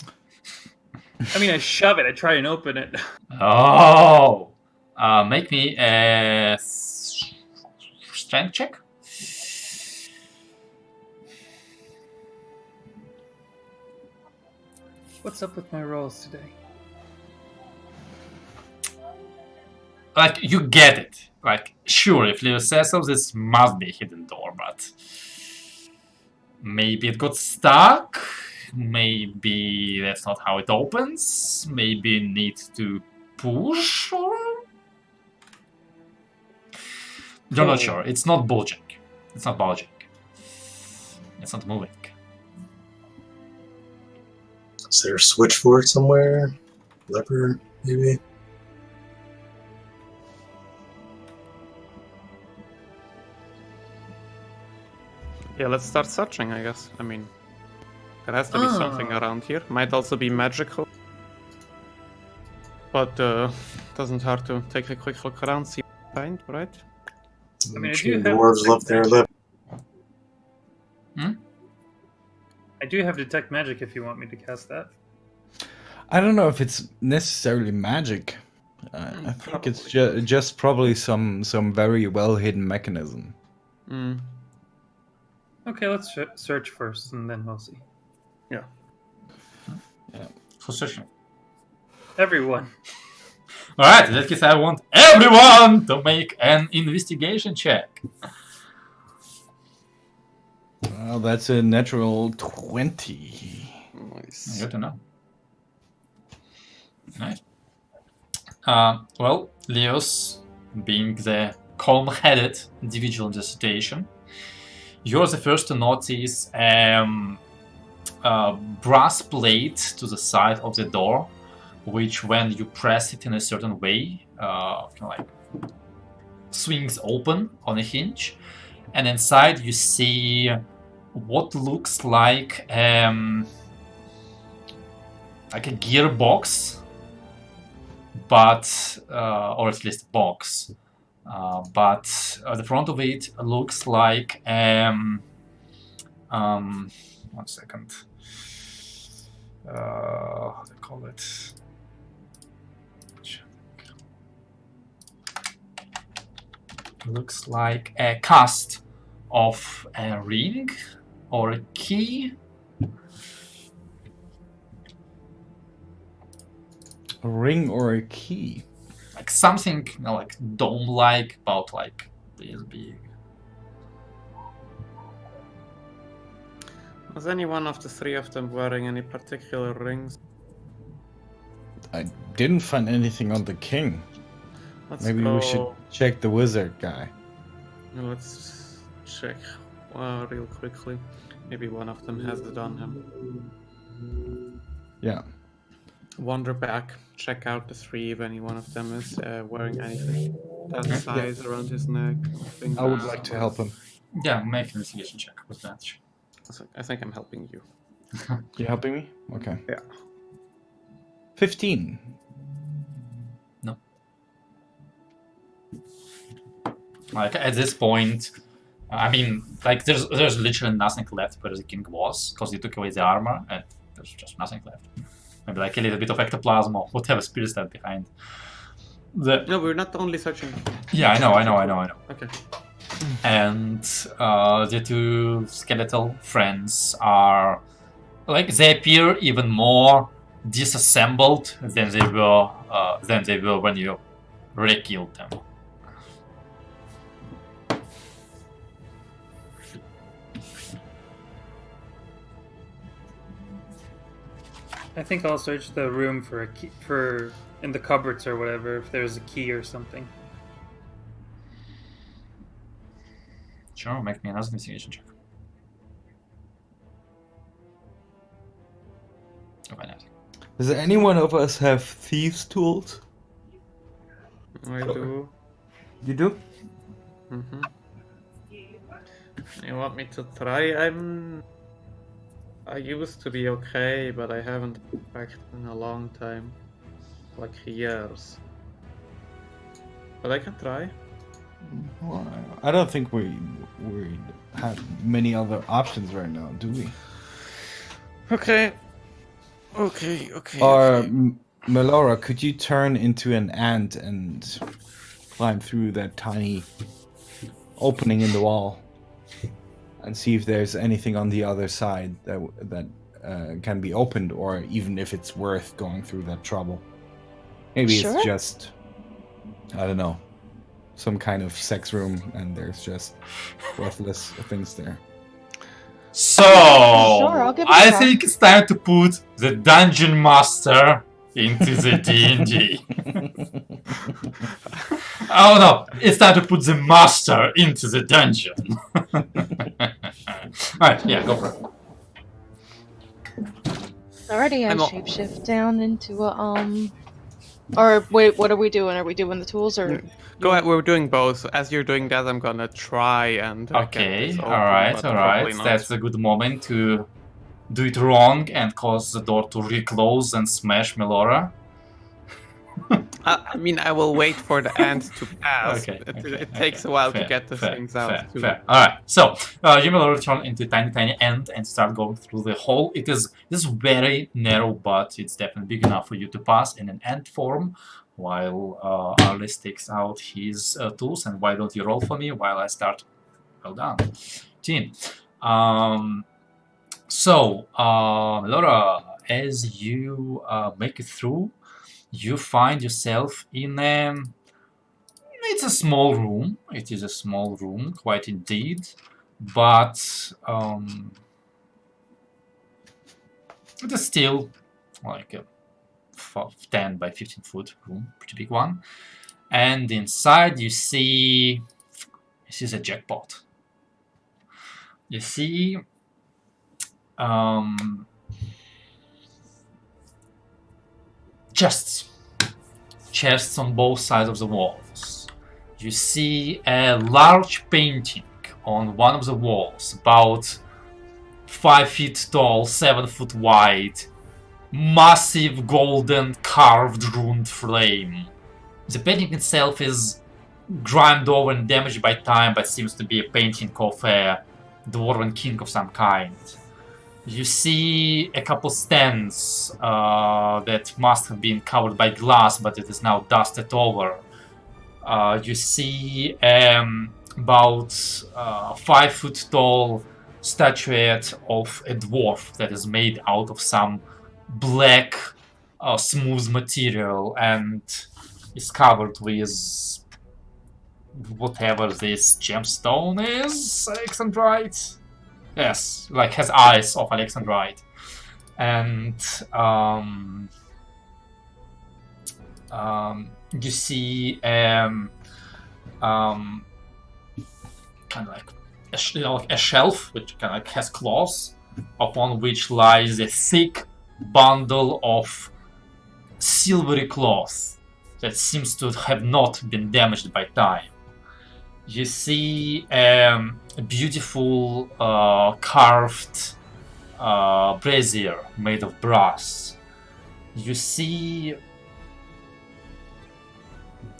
I mean, I shove it. I try and open it. Oh! Make me a strength check. What's up with my rolls today? Like, you get it. Like, sure, if Leo says so, this must be a hidden door, but maybe it got stuck. Maybe that's not how it opens. Maybe you need to push, or you're not sure. It's not bulging. It's not bulging. It's not moving. Is there a switch for it somewhere? Lever, maybe? Yeah, let's start searching, I guess. I mean, there has to be something around here. Might also be magical. But doesn't hurt to take a quick look around, see what we find, right? I mean, I Sure, do have dwarves love their lip. I do have detect magic if you want me to cast that. I don't know if it's necessarily magic. I think it's just probably some very well hidden mechanism. Mm. Okay, let's search first, and then we'll see. Yeah. Who's searching? Everyone. Alright, in that case, I want everyone to make an investigation check. Well, that's a natural 20. Nice. Good to know. Nice. Well, Leos, being the calm-headed individual in the situation, you're the first to notice a brass plate to the side of the door, which when you press it in a certain way, kind of like swings open on a hinge, and inside you see what looks like a gearbox, but or at least a box, but the front of it looks like 1 second. How do they call it? Looks like a cast of a ring or a key. A ring or a key? Like something, you know, like dome-like, about like this big. Was any one of the three of them wearing any particular rings? I didn't find anything on the king. Maybe we should check the wizard guy. Let's check real quickly. Maybe one of them has it on him. Yeah. Wander back, check out the three if any one of them is wearing anything that size around his neck. I would like to help him. Yeah, make an investigation check with that. I think I'm helping you. You helping me? Okay. Yeah. 15. No. Like at this point, I mean, like there's literally nothing left where the king was, because he took away the armor and there's just nothing left. Maybe like a little bit of ectoplasm or whatever spirits left behind. No, we're not only searching. Yeah, I know. Okay. And the two skeletal friends are like, they appear even more disassembled than they were when you re-killed them. I think I'll search the room for a key, for in the cupboards or whatever, if there's a key or something. Sure, make me another investigation check. Okay, nice. Does any one of us have thieves' tools? I do. You do? Mm-hmm. You want me to try? I used to be okay, but I haven't packed in a long time. Like years. But I can try. Well, I don't think we have many other options right now, do we? Okay. Or Melora, could you turn into an ant and climb through that tiny opening in the wall and see if there's anything on the other side that can be opened, or even if it's worth going through that trouble? Maybe Sure. it's just, I don't know, some kind of sex room and there's just worthless things there. So, Sure, I'll give it a I try. think it's time to put the Dungeon Master into the D&D. Oh no, it's time to put the Master into the dungeon. Alright, yeah, go for it. Alrighty, I I'm all- shapeshift down into a Or wait, what are we doing? Are we doing the tools or? Go ahead, we're doing both. As you're doing that, I'm gonna try and get Okay, this open, alright, but probably not. That's a good moment to do it wrong and cause the door to reclose and smash Melora. I mean, I will wait for the ant to pass. Okay, It takes a while to get the things out. too. Fair. Alright, so you will turn into a tiny ant and start going through the hole. This is very narrow, but it's definitely big enough for you to pass in an ant form, while Arlis takes out his tools. And why don't you roll for me while I start? Well done, team. So, Melora, as you make it through, you find yourself in a... It's a small room. It is a small room, quite indeed. But it is still like a 10 by 15 foot room, pretty big one. And inside you see... This is a jackpot. You see... chests on both sides of the walls. you see a large painting on one of the walls, about 5 feet tall, 7 foot wide, massive golden carved runed frame. The painting itself is grimed over and damaged by time, but seems to be a painting of a dwarven king of some kind. You see a couple stands that must have been covered by glass, but it is now dusted over. You see about 5 foot tall statuette of a dwarf that is made out of some black smooth material and is covered with whatever this gemstone is, Alexandrite. Yes, like has eyes of Alexandrite. And you see kind of like a shelf which kind of like has claws, upon which lies a thick bundle of silvery cloth that seems to have not been damaged by time. You see a beautiful carved brazier made of brass. You see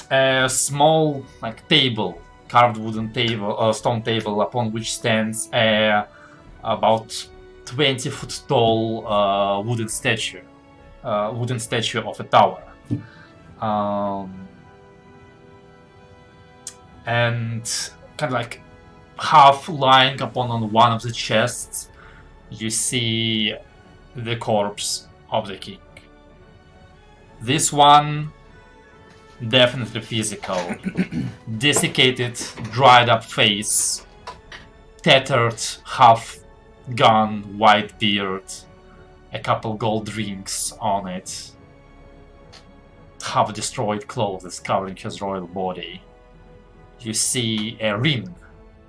a small table, carved wooden table, stone table, upon which stands a about 20 foot tall wooden statue of a tower. And kind of like half lying upon one of the chests, you see the corpse of the king. This one definitely physical, desiccated, dried up face, tattered, half gone white beard, a couple gold rings on it, half destroyed clothes covering his royal body. You see a ring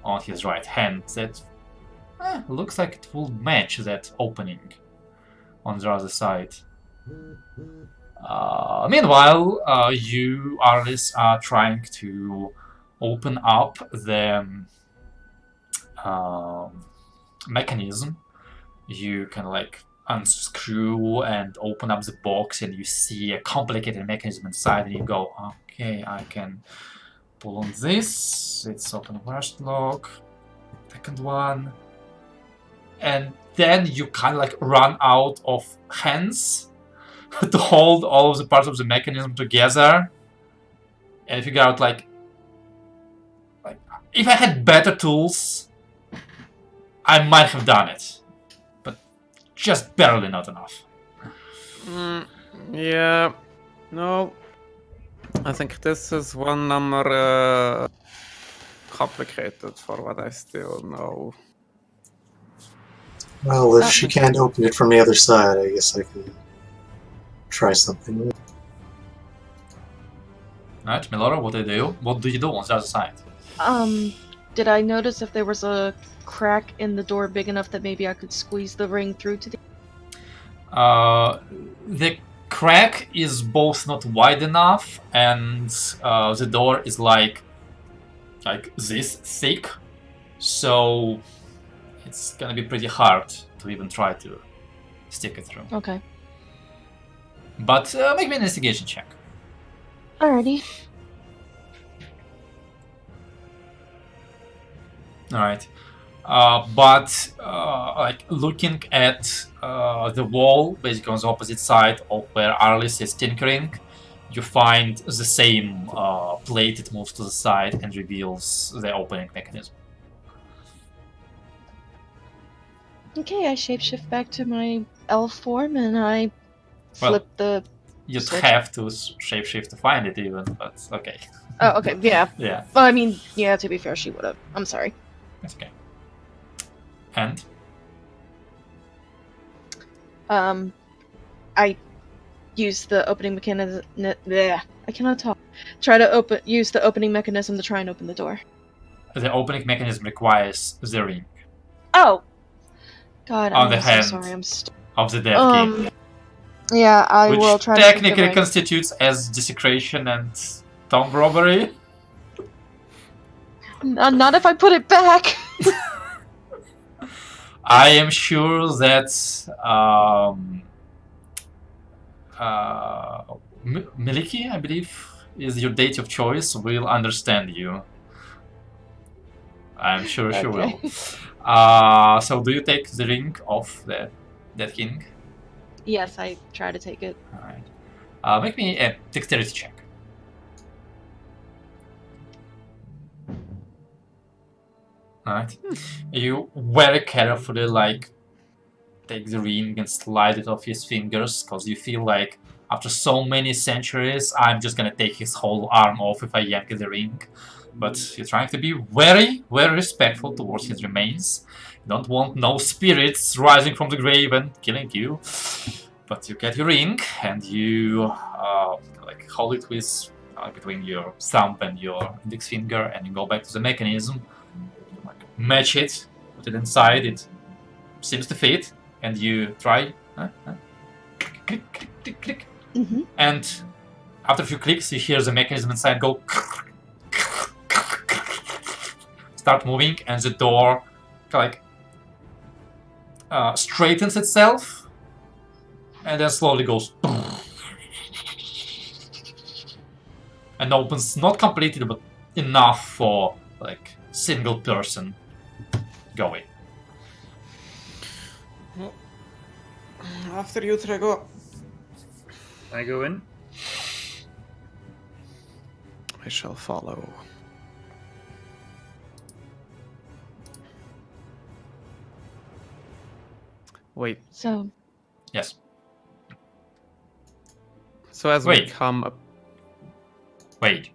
on his right hand that looks like it will match that opening on the other side. Meanwhile, you, Arlis, are trying to open up the mechanism. You can unscrew and open up the box, and you see a complicated mechanism inside, and you go, okay, I can pull on this, it's open first lock, second one, and then you kind of run out of hands to hold all of the parts of the mechanism together and figure out if I had better tools I might have done it, but just barely not enough. Yeah, no, I think this is one number complicated for what I still know. Well, if she can't open it from the other side, I guess I can try something. Alright, Melora, what do you do? What do you do on the other side? Did I notice if there was a crack in the door big enough that maybe I could squeeze the ring through to the... The crack is both not wide enough, and the door is like this thick, so it's gonna be pretty hard to even try to stick it through. Okay. But make me an investigation check. Alrighty. Alright. But looking at the wall, basically on the opposite side of where Arlis is tinkering, you find the same plate. It moves to the side and reveals the opening mechanism. Okay, I shapeshift back to my elf form and I flip the... You'd switch. have to shapeshift to find it even, but okay. Oh, okay, yeah. Yeah, Well, I mean, yeah, to be fair, she would have. I'm sorry. that's okay. And? I use the opening mechanism... I cannot talk. Try to use the opening mechanism to try and open the door. The opening mechanism requires the ring Oh! God, On I'm the so hand. sorry, of the dead king. Yeah, I Which will try to keep the technically ring. constitutes as desecration and tomb robbery. Not if I put it back. I am sure that Miliki, I believe, is your date of choice, will understand you. I'm sure she will. So do you take the ring of that king? Yes, I try to take it. Alright. Make me a dexterity check. Alright. You very carefully take the ring and slide it off his fingers, because you feel like after so many centuries I'm just gonna take his whole arm off if I yank the ring. But you're trying to be very, very respectful towards his remains. You don't want no spirits rising from the grave and killing you. But you get your ring and you hold it with between your thumb and your index finger, and you go back to the mechanism, match it, put it inside. It seems to fit, and you try. Click, click, click, click, click. Mm-hmm. And after a few clicks, you hear the mechanism inside go. Start moving, and the door straightens itself, and then slowly goes and opens, not completely, but enough for single person going. After you, Trego. I go in. I shall follow. Wait. So, Yes. So as Wait. we come up, Wait.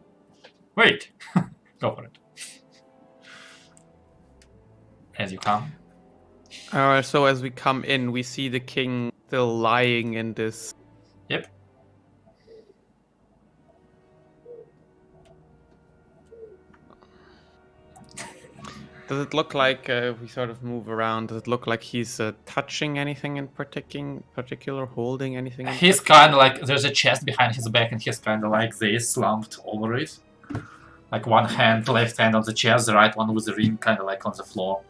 Go for it. As you come. so as we come in, we see the king still lying in this. Yep. Does it look like we sort of move around? Does it look like he's touching anything in particular, holding anything? He's kind of there's a chest behind his back, and he's kind of like this, slumped over it. Like one hand, left hand on the chest, the right one with the ring kind of on the floor.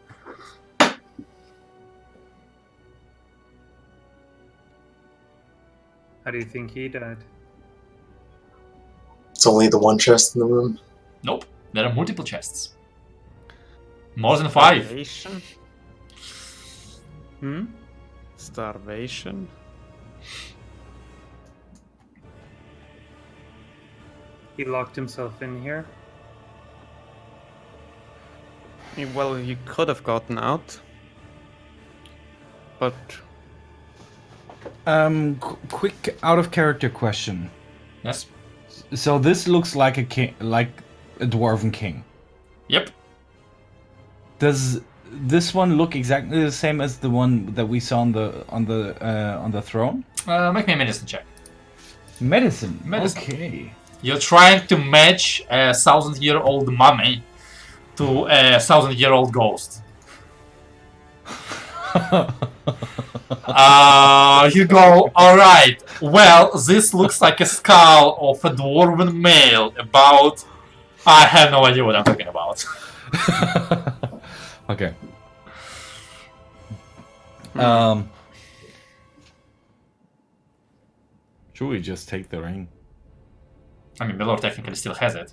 How do you think he died? It's only the one chest in the room. Nope, there are multiple chests. More than 5. Starvation? Hmm? Starvation? He locked himself in here. Well, he could have gotten out. But Quick out of character question. Yes. So this looks like a king, like a dwarven king. Yep. Does this one look exactly the same as the one that we saw on the throne? Make me a medicine check. Medicine. Medicine. Okay. You're trying to match a 1,000-year-old mummy to a 1,000-year-old ghost. You go, alright, well, this looks like a skull of a dwarven male about... I have no idea what I'm talking about. Okay. Should we just take the ring? I mean, Milord technically still has it.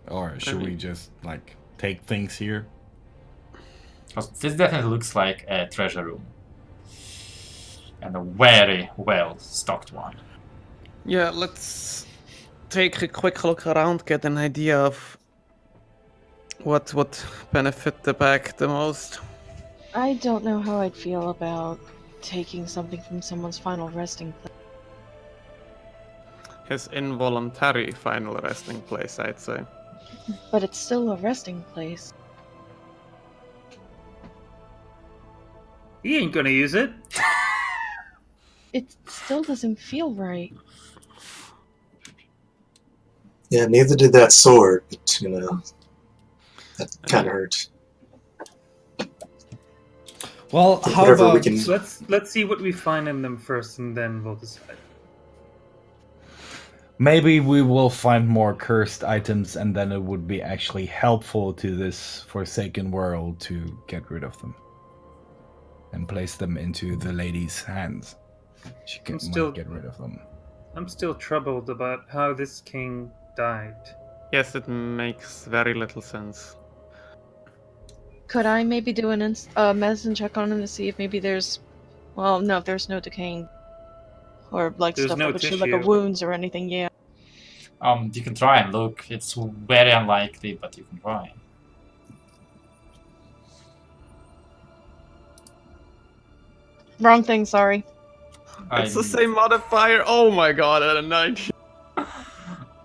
Or should we just, take things here? 'Cause this definitely looks like a treasure room. And a very well-stocked one. yeah, let's take a quick look around, get an idea of what would benefit the back the most. I don't know how I'd feel about taking something from someone's final resting place. His involuntary final resting place, I'd say. But it's still a resting place. He ain't gonna use it. It still doesn't feel right. Yeah, neither did that sword, but that kind of hurt. Well, So how whatever we about... can- Let's see what we find in them first, and then we'll decide. Maybe we will find more cursed items, and then it would be actually helpful to this Forsaken world to get rid of them and place them into the lady's hands. She can get rid of them. I'm still troubled about how this king died. Yes, it makes very little sense. Could I maybe do a medicine check on him to see if maybe there's, well, no, if there's no decaying or like There's stuff no that would show like a tissue. wounds or anything. Yeah. You can try and look. It's very unlikely, but you can try. Wrong thing. Sorry. It's the same modifier. Oh my god, at a 90.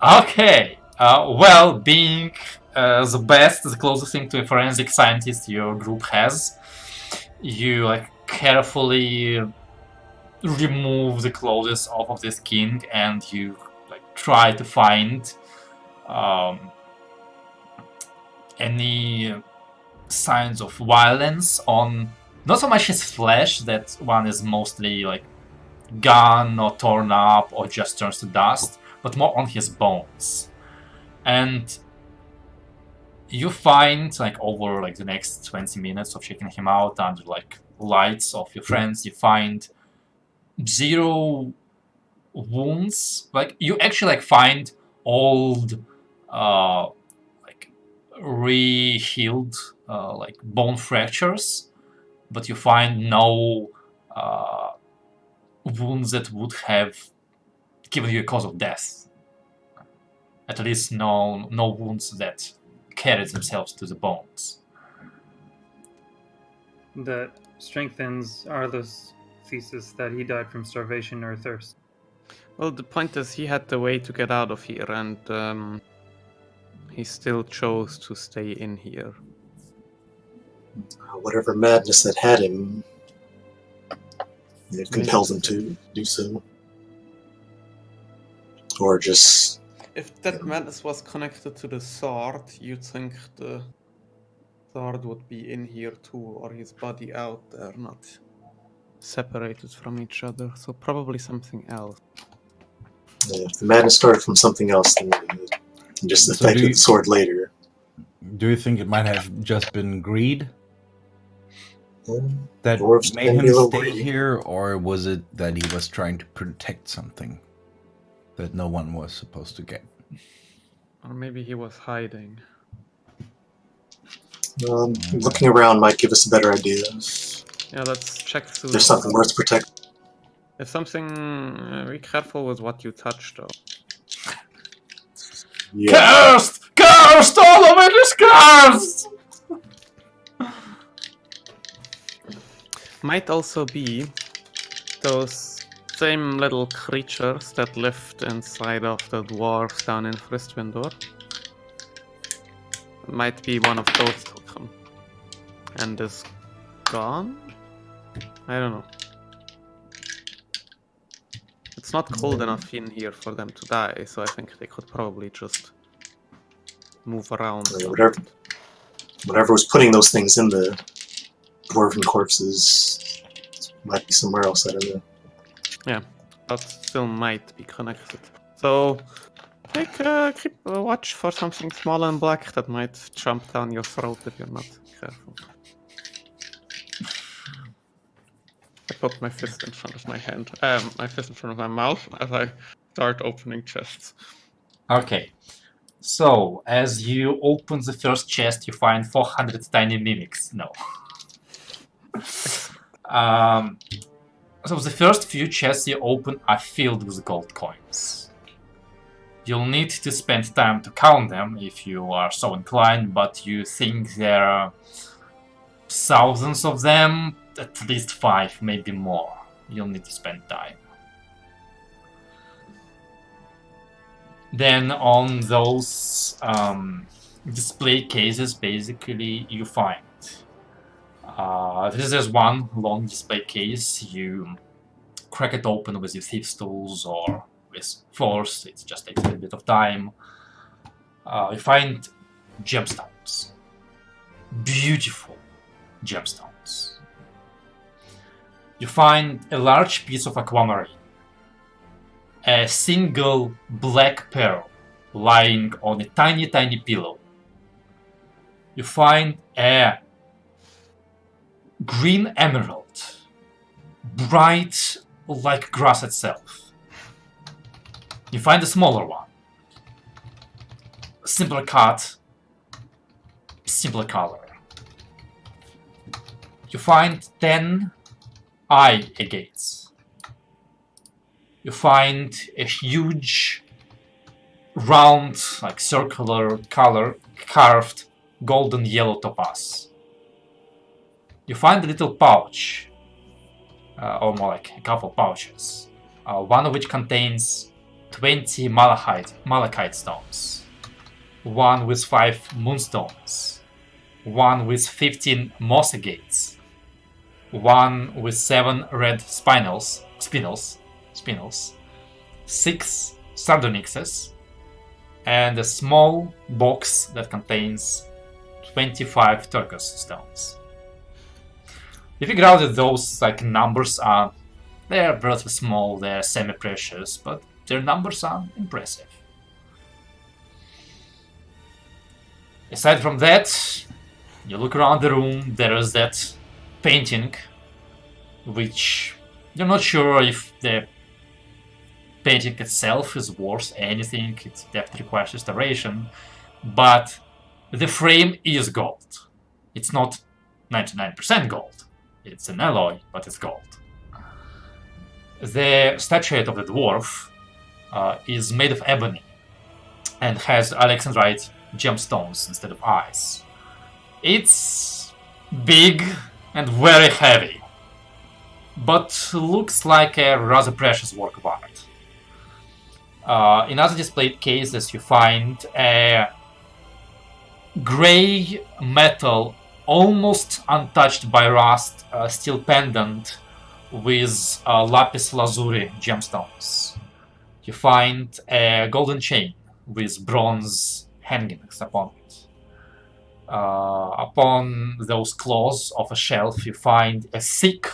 Okay. Well, being the best, the closest thing to a forensic scientist your group has, you like carefully remove the clothes off of this king, and you like try to find any signs of violence on not so much his flesh, that one is mostly like gone or torn up or just turns to dust, but more on his bones. And you find, like, over like the next 20 minutes of checking him out under like lights of your friends, you find 0 wounds. Like, you actually like find old like re-healed like bone fractures, but you find no wounds that would have given you a cause of death. At least no wounds that carried themselves to the bones. That strengthens Arlo's thesis that he died from starvation or thirst. Well, the point is he had the way to get out of here, and he still chose to stay in here. Whatever madness that had him, it compelled him to do so. Or just... If that madness was connected to the sword, you'd think the sword would be in here too, or his body out there, not separated from each other. So probably something else. If the madness started from something else, then it just affected the sword later. Do you think it might have just been greed that Dwarves made can be him a little stay greedy. here, or was it that he was trying to protect something that no one was supposed to get? Or maybe he was hiding. Looking around might give us a better idea if Yeah, let's check through. there's something worth protecting. If something, be careful with what you touch, though. Yeah. Cursed! Cursed! All of it is cursed! Might also be those same little creatures that lived inside of the dwarves down in Fristwindor. Might be one of those token. And is gone? I don't know. It's not cold enough in here for them to die, so I think they could probably just move around. Whatever was putting those things in the dwarven corpses might be somewhere else, I don't know. Yeah, but still might be connected. So, keep a watch for something small and black that might jump down your throat if you're not careful. I put my fist in front of my hand, my fist in front of my mouth as I start opening chests. Okay. So, as you open the first chest, you find 400 tiny mimics. No. So the first few chests you open are filled with gold coins. You'll need to spend time to count them if you are so inclined, but you think there are thousands of them, at least 5, maybe more. You'll need to spend time. Then on those display cases, basically, you find this is one long display case. You crack it open with your thief's tools or with force. It just takes a little bit of time. You find gemstones. Beautiful gemstones. You find a large piece of aquamarine. a single black pearl lying on a tiny, tiny pillow. You find a green emerald, bright like grass itself. You find a smaller one, simpler cut, simpler color. You find 10 eye agates. You find a huge, round, like circular color, carved golden yellow topaz. You find a little pouch, or more like a couple pouches, one of which contains 20 malachite stones, one with 5 moonstones, one with 15 moss agates, one with 7 red spinels, 6 sardonyxes, and a small box that contains 25 turquoise stones. You figure out that those numbers are, they're relatively small, they're semi-precious, but their numbers are impressive. Aside from that, you look around the room, there is that painting, which you're not sure if the painting itself is worth anything, it definitely requires restoration, but the frame is gold. It's not 99% gold, it's an alloy, but it's gold. The statuette of the dwarf is made of ebony and has alexandrite gemstones instead of eyes. It's big and very heavy, but looks like a rather precious work of art. In other displayed cases, you find a gray metal, almost untouched by rust, steel pendant with lapis lazuli gemstones. You find a golden chain with bronze hangings upon it. Upon those claws of a shelf, you find a thick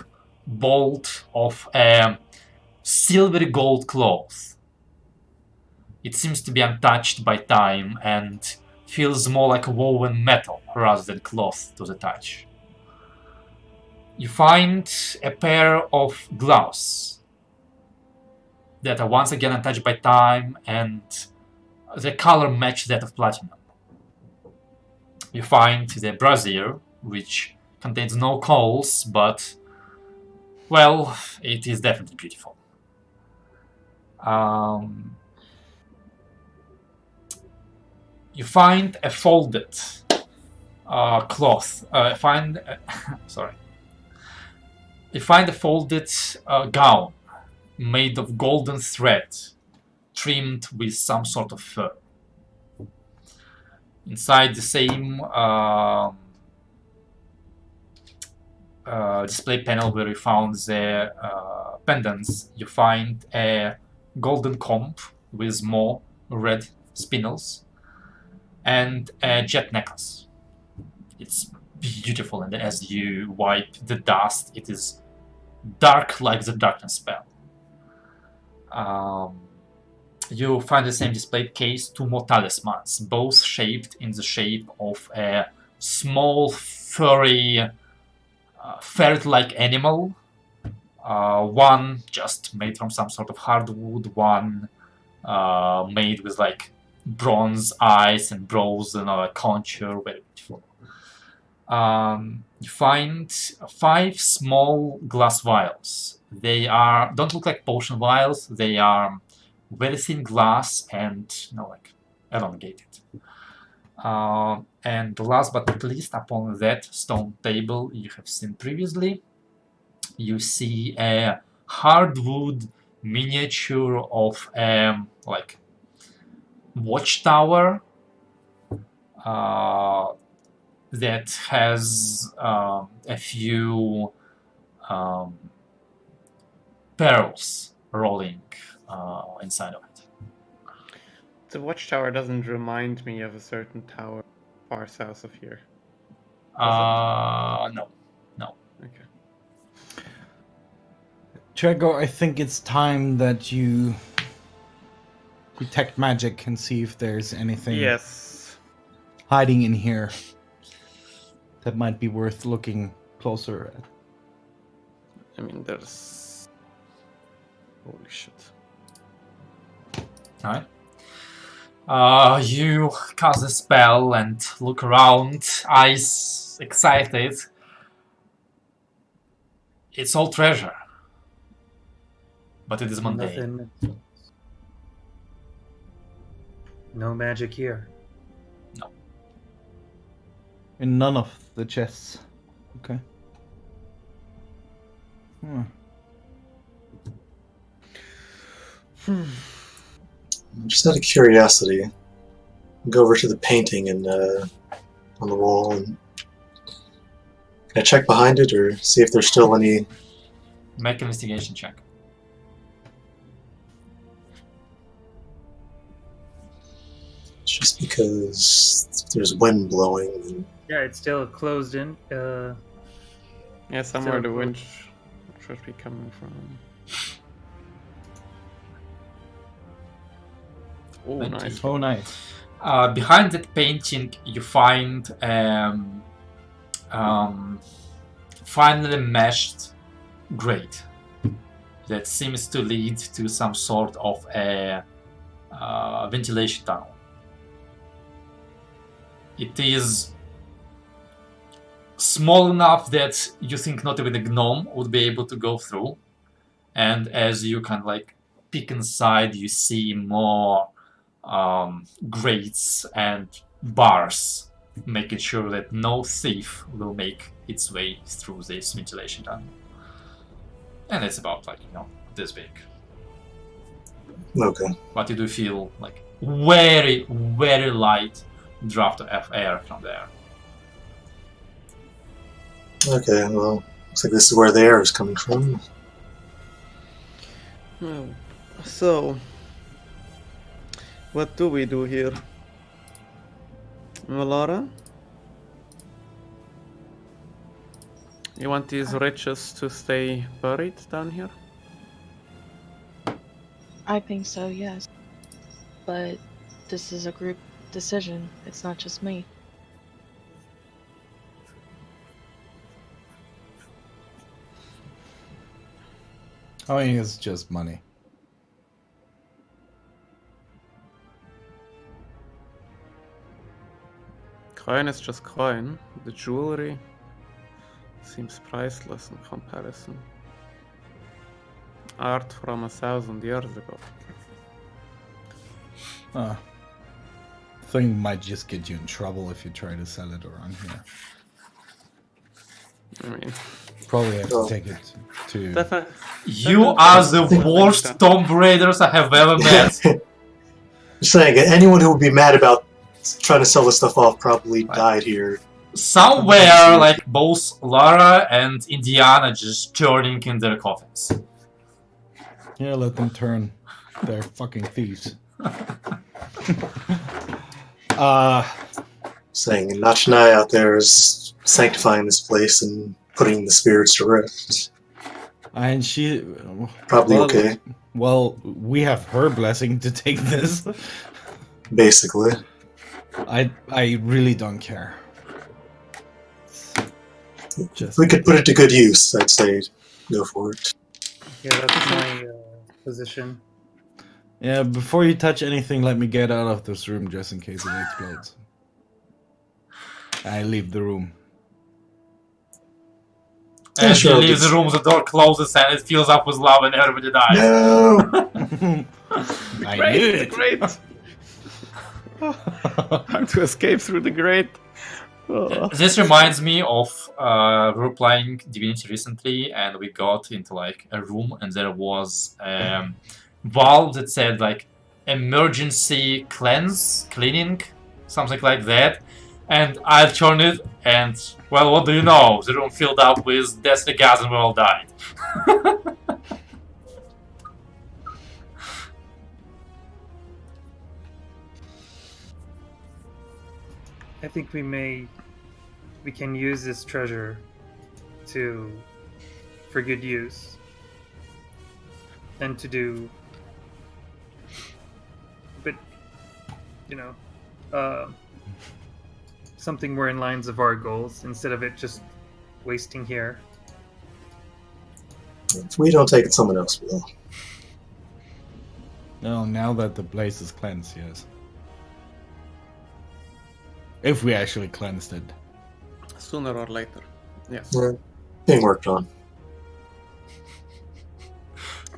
bolt of a silvery gold cloth. It seems to be untouched by time and feels more like woven metal rather than cloth to the touch. You find a pair of gloves that are once again untouched by time, and the color matches that of platinum. You find the brazier, which contains no coals, but, well, it is definitely beautiful. You find a folded cloth. You find a folded gown made of golden thread, trimmed with some sort of fur. Inside the same display panel where you found the pendants, you find a golden comb with more red spinels and a jet necklace. It's beautiful, and as you wipe the dust, it is dark like the darkness spell. You find the same displayed case 2 more talismans, both shaped in the shape of a small, furry, ferret-like animal. One just made from some sort of hardwood, one made with bronze eyes and brows and a contour, very beautiful. You find 5 small glass vials. They don't look like potion vials, they are very thin glass and elongated. And last but not least, upon that stone table you have seen previously, you see a hardwood miniature of a watchtower that has a few pearls rolling inside of it. The watchtower doesn't remind me of a certain tower far south of here. No. Okay. Trego, I think it's time that you detect magic and see if there's anything Yes. hiding in here that might be worth looking closer at. I mean, there's. Holy shit. Alright. You cast a spell and look around, eyes excited. It's all treasure. But it is mundane. Nothing. No magic here. In none of the chests. Okay. Just out of curiosity, go over to the painting and on the wall, and can I check behind it or see if there's still any? Make an investigation check. Just because if there's wind blowing. And Yeah, it's still closed in. Yeah, somewhere So the cool. wind should be coming from. Oh, 20. nice. Oh, nice. Behind that painting, you find finely meshed grate that seems to lead to some sort of a ventilation tunnel. It is small enough that you think not even a gnome would be able to go through, and as you kind of like peek inside, you see more grates and bars, making sure that no thief will make its way through this ventilation tunnel. And it's about this big. okay, But you do feel like very, very light draft of air from there. okay. Well, looks like this is where the air is coming from. Oh, so, what do we do here? Valora? You want these riches to stay buried down here? I think so, yes. But this is a group decision. It's not just me. I mean, it's just money. Coin is just coin. The jewelry seems priceless in comparison. Art from 1,000 years ago. Thing might just get you in trouble if you try to sell it around here. I mean, Probably have to Oh. take it to. definitely. You are the worst Tomb Raiders I have ever met. Just saying, anyone who would be mad about trying to sell this stuff off probably died here. Somewhere, like both Lara and Indiana just turning in their coffins. Yeah, let them turn. They're fucking thieves. Saying Nachnai out there is sanctifying this place and putting the spirits to rest. And she. Probably well, okay, Well, we have her blessing to take this. basically. I really don't care. If we could put it to good use, I'd say go for it. Yeah, that's my position. Yeah, before you touch anything, let me get out of this room just in case it explodes. I leave the room. And she sure, leaves the just- room, the door closes, and it fills up with lava, and everybody dies. No! I knew it. Great! Time to escape through the grate. Oh. This reminds me of we were playing Divinity recently, and we got into like a room, and there was valve that said like emergency cleaning, something like that. And I turned it, and well, what do you know? The room filled up with deathly gas, and we all died. I think we can use this treasure for good use, and to do something more in lines of our goals instead of it just wasting here. If we don't take it, someone else will. No, now that the place is cleansed, yes. If we actually cleansed it. Sooner or later. Yes. Yeah, being worked on.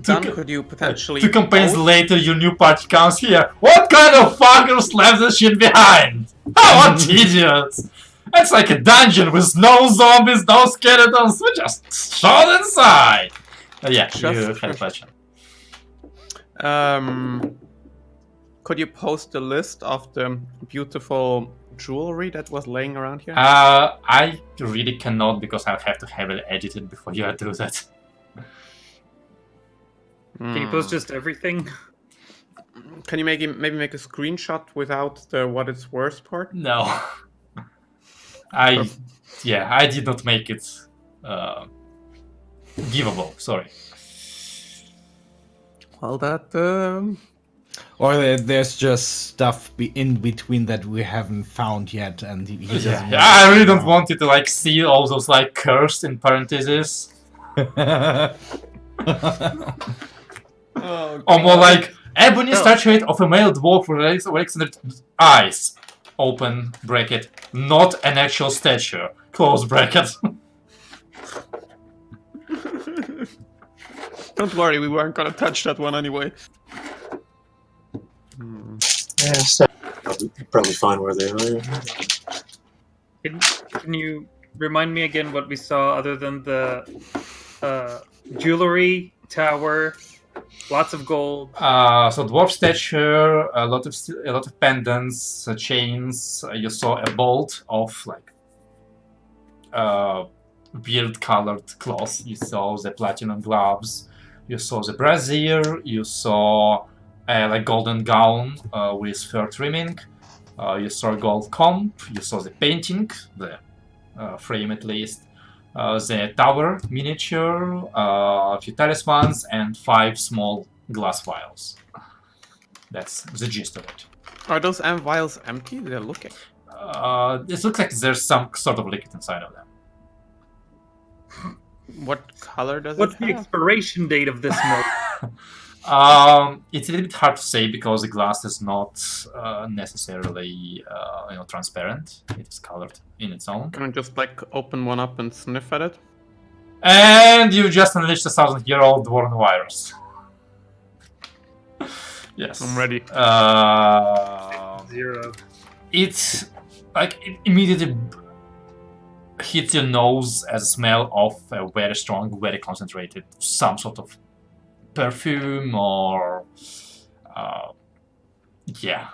Dan, could you potentially... 2 campaigns post- later, your new party comes here. What kind of fuckers left this shit behind? How tedious! It's like a dungeon with no zombies, no skeletons. We just shot inside. Yeah, you had a question. Could you post a list of the beautiful jewelry that was laying around here? I really cannot because I have to have it edited before you do that. Can you post just everything? Can you maybe make a screenshot without the what it's worth part? No. I did not make it givable, sorry. Well, that... Or there's just stuff in between that we haven't found yet, and he doesn't. Yeah, I really don't want you to like see all those like cursed in parentheses. Oh, Or more like ebony statuette of a male dwarf with Alexander eyes. Open bracket. Not an actual statue. Close bracket. Don't worry, we weren't gonna touch that one anyway. Yeah, so probably fine where they are. Can you remind me again what we saw other than the jewelry, tower, lots of gold? So dwarf statue, a lot of pendants, chains. You saw a bolt of like weird-colored cloth. You saw the platinum gloves. You saw the brazier. You saw like golden gown with fur trimming. You saw a gold comb. You saw the painting, the frame at least. The tower miniature, a few talismans, and 5 small glass vials. That's the gist of it. Are those vials empty? They're looking. It looks like there's some sort of liquid inside of them. What color does What's it the have? expiration date of this milk? It's a little bit hard to say because the glass is not necessarily transparent. It is colored in its own. Can I just like open one up and sniff at it? And you just unleashed a 1,000-year-old dwarven virus. Yes. I'm ready. 0. It's like it immediately hits your nose as a smell of a very strong, very concentrated, some sort of perfume or yeah.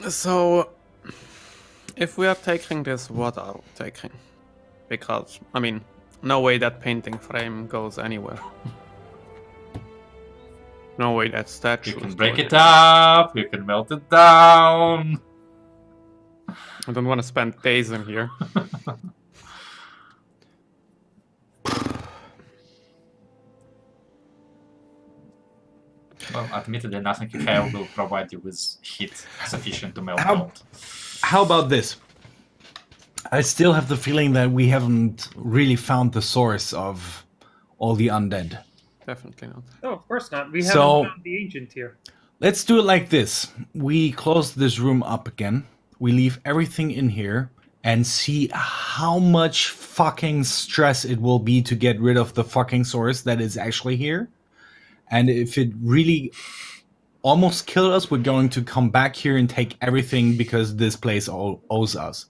So, if we are taking this, what are we taking? Because, I mean, no way that painting frame goes anywhere. No way that statue. You can is break going it up, you can melt it down. I don't want to spend days in here. Well, admittedly, nothing you have will provide you with heat sufficient to melt How- gold. How about this? I still have the feeling that we haven't really found the source of all the undead. Definitely not. Oh, of course not. We So- haven't found the ancient here. Let's do it like this. We close this room up again. We leave everything in here and see how much fucking stress it will be to get rid of the fucking source that is actually here. And if it really almost killed us, we're going to come back here and take everything because this place owes us.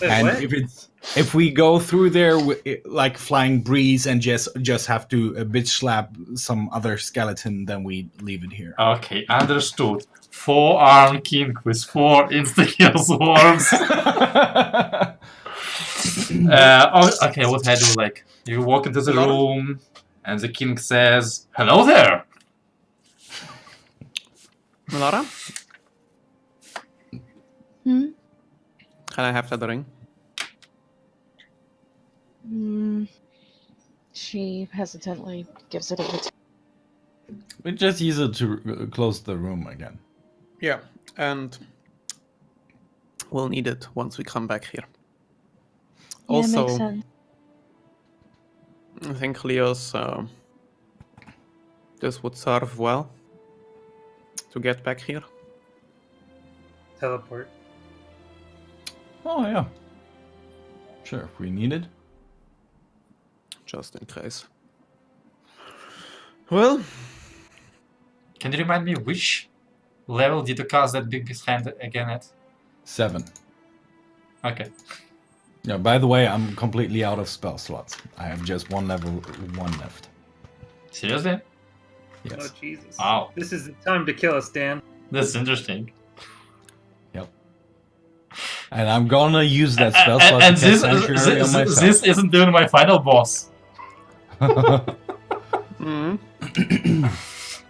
Wait, And what? if we go through there like flying breeze and just have to bitch slap some other skeleton, then we leave it here. Okay, understood. 4-arm king with 4 insta-kill swarms. Okay, what I do, like, you walk into the room, and the king says, "Hello there!" Melara, Hmm? can I have that ring? She hesitantly gives it over to. We just use it to close the room again. Yeah, and we'll need it once we come back here. Yeah, makes Also, sense. I think Leo's this would serve well to get back here. Teleport. Oh yeah. Sure, if we need it. Just in case. Well, Can you remind me which level did you cast that big hand again at? 7. Okay. Yeah, by the way, I'm completely out of spell slots. I have just one level 1 left. Seriously? Oh Yes. Jesus! Wow. This is the time to kill us, Dan. That's interesting. Yep. And I'm gonna use that spell slot And to cast Sanctuary on myself. this isn't even my final boss.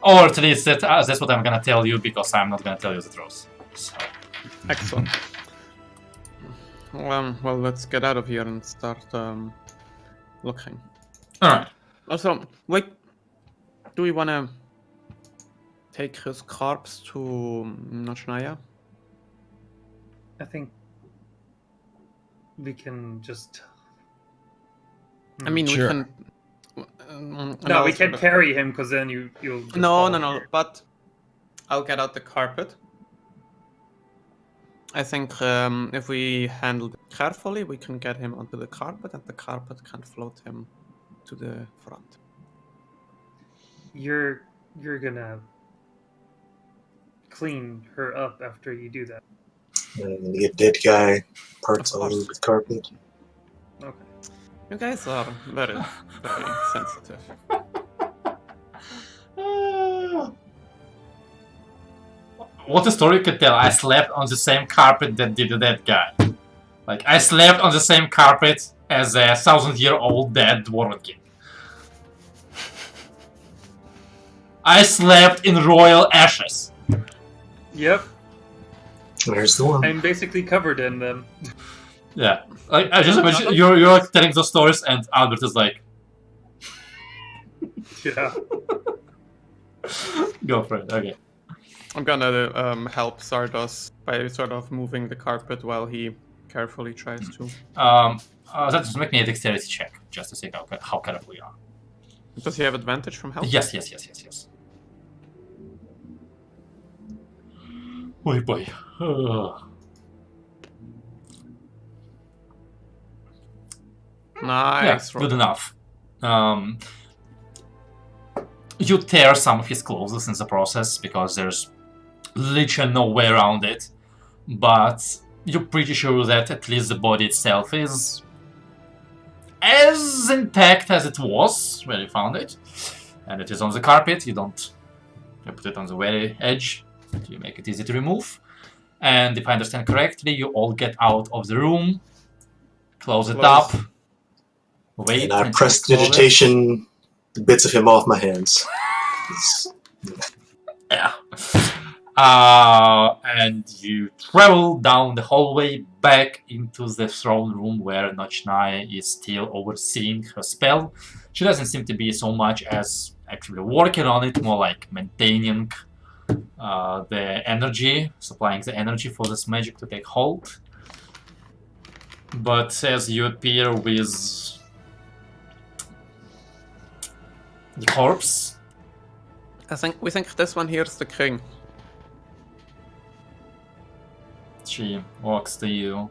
Or at least that's what I'm gonna tell you, because I'm not gonna tell you the truth. So. excellent. Well, let's get out of here and start looking. Alright. Also, wait. Do we want to take his corpse to Nochnaya? I think we can just. I mean, Sure. we can. and No, we also can't the- carry him because then you'll. just No, fall no, no. here. But I'll get out the carpet. I think if we handle it carefully, we can get him onto the carpet, and the carpet can float him to the front. You're gonna clean her up after you do that. And get dead guy parts Of all course. over the carpet. Okay. You guys are very, very sensitive. What a story you could tell. I slept on the same carpet that did that guy. Like, I slept on the same carpet as a 1,000-year-old dead Dwarven king. I slept in royal ashes. Yep. There's the one. I'm basically covered in them. Yeah. Like, I just imagine you're like telling those stories, and Albert is like, Yeah. go for it. Okay. I'm gonna help Sardos by sort of moving the carpet while he carefully tries to. That just make me a dexterity check, just to see how careful we are. Does he have advantage from help? Yes. Oh boy. Nice. Yeah, good enough. You tear some of his clothes in the process because there's literally no way around it. But you're pretty sure that at least the body itself is as intact as it was when you found it. And it is on the carpet. You put it on the very edge to make it easy to remove. And if I understand correctly, you all get out of the room, close it up, wait. And I until pressed it's closed. digitation bits of him off my hands. Yeah. And you travel down the hallway back into the throne room where Nochnaya is still overseeing her spell. She doesn't seem to be so much as actually working on it, more like maintaining the energy, supplying the energy for this magic to take hold. But as you appear with the corpse, We think this one here is the king. she walks to you.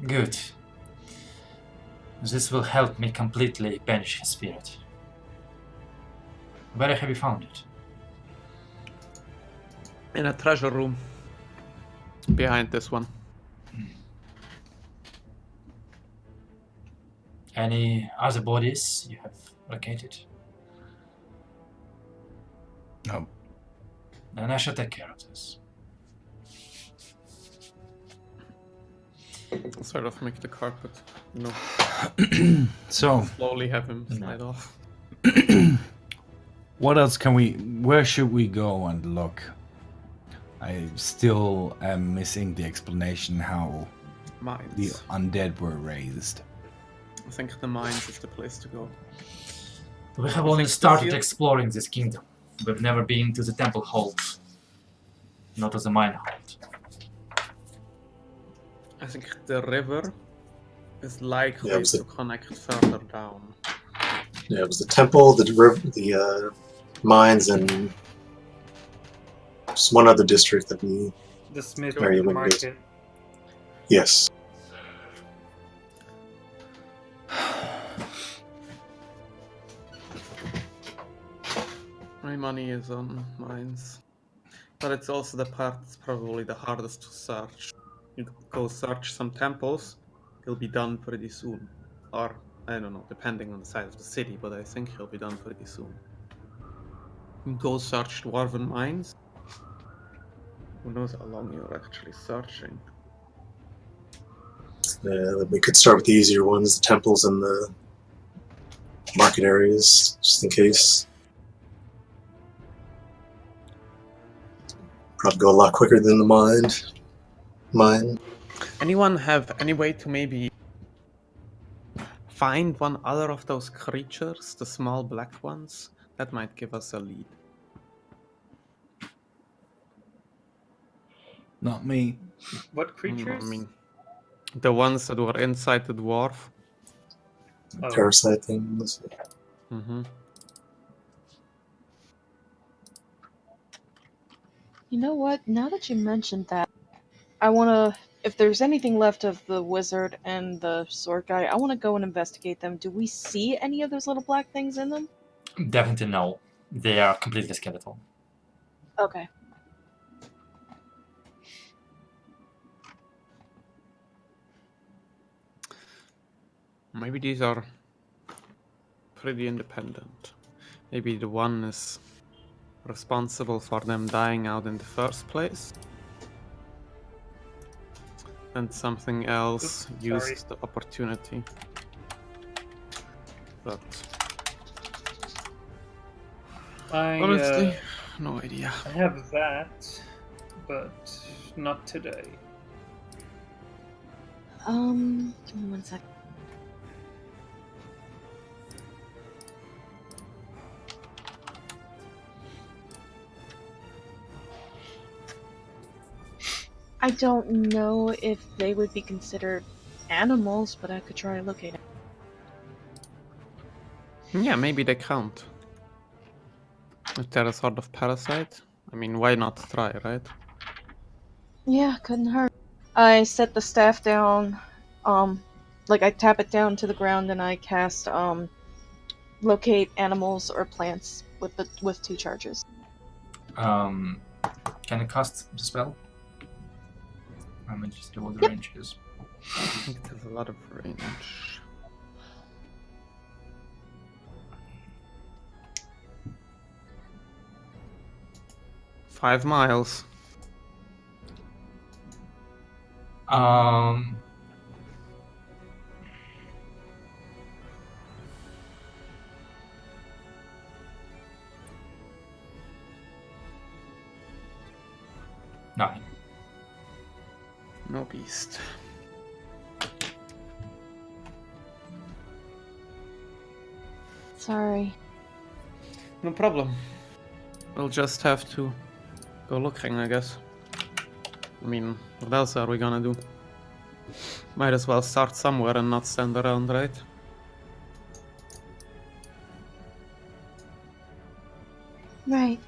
Good. This will help me completely banish his spirit. Where have you found it? In a treasure room. Behind this one. Any other bodies you have located? No. Then I shall take care of this. I'll sort of make the carpet, So, slowly have him slide off. what else can where should we go and look? I still am missing the explanation how Mines. The undead were raised. I think the mines is the place to go. We have I only think started Sophia- exploring this kingdom. We've never been to the temple hold, not as a mine hold. I think the river is likely Yeah, it was to connect further down. Yeah, it was the temple, the mines, and just one other district that we. The smith Where at you the went with. market. Yes. My money is on mines. But it's also the part that's probably the hardest to search. You go search some temples, he'll be done pretty soon. Or, I don't know, depending on the size of the city, but I think he'll be done pretty soon. Go search dwarven mines. Who knows how long you're actually searching. We could start with the easier ones, the temples and the market areas, just in case. Probably go a lot quicker than the mine. Anyone have any way to maybe find one other of those creatures, the small black ones? That might give us a lead. Not me. What creatures? I mean, the ones that were inside the dwarf. Oh. Parasite things. Mm-hmm. You know what? Now that you mentioned that, I wanna. If there's anything left of the wizard and the sword guy, I want to go and investigate them. Do we see any of those little black things in them? Definitely no. They are completely skeletal. Okay. Maybe these are pretty independent. Maybe the one is responsible for them dying out in the first place. And something else Oops, used sorry. the opportunity. But honestly, no idea. I have that, but not today. Give me 1 sec. I don't know if they would be considered animals, but I could try locating. Yeah, maybe they count. If they're a sort of parasite. I mean, why not try, right? Yeah, couldn't hurt. I set the staff down, like I tap it down to the ground and I cast, locate animals or plants with 2 charges. Can I cast the spell? I'm just see what the Yep. range is. I think there's a lot of range. Five miles. Um, Nine. No beast. Sorry. No problem. We'll just have to go looking, I guess. I mean, what else are we gonna do? Might as well start somewhere and not stand around, right? Right.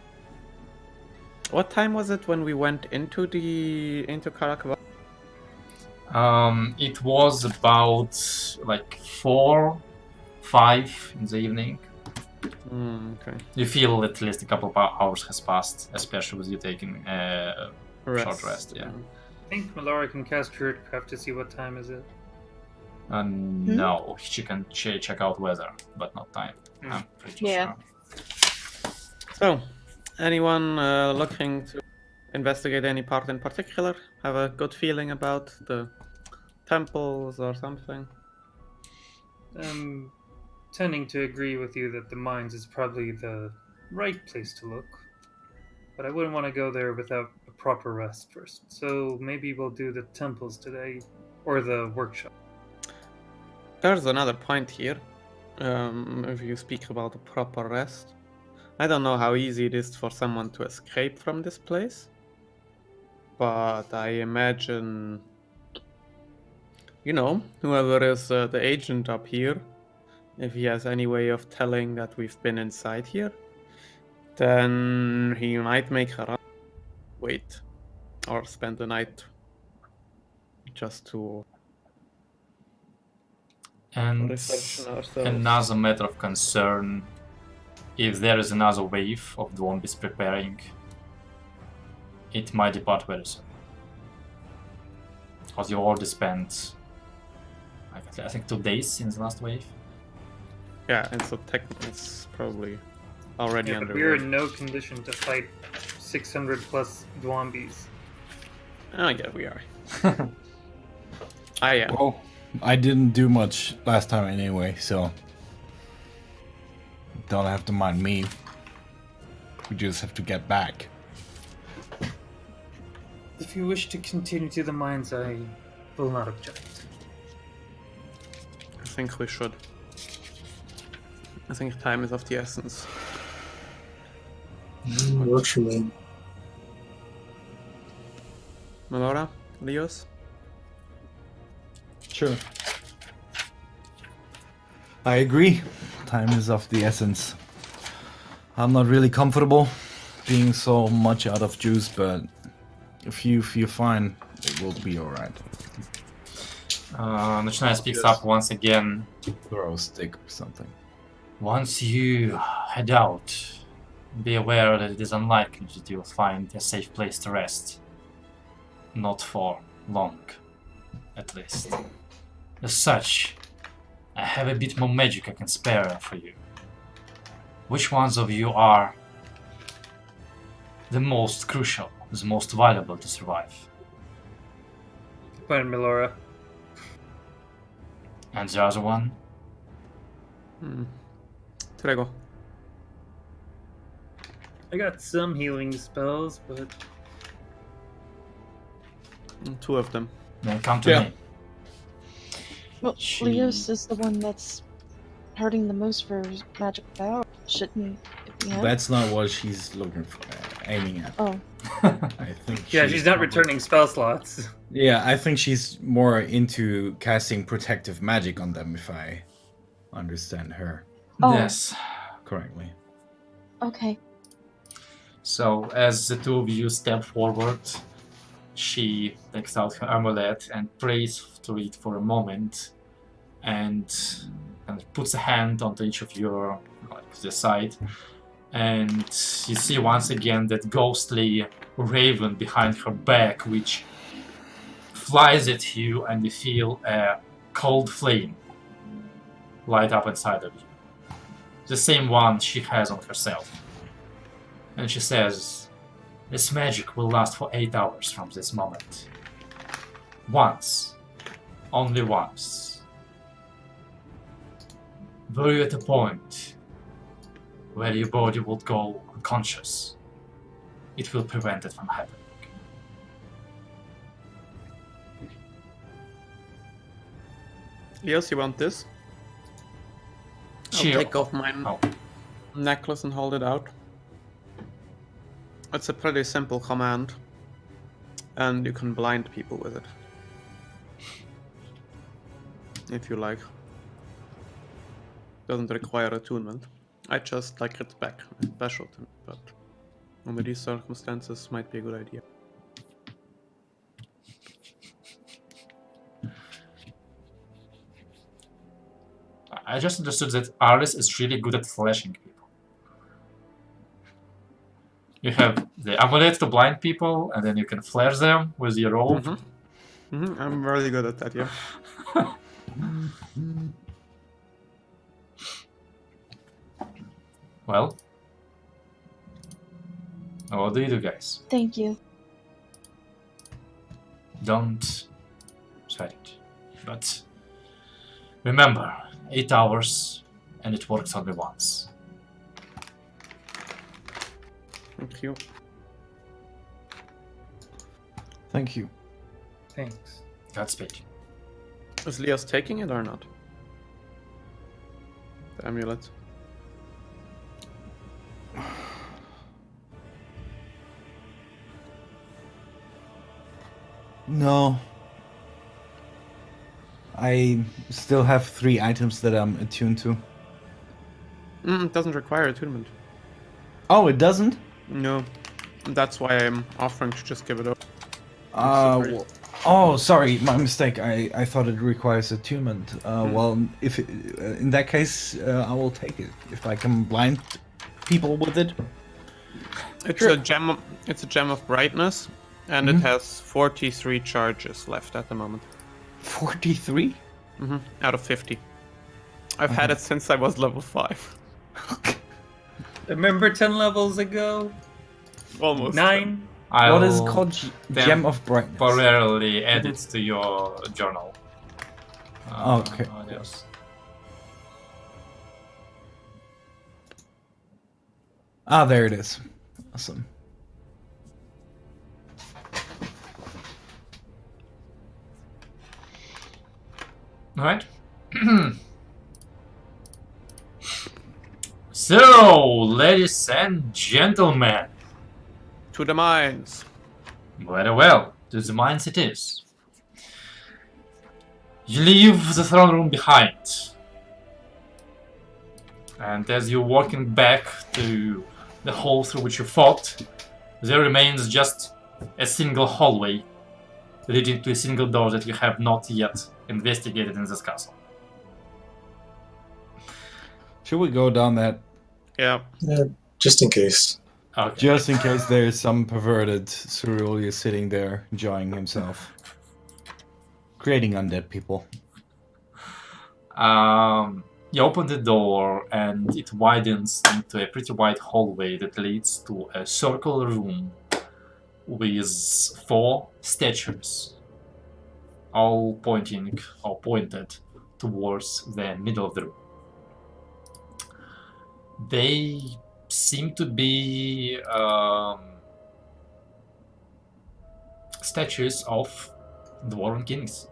What time was it when we went into Karakva? It was about like 4, 5 in the evening. Okay. You feel at least a couple of hours has passed, especially with you taking a short rest. Yeah. I think Melora can cast Druidcraft to see what time is it. No, she can check out weather, but not time. I'm pretty Yeah. sure. So, anyone looking to investigate any part in particular? Have a good feeling about the temples or something? Tending to agree with you that the mines is probably the right place to look. But I wouldn't want to go there without a proper rest first. So maybe we'll do the temples today. or the workshop? There's another point here. If you speak about a proper rest, I don't know how easy it is for someone to escape from this place, but I imagine, whoever is the agent up here, if he has any way of telling that we've been inside here, then he might make a run, wait, or spend the night just to And refresh ourselves. another matter of concern, if there is another wave of zombies preparing, it might depart very soon. Because you already spent, I think, 2 days since the last wave. Yeah, and so technically it's probably already Yeah, but underway. we're in no condition to fight 600 plus zombies. Oh, yeah, we are. I am. Well, I didn't do much last time anyway, so don't have to mind me. We just have to get back. If you wish to continue to the mines, I will not object. I think we should. I think time is of the essence. What you mean? Melora? Leos? Sure. I agree. Time is of the essence. I'm not really comfortable being so much out of juice, but if you feel fine, it will be alright. Начиная speaks up once again. Throw a stick or something. Once you head out, be aware that it is unlikely that you will find a safe place to rest. Not for long, at least. As such, I have a bit more magic I can spare for you. Which ones of you are the most crucial, the most valuable to survive? Fine, Melora. And the other one? Trego. I got some healing spells, but 2 of them. Then come to Yeah. me. Well, She- Leos is the one that's hurting the most for his magic power. Shouldn't it be him? That's not what she's looking for, aiming at. Oh, I think. yeah, she's not probably- returning spell slots. Yeah, I think she's more into casting protective magic on them, if I understand her Oh. Yes. correctly. okay. So, as the two of you step forward, she takes out her amulet and prays to it for a moment, and puts a hand onto each of your, the side, and you see once again that ghostly raven behind her back, which flies at you, and you feel a cold flame light up inside of you. The same one she has on herself. And she says, "This magic will last for 8 hours from this moment. Once. Only once. Were you at a point where your body would go unconscious, it will prevent it from happening." Leos, you want this? She- I'll take off my Oh. necklace and hold it out. It's a pretty simple command, and you can blind people with it. If you like. Doesn't require attunement. I just like it back. It's special to me, but under these circumstances might be a good idea. I just understood that Aris is really good at flashing people. You have the amulet to blind people, and then you can flash them with your robe. I'm really good at that, yeah. Well, what do you do, guys? Thank you. Don't sweat it. But remember, 8 hours, and it works only once. Thank you. Thank you. Thanks. Godspeed. Is Leos taking it or not? The amulet. No. I still have 3 items that I'm attuned to. It doesn't require attunement. Oh, it doesn't? No. That's why I'm offering to just give it over. Oh, sorry, my mistake. I thought it requires attunement. Well, if in that case, I will take it. If I can blind people with it. It's Sure. a gem. It's a gem of brightness, and it has 43 charges left at the moment. 43? Out of 50. I've had it since I was level 5. Remember 10 levels ago? Almost. 9? What is I'll called Gem of Brightness? temporarily add it to your journal. Okay. Yes. Ah, there it is. Awesome. All right. So, ladies and gentlemen, To the mines. very well, to the mines it is. You leave the throne room behind. And as you're walking back to the hall through which you fought, there remains just a single hallway leading to a single door that you have not yet investigated in this castle. Should we go down that Yeah. Just in case. Okay. just in case there is some perverted Ceruleus sitting there enjoying himself? Creating undead people. You open the door and it widens into a pretty wide hallway that leads to a circular room with 4 statues, all pointing or pointed towards the middle of the room. They seem to be statues of dwarven kings,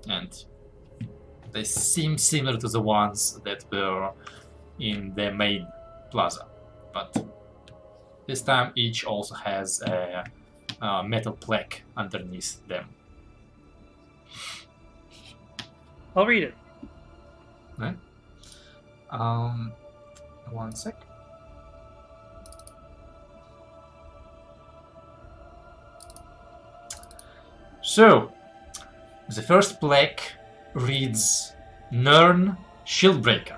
and they seem similar to the ones that were in the main plaza, but this time each also has a metal plaque underneath them. I'll read it. Right? One sec. So, the first plaque reads Nern Shieldbreaker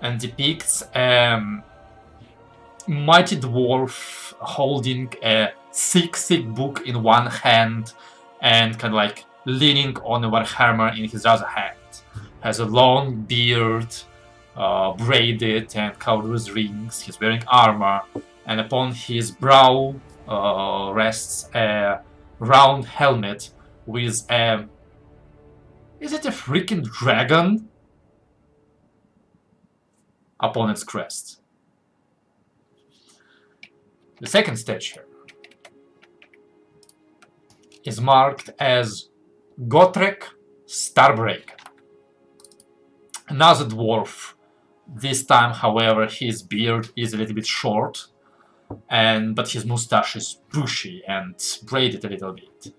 and depicts a mighty dwarf holding a thick book in one hand and kind of like leaning on a warhammer in his other hand. Has a long beard, braided and covered with rings. He's wearing armor, and upon his brow rests a round helmet with a... Is it a freaking dragon? Upon its crest. The second statue is marked as Gotrek Starbreaker. Another dwarf. This time, however, his beard is a little bit short, but his mustache is bushy and braided a little bit.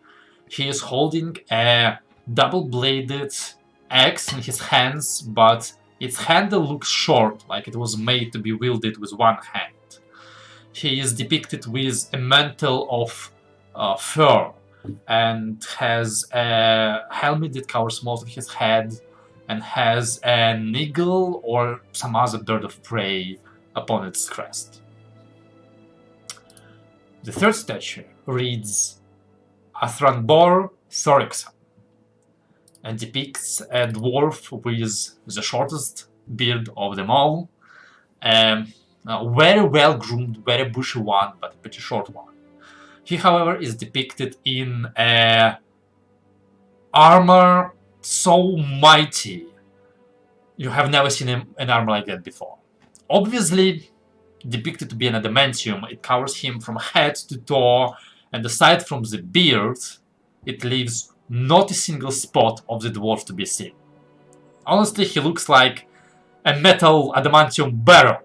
He is holding a double-bladed axe in his hands, but its handle looks short, like it was made to be wielded with one hand. He is depicted with a mantle of fur and has a helmet that covers most of his head and has an eagle or some other bird of prey upon its crest. The third statue reads Athranbor Thorixon and depicts a dwarf with the shortest beard of them all. A very well groomed, very bushy one, but a pretty short one. He, however, is depicted in armor so mighty you have never seen an armor like that before. Obviously depicted to be an adamantium, it covers him from head to toe, and aside from the beard, it leaves not a single spot of the dwarf to be seen. Honestly, he looks like a metal adamantium barrel,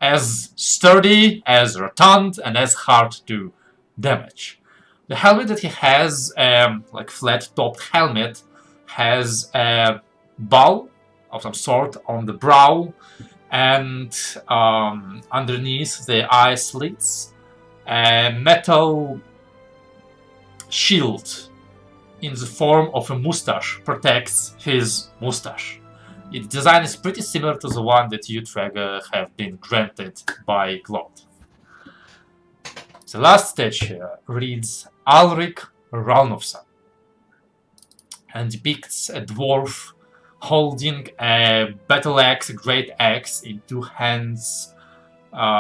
as sturdy, as rotund, and as hard to damage. The helmet that he has, like flat-topped helmet, has a bowl of some sort on the brow, and underneath the eye slits, a metal shield in the form of a mustache protects his mustache. Its design is pretty similar to the one that you, Traeger, have been granted by Glot. The last statue reads Alric Ralnofson and depicts a dwarf holding a battle axe, a great axe, in two hands,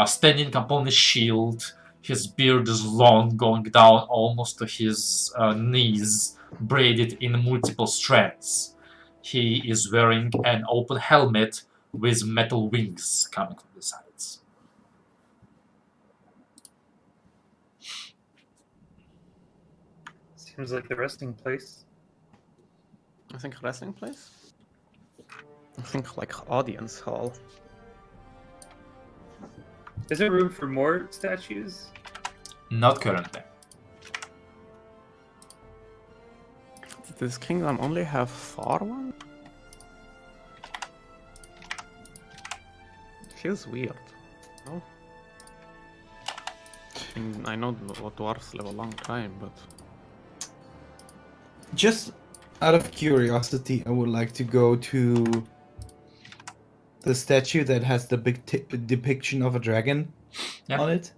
standing upon a shield. His beard is long, going down almost to his knees, braided in multiple strands. He is wearing an open helmet with metal wings coming from the sides. Seems like the resting place. I think resting place? I think like audience hall. Is there room for more statues? Not currently. Did this kingdom only have 4 ones? Feels weird. No? I know what dwarves live a long time, but Just out of curiosity, I would like to go to the statue that has the big depiction of a dragon Yeah. on it,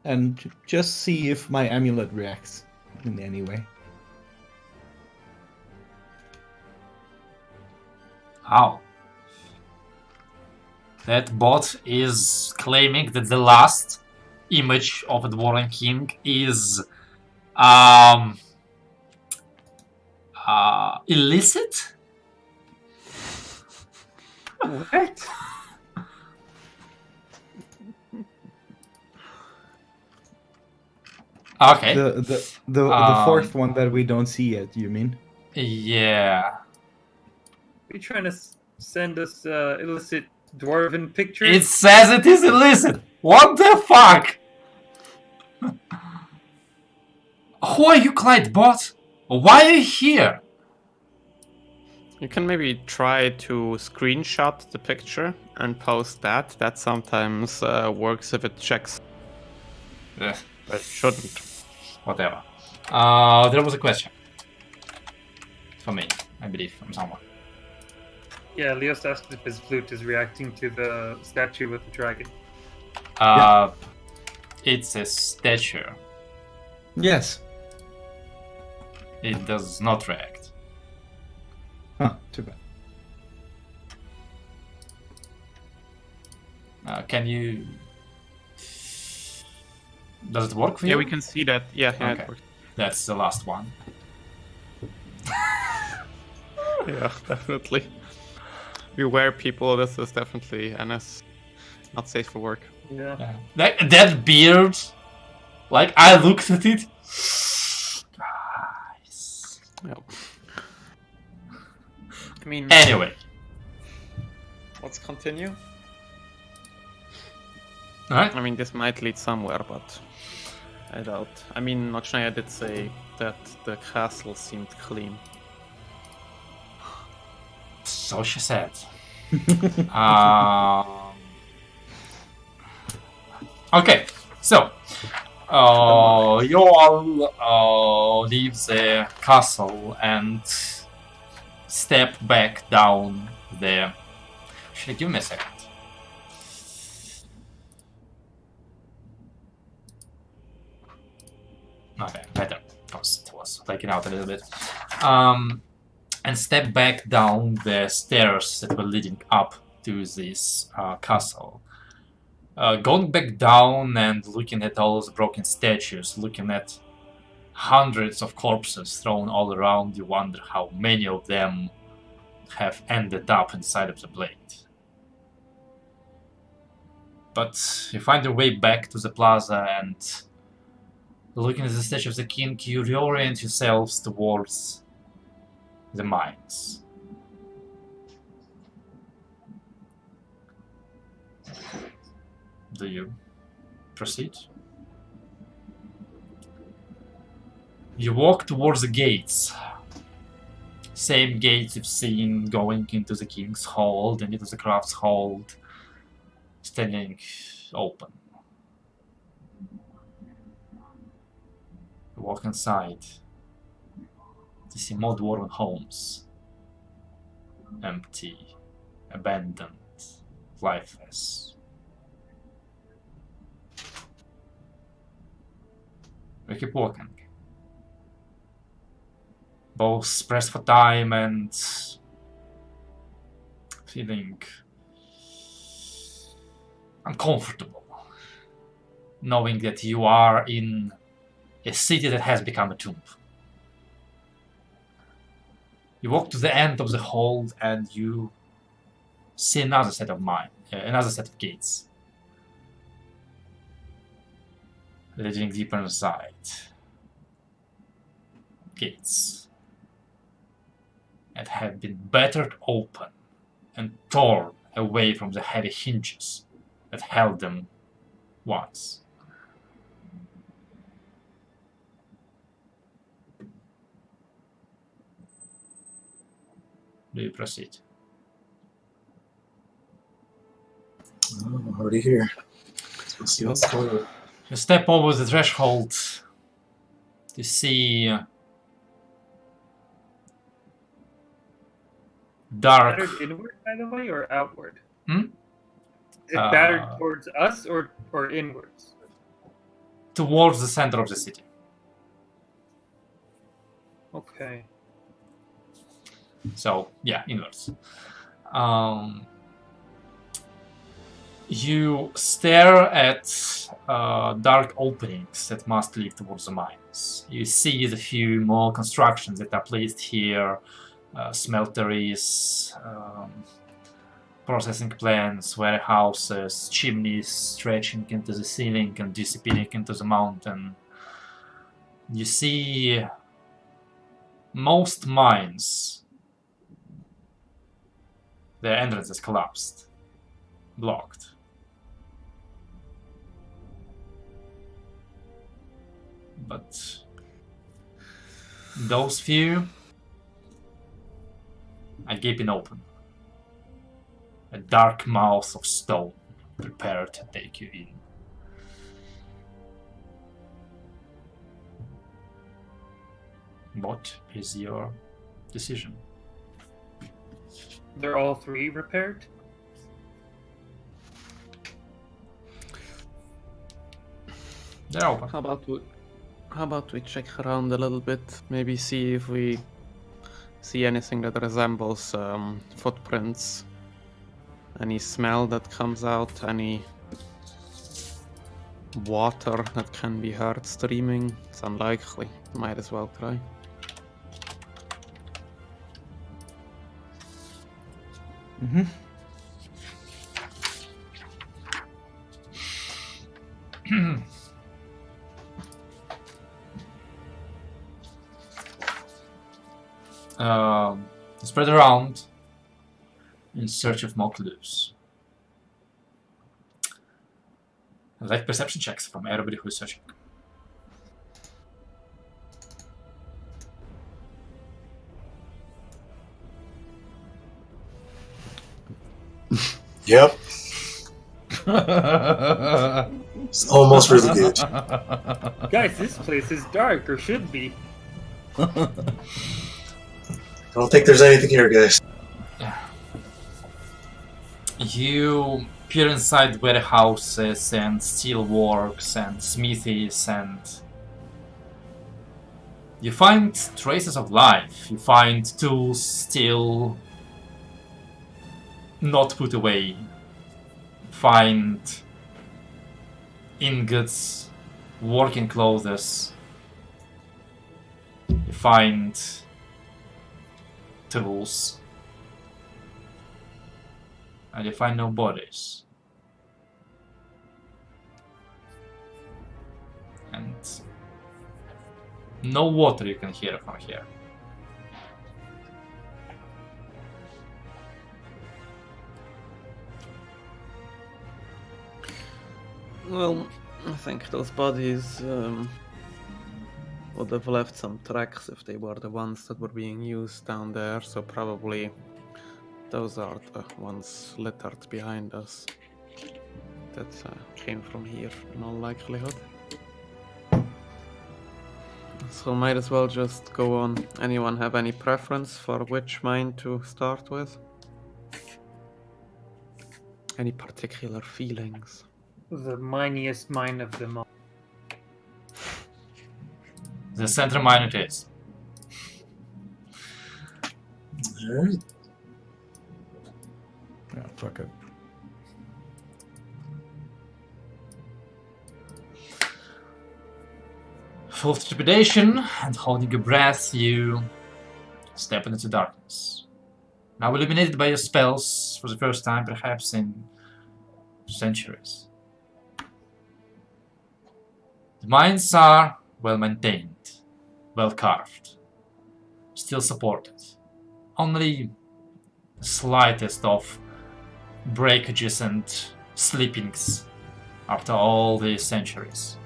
and just see if my amulet reacts in any way. How? That bot is claiming that the last image of a Dwarven King is illicit? What? Okay. The fourth one that we don't see yet, you mean? Yeah. Are you trying to send us illicit dwarven pictures? It says it is illicit. What the fuck? Who are you, Clyde bot? Why are you here? you can maybe try to screenshot the picture and post that. That sometimes works if it checks, Ugh, but it shouldn't. whatever. There was a question. For me, I believe, from someone. Yeah, Leos asked if his flute is reacting to the statue with the dragon. It's a statue. Yes. It does not react. Huh, too bad. Can you... Does it work for you? Yeah, we can see that. Yeah, Okay. it works. That's the last one. Yeah, definitely. Beware, people. This is definitely NS. Not safe for work. Yeah. Yeah. That beard, like, I looked at it. Guys. Yep. I mean, Anyway. let's continue. Alright. I mean, this might lead somewhere, but I doubt. I mean, Nochnaya did say that the castle seemed clean. So she said. Okay, so you all leave the castle and step back down the. Should I give me a second? Okay, better. Because it was flaking out a little bit. And step back down the stairs that were leading up to this castle. Going back down and looking at all those broken statues, looking at hundreds of corpses thrown all around, you wonder how many of them have ended up inside of the blade. But you find your way back to the plaza and Looking at the statue of the king, you reorient yourselves towards the mines. Do you proceed? You walk towards the gates. Same gates you've seen going into the king's hold and into the crafts hold, standing open. You walk inside to see more dwarven homes. Empty, abandoned, lifeless. We keep walking. Both pressed for time and feeling uncomfortable, knowing that you are in a city that has become a tomb. You walk to the end of the hold and you see another set of gates, leading deeper inside. Gates that have been battered open and torn away from the heavy hinges that held them once. Do you proceed? I'm already here. Let's see what's going on. You step over the threshold to see dark. Battered inward, by the way, or outward? Hmm? Is it battered towards us or inwards? Towards the center of the city. Okay. So, yeah, inwards. You stare at dark openings that must lead towards the mines. You see the few more constructions that are placed here, smelteries, processing plants, warehouses, chimneys stretching into the ceiling and disappearing into the mountain. You see most mines, their entrances collapsed, blocked. But those few are gaping open. A dark mouth of stone prepared to take you in. What is your decision? They're all three repaired? They're open. How about we check around a little bit? Maybe see if we see anything that resembles footprints. Any smell that comes out, any water that can be heard streaming. It's unlikely. Might as well try. Mm-hmm. Spread around in search of more clues. I'd like perception checks from everybody who's searching. Yep. It's almost really good. Guys, this place is dark, or should be. I don't think there's anything here, guys. You peer inside warehouses and steelworks and smithies, and you find traces of life. You find tools still not put away. Find ingots, working clothes. You find tools. And you find no bodies. And No water you can hear from here. Well, I think those bodies would have left some tracks if they were the ones that were being used down there, so probably those are the ones littered behind us that came from here in all likelihood. So might as well just go on. Anyone have any preference for which mine to start with? Any particular feelings? The miniest mine of them all. The center mine it is. Alright. Yeah, fuck it. Full of trepidation and holding your breath, you step into darkness. Now illuminated by your spells for the first time, perhaps in centuries. The mines are well maintained, well carved, still supported. Only the slightest of breakages and slippings after all these centuries.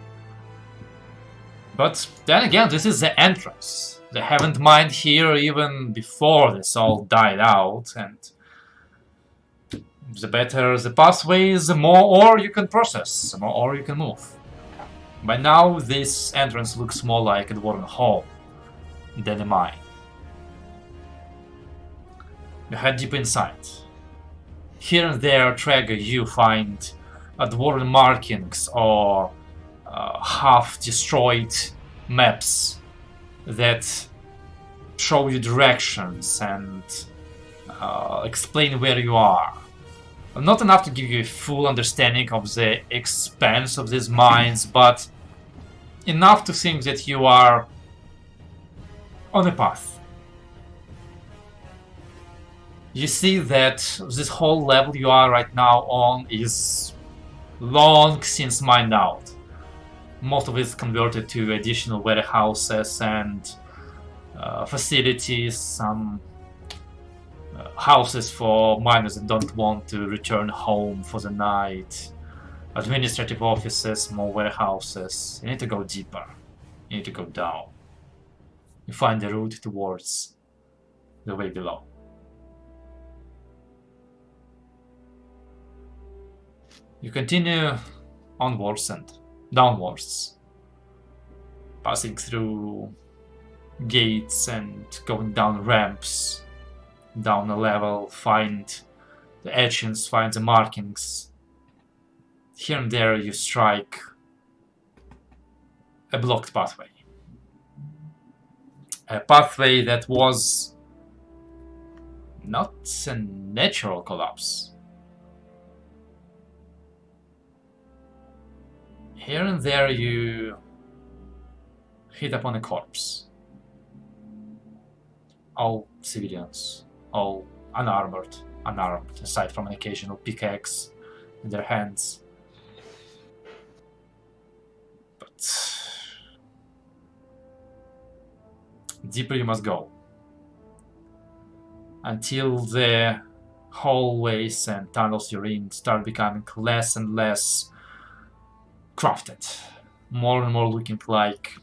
But then again, this is the entrance. They haven't mined here even before this all died out, and the better the pathways, the more ore you can process, the more ore you can move. By now, this entrance looks more like a dwarven hall than a mine. You head deep inside. Here and there, Traeger, you find dwarven markings or half-destroyed maps that show you directions and explain where you are. Not enough to give you a full understanding of the expanse of these mines, but enough to think that you are on a path. You see that this whole level you are right now on is long since mined out. Most of it is converted to additional warehouses and facilities, some houses for miners that don't want to return home for the night, administrative offices, more warehouses. You need to go deeper. You need to go down. You find the route towards the way below. You continue onwards and downwards, passing through gates and going down ramps, down a level, find the etchings, find the markings. Here and there you strike a blocked pathway. A pathway that was not a natural collapse. Here and there you hit upon a corpse. All civilians, all unarmed, aside from an occasional pickaxe in their hands. But deeper you must go, until the hallways and tunnels you're in start becoming less and less crafted, more and more looking like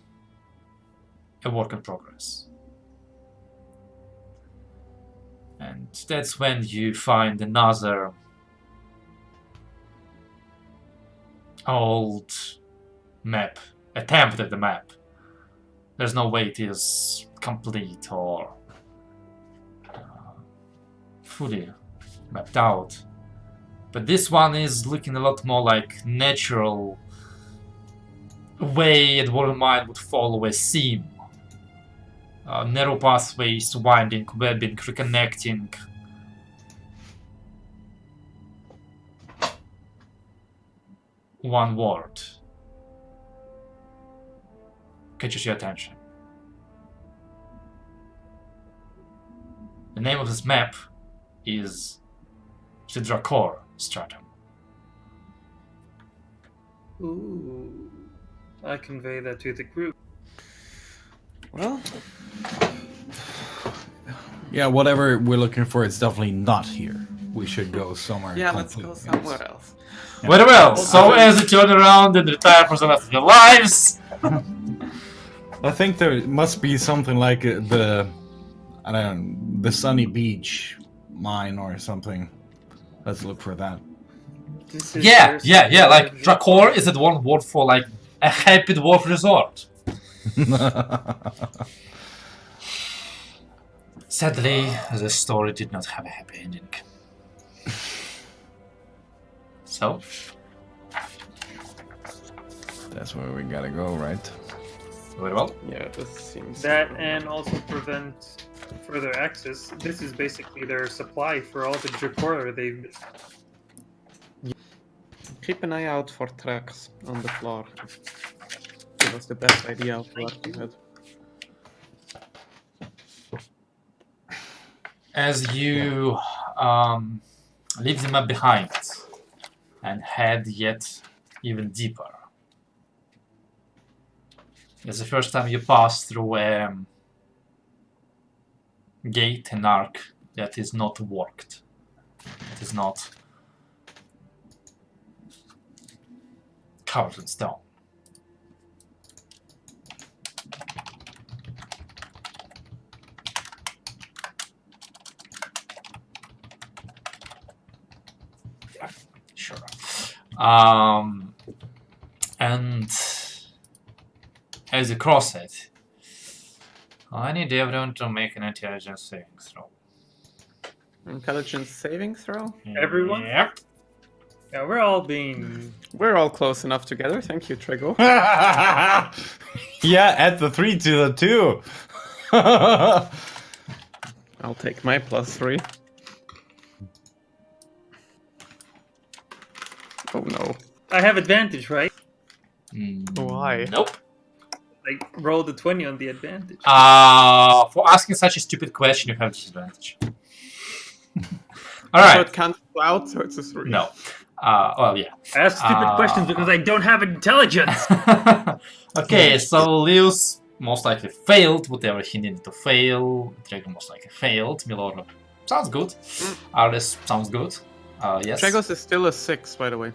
a work in progress. And that's when you find another old map, attempt at the map. There's no way it is complete or fully mapped out. But this one is looking a lot more like natural way a dwarven mine would follow a seam. Narrow pathways, winding, webbing, reconnecting. One word catches your attention. The name of this map is the Dracor Stratum. Ooh. I convey that to the group. Well, Yeah, whatever we're looking for, it's definitely not here. We should go somewhere. yeah, let's go completely somewhere else. Very well. So as you turn around and retire for the rest of your lives, I think there must be something like I don't know, the Sunny Beach mine or something. Let's look for that. This is yeah. their Like supply. Drakor is that one word for like a happy dwarf resort. Sadly, the story did not have a happy ending. So, That's where we gotta go, right? very well. Yeah, this seems That and also prevent further access. This is basically their supply for all the Drakora they've. Keep an eye out for tracks on the floor. Give us the best idea of what we had. As you leave the map behind and head yet even deeper. It's the first time you pass through a gate, an arc that is not worked. It is not covered in stone. Yeah, sure. And as you cross it, I need everyone to make an intelligence saving throw. Intelligence saving throw? Everyone? Yep. Yeah, we're all being. We're all close enough together. Thank you, Trego. Yeah, add the 3 to the 2. I'll take my +3. Oh no. I have advantage, right? Why? Nope. I rolled a 20 on the advantage. For asking such a stupid question, you have disadvantage. So Alright. it cancels out, so it's a 3. No. Well, yeah. I ask stupid questions because I don't have intelligence. Okay, so Lewis most likely failed whatever he needed to fail. Dragon most likely failed. Milord sounds good. Arlis sounds good. Yes. Tregos is still a 6, by the way.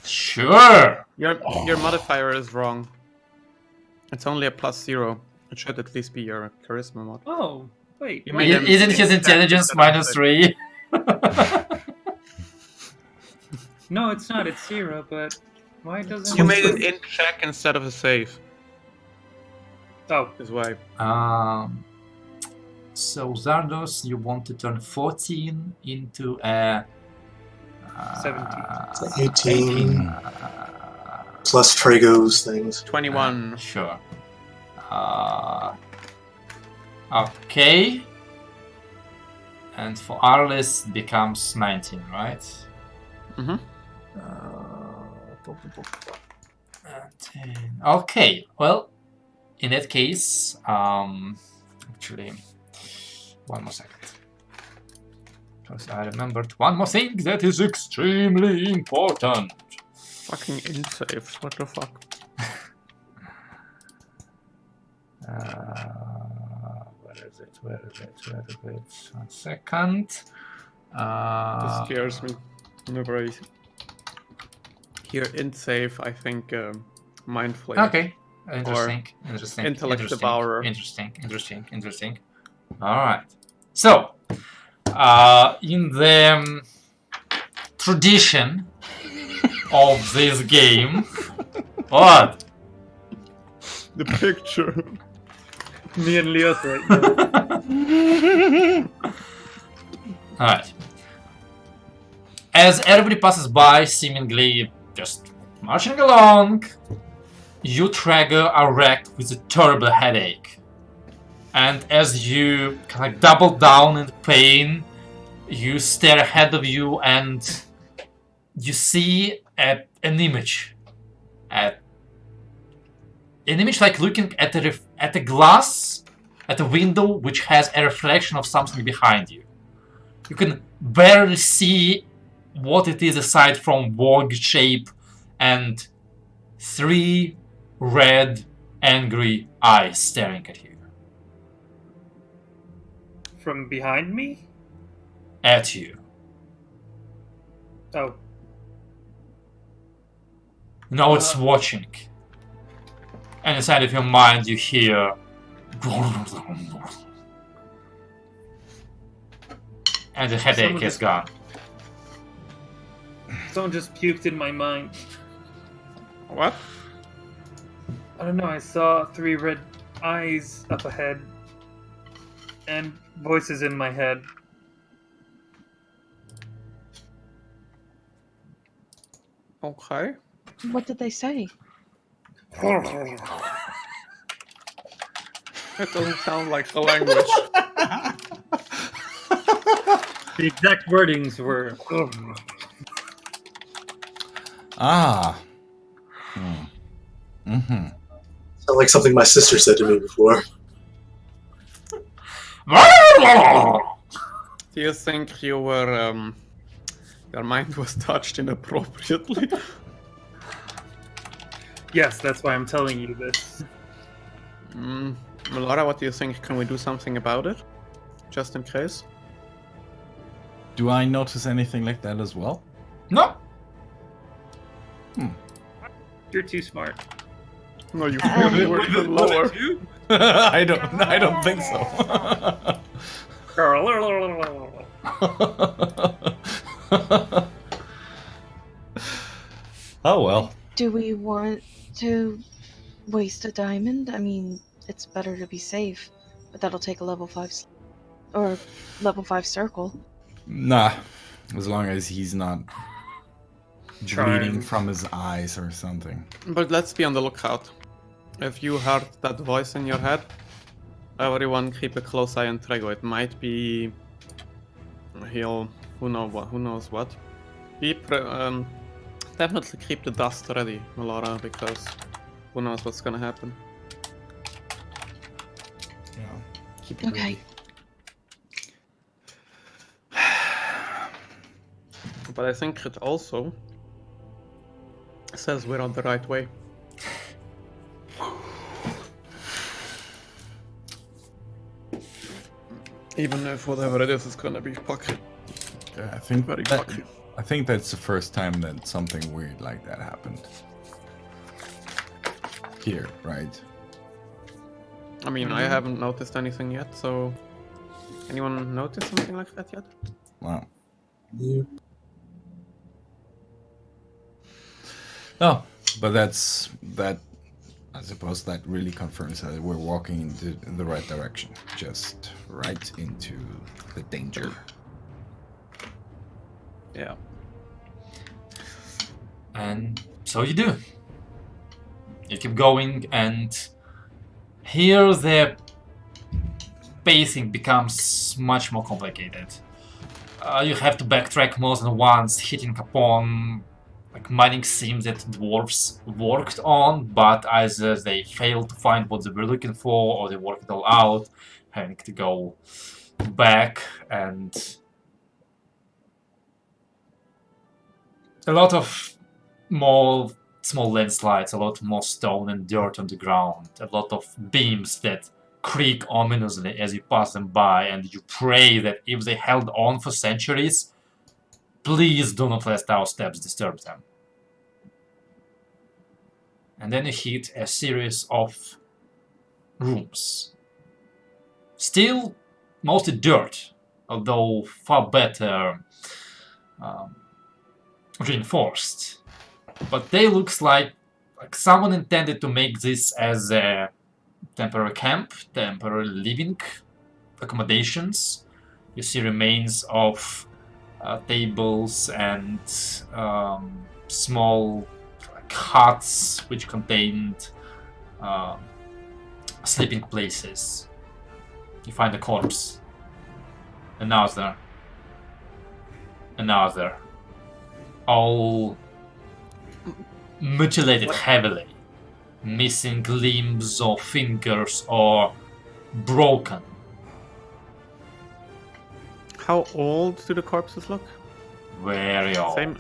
Sure. Your modifier is wrong. It's only a +0. It should at least be your charisma mod. Oh, wait. You wait. made him Isn't his instead intelligence instead of minus 6. 3? No, it's not. It's 0, but why doesn't You made it in check instead of a save. Oh, Is why. So Zardos, you want to turn 14 into a 17. 18 plus Trago's things. 21. Sure. Okay. And for Arlis it becomes 19, right? Mm-hmm. 10. Okay. Well, in that case, actually, one more second. Because I remembered one more thing that is extremely important. Fucking in saves. What the fuck? Where is it? Where is it? Where is it? 1 second. This scares me. Whenever I hear int save, I think mind flame. Okay. Interesting. Interesting. Intellect interesting, Devourer. Interesting. Alright. So, in the tradition of this game, what? The picture. Me and Leo's right now. Alright. As everybody passes by, seemingly just marching along, you, Trager, are wrecked with a terrible headache. And as you kind of double down in pain, you stare ahead of you and you see an image. An image like looking at a glass, at a window which has a reflection of something behind you. You can barely see what it is aside from wog shape and 3 red angry eyes staring at you. From behind me? At you. Oh. Now it's watching. And inside of your mind you hear... And the headache is gone. Someone just puked in my mind. What? I don't know, I saw 3 red eyes up ahead. And voices in my head. Okay. What did they say? It doesn't sound like the language. The exact wordings were... Ah. Sound like something my sister said to me before. Do you think you were, your mind was touched inappropriately? Yes, that's why I'm telling you this. Laura, what do you think? Can we do something about it? Just in case? Do I notice anything like that as well? No. You're too smart. No, you clearly were even lower. I don't think so. Oh well. Do we want to waste a diamond? I mean, it's better to be safe, but that'll take a level 5 or level 5 circle. Nah. As long as he's not bleeding Charmed. from his eyes or something. But let's be on the lookout. If you heard that voice in your head, everyone keep a close eye on Trego. It might be... He'll... Who knows what. Definitely keep the dust ready, Melora, because who knows what's gonna happen. Yeah. Keep it Okay. ready. But I think it also says we're on the right way. Even if whatever it is gonna be pocket. Yeah, I think Very that, cocky. I think that's the first time that something weird like that happened. Here, right? I mean, I haven't noticed anything yet, so... Anyone notice something like that yet? Wow. No, but that. I suppose that really confirms that we're walking in the right direction, just right into the danger. Yeah. And so you do. You keep going, and here the pacing becomes much more complicated. You have to backtrack more than once, hitting upon mining seams that dwarves worked on, but either they failed to find what they were looking for, or they worked it all out, having to go back, and a lot of more small landslides, a lot more stone and dirt on the ground, a lot of beams that creak ominously as you pass them by, and you pray that if they held on for centuries, please do not let our steps disturb them. And then you hit a series of rooms. Still mostly dirt, although far better reinforced. But they looks like someone intended to make this as a temporary camp, temporary living accommodations. You see remains of tables and small huts which contained sleeping places. You find a corpse, another, all mutilated heavily, missing limbs or fingers or broken. How old do the corpses look? Very old. Same.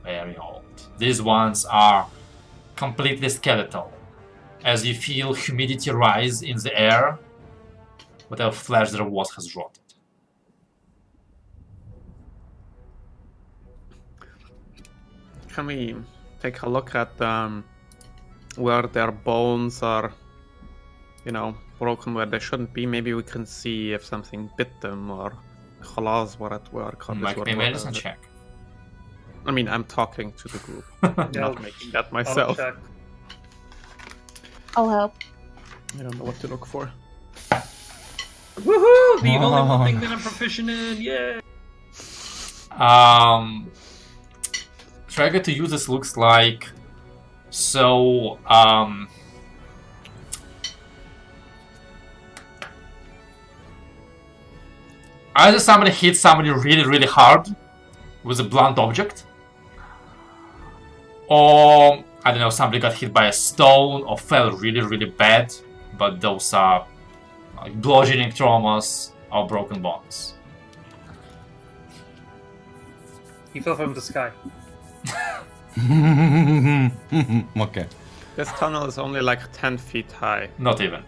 Very old. These ones are completely skeletal. as you feel humidity rise in the air. Whatever flesh there was has rotted. Can we take a look at where their bones are, broken where they shouldn't be? Maybe we can see if something bit them or claws were at work. Or Make me a medicine check. I mean, I'm talking to the group, Yeah, not making that I'll myself. check. I'll help. I don't know what to look for. Woohoo! The only one thing that I'm proficient in, yeah! Trigger to use this looks like so. Either somebody hit somebody really hard with a blunt object, or I don't know, somebody got hit by a stone or fell really bad, but those are like bludgeoning traumas or broken bones. He fell from the sky. Okay. This tunnel is only like 10 feet high. Not even.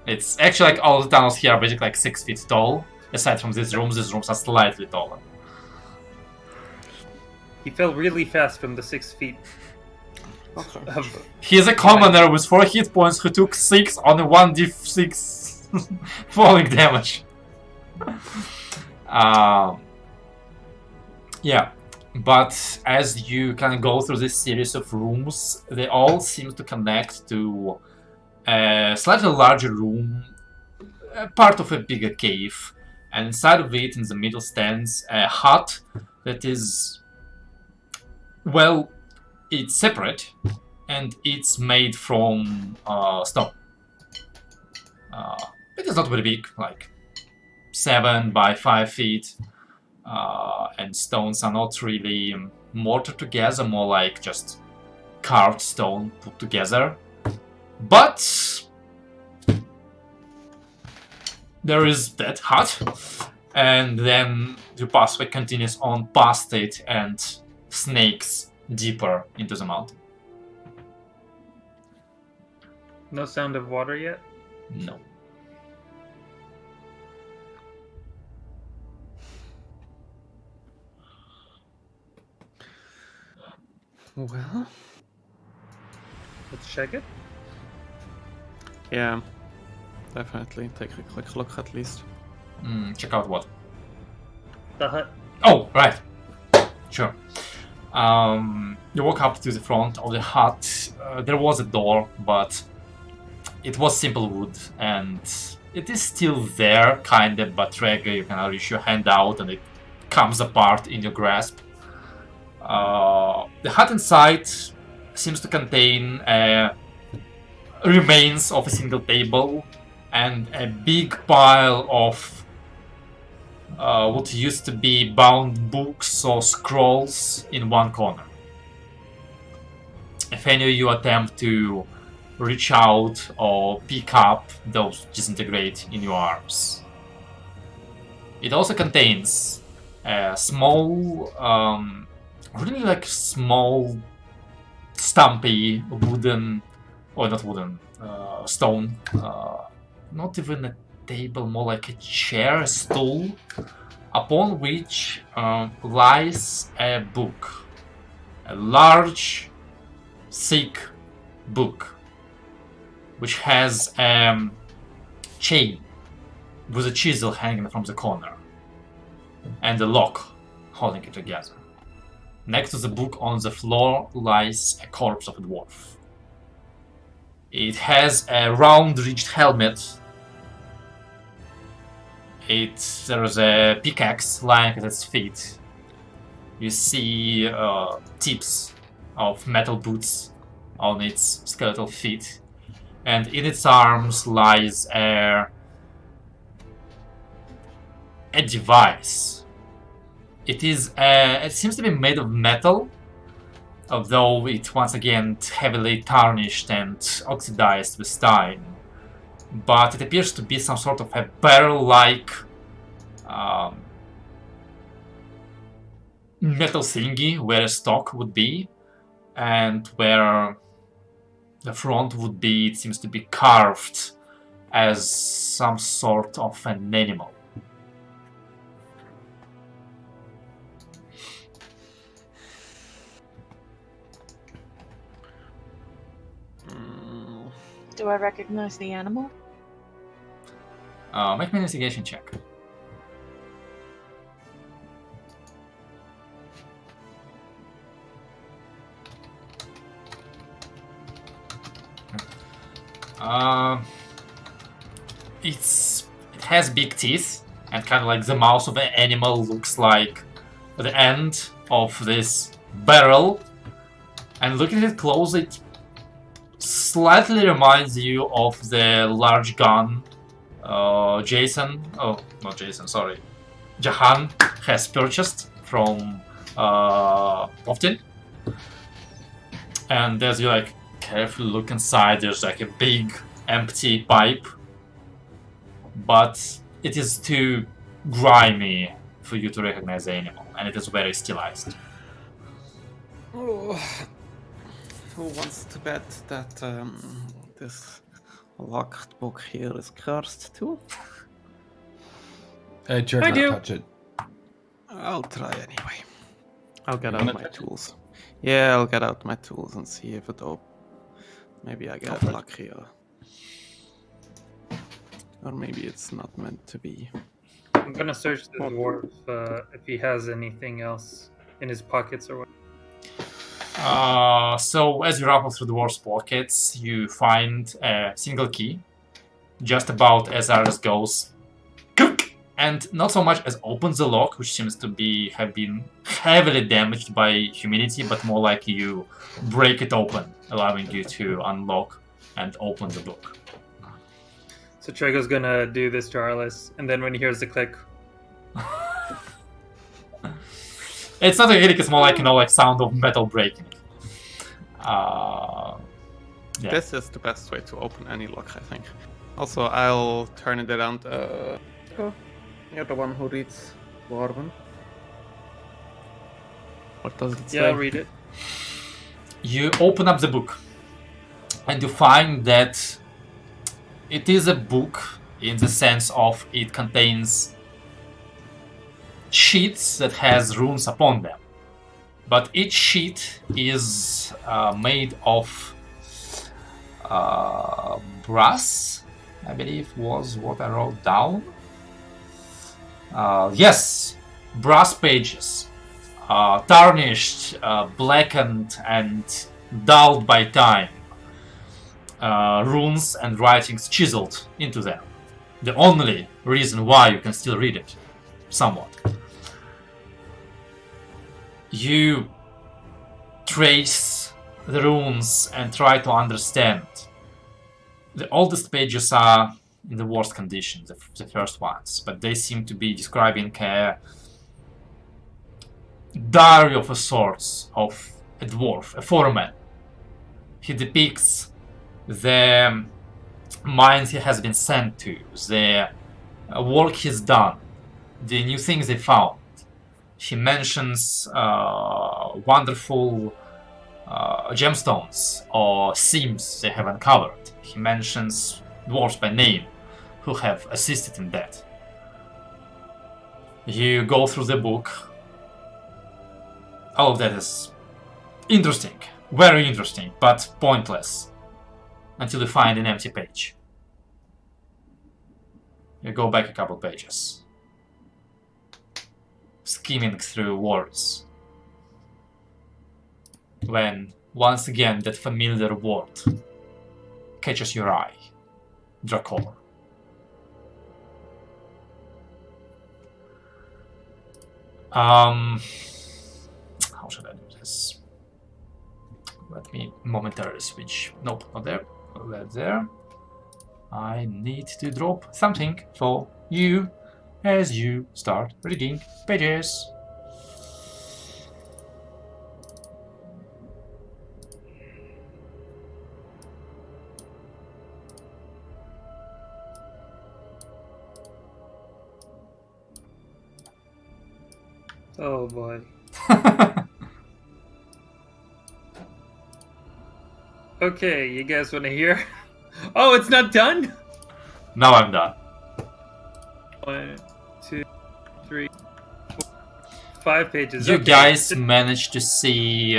It's actually like all the tunnels here are basically like 6 feet tall. Aside from these rooms are slightly taller. He fell really fast from the 6 feet. Okay. He's a commoner with 4 hit points who took 6 on a 1d6 falling damage. Yeah, but as you kind of go through this series of rooms, they all seem to connect to a slightly larger room, part of a bigger cave, and inside of it, in the middle, stands a hut that is, well, it's separate, and it's made from stone. It is not very big, like 7 by 5 feet. And stones are not really mortared together, more like just carved stone put together. But there is that hut, and then the pathway continues on past it and snakes deeper into the mountain. No sound of water yet? No. Well, Let's check it. yeah, definitely take a quick look at least. Check out what? The hut. Oh, right. Sure. You walk up to the front of the hut. There was a door, but it was simple wood, and it is still there, kinda, but Traeger, you can reach your hand out and it comes apart in your grasp. The hut inside seems to contain remains of a single table and a big pile of what used to be bound books or scrolls in one corner. If any of you attempt to reach out or pick up, those disintegrate in your arms. It also contains a small, really like small, stumpy wooden, or not wooden, stone, not even a table, more like a chair, a stool, upon which lies a book. A large, thick book, which has a chain with a chisel hanging from the corner, and a lock holding it together. Next to the book on the floor lies a corpse of a dwarf. It has a round-ridged helmet. There is a pickaxe lying at its feet. You see tips of metal boots on its skeletal feet. And in its arms lies a device. It seems to be made of metal, although it once again heavily tarnished and oxidized with time. But it appears to be some sort of a barrel-like metal thingy where a stock would be, and where The front would be, it seems to be carved as some sort of an animal. Do I recognize the animal? Make me an investigation check. It has big teeth, and kind of like the mouth of an animal looks like the end of this barrel. And looking at it closely, it slightly reminds you of the large gun Jason, oh, not Jason, sorry, Jahan has purchased from Oftin. And as you like carefully look inside, there's like a big empty pipe, but it is too grimy for you to recognize the animal, and it is very stylized. Oh, who wants to bet that this locked book here is cursed too? I dare I not do. touch it. I'll try anyway. I'll get You out wanna my touch it? tools. Yeah, I'll get out my tools and see if it opens. Maybe I get lucky, or maybe it's not meant to be. I'm gonna search the dwarf if he has anything else in his pockets or what. So as you rattle through the dwarf's pockets, you find a single key, just about as Aris goes, and not so much as opens the lock, which seems to have been heavily damaged by humidity, but more like you break it open, allowing you to unlock and open the book. So Trego's gonna do this to Arliss, and then when he hears the click, It's not a click; it's more like like sound of metal breaking. Yeah. This is the best way to open any lock, I think. Also, I'll turn it around. Oh, you're the one who reads Dwarven. What does it say? yeah, I'll read it. You open up the book, and you find that it is a book in the sense of it contains sheets that has runes upon them, but each sheet is made of brass, I believe was what I wrote down. Yes, brass pages, tarnished, blackened, and dulled by time. Runes and writings chiseled into them. The only reason why you can still read it, somewhat. You trace the runes and try to understand. The oldest pages are in the worst condition, the first ones, but they seem to be describing a diary of a sort of a dwarf, a foreman. He depicts the mines he has been sent to, the work he's done, the new things they found. He mentions wonderful gemstones or seams they have uncovered. He mentions dwarves by name who have assisted in that. You go through the book. All of that is interesting, very interesting, but pointless until you find an empty page. You go back a couple pages, skimming through words, when once again that familiar word catches your eye. Dracor. How should I do this? Let me momentarily switch. Nope, not there. That's there. I need to drop something for you as you start reading pages. Oh boy. Okay, you guys want to hear? Oh, it's not done? Now I'm done. 1, 2, 3, 4, 5 pages. You Okay. guys managed to see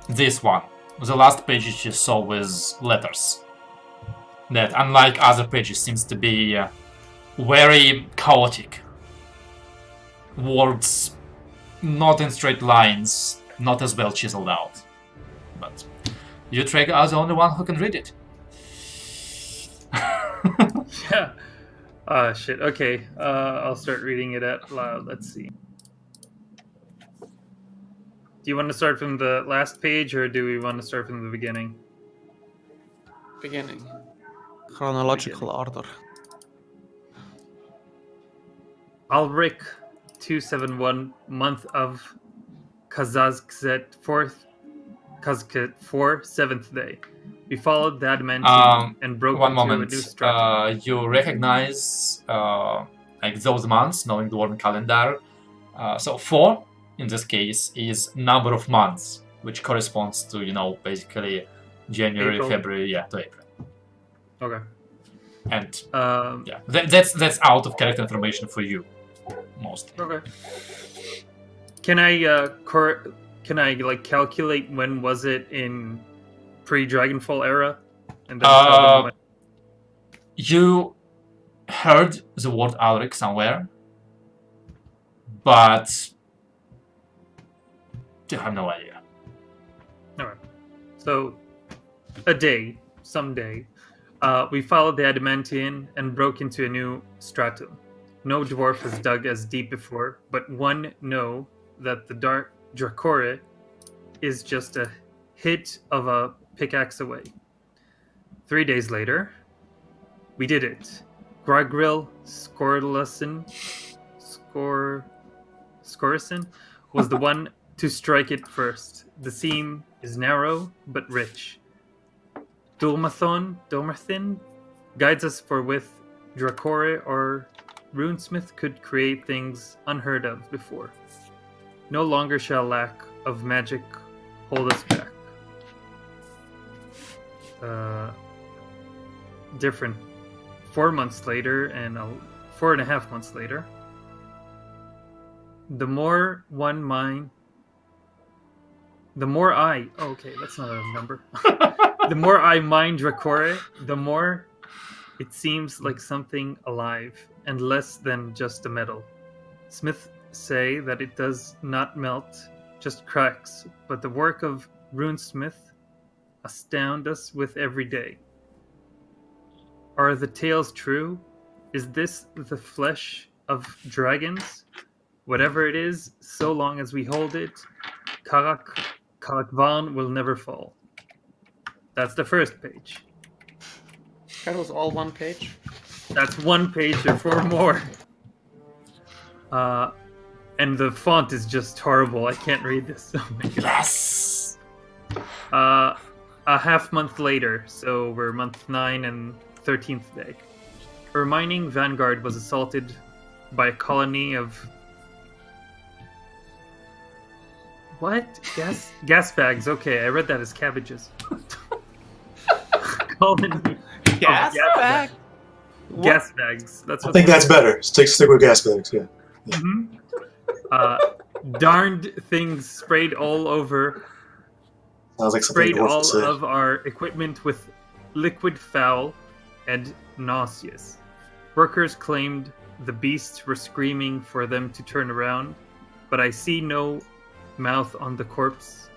this one. The last page you saw with letters. That, unlike other pages, seems to be very chaotic. Words not in straight lines, not as well chiseled out. But you, Trigger, are the only one who can read it. Yeah. Shit. Okay. I'll start reading it out loud. Let's see. Do you want to start from the last page, or do we want to start from the beginning? Beginning. Chronological order. Alric 271, month of Kazazkzet 4th, Kazket 4, 7th day. We followed the adamantine and broke One into moment. a new stratum. You recognize like those months, knowing the Warren calendar. So 4, in this case, is number of months, which corresponds to, basically January, April. February, to April. Okay. And that's out of character information for you, mostly. Okay. Can I calculate when was it in pre-Dragonfall era? And then tell them when... You heard the word Alric somewhere, but you have no idea. Alright. So, someday, we followed the adamantine and broke into a new stratum. No dwarf has dug as deep before, but one know that the dark Dracore is just a hit of a pickaxe away. 3 days later, we did it. Gragril Scorlison was the one to strike it first. The seam is narrow but rich. Dolmathin guides us for with Dracore or Runesmith could create things unheard of before. No longer shall lack of magic hold us back. Different. 4 months later and 4.5 months later. The more I... Oh, okay, that's not a number. The more I mine Dracore, the more it seems like something alive and less than just a metal. Smiths say that it does not melt, just cracks, but the work of Runesmith astound us with every day. Are the tales true? Is this the flesh of dragons? Whatever it is, so long as we hold it, Karakvan will never fall. That's the first page. That was all one page? That's 1 page, there are 4 more. And the font is just horrible. I can't read this. Oh my god. Yes! A half month later, so we're month 9 and 13th day. A remaining vanguard was assaulted by a colony of... What? Gas bags. Okay, I read that as cabbages. Colony of Gas bag? gas bags. That's I what think that's better. Stick with gas bags, yeah. darned things sprayed all over. Sounds like something Sprayed dwarf all would say. of our equipment with liquid foul and nauseous. Workers claimed the beasts were screaming for them to turn around, but I see no mouth on the corpse.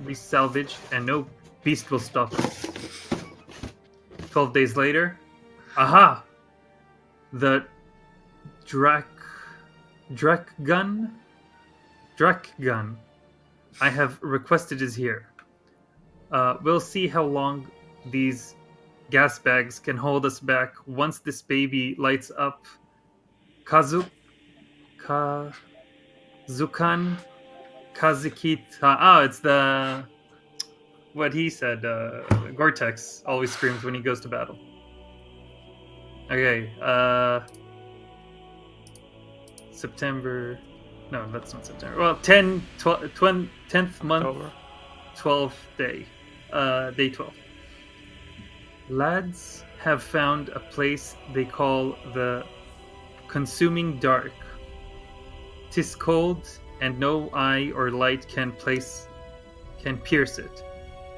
We salvage, and no beast will stop us. 12 days later, aha! The Drak gun I have requested is here. We'll see how long these gas bags can hold us back once this baby lights up. Zukan Kazikita. It's what he said. Gore-Tex always screams when he goes to battle. Okay, September. No, that's not September. Well, 10th month, October. 12th day. Day 12. Lads have found a place they call the Consuming Dark. 'Tis cold, and no eye or light can pierce it,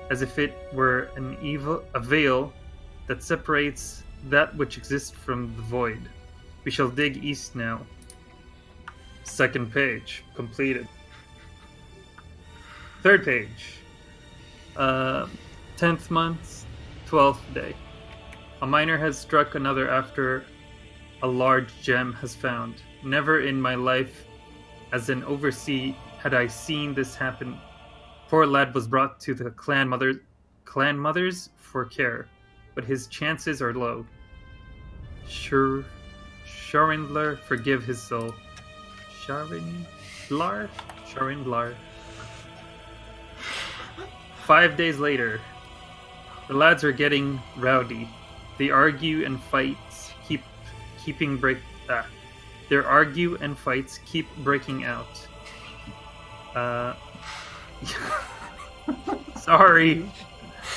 as if it were a veil that separates that which exists from the void. We shall dig east now. Second page, completed. Third page. 10th month, 12th day. A miner has struck another after a large gem has found. Never in my life, as an overseer, had I seen this happen. Poor lad was brought to the clan mothers for care, but his chances are low. Sharindlar, forgive his soul. Sharindlar. 5 days later, the lads are getting rowdy. They argue and fights keep breaking out. Sorry.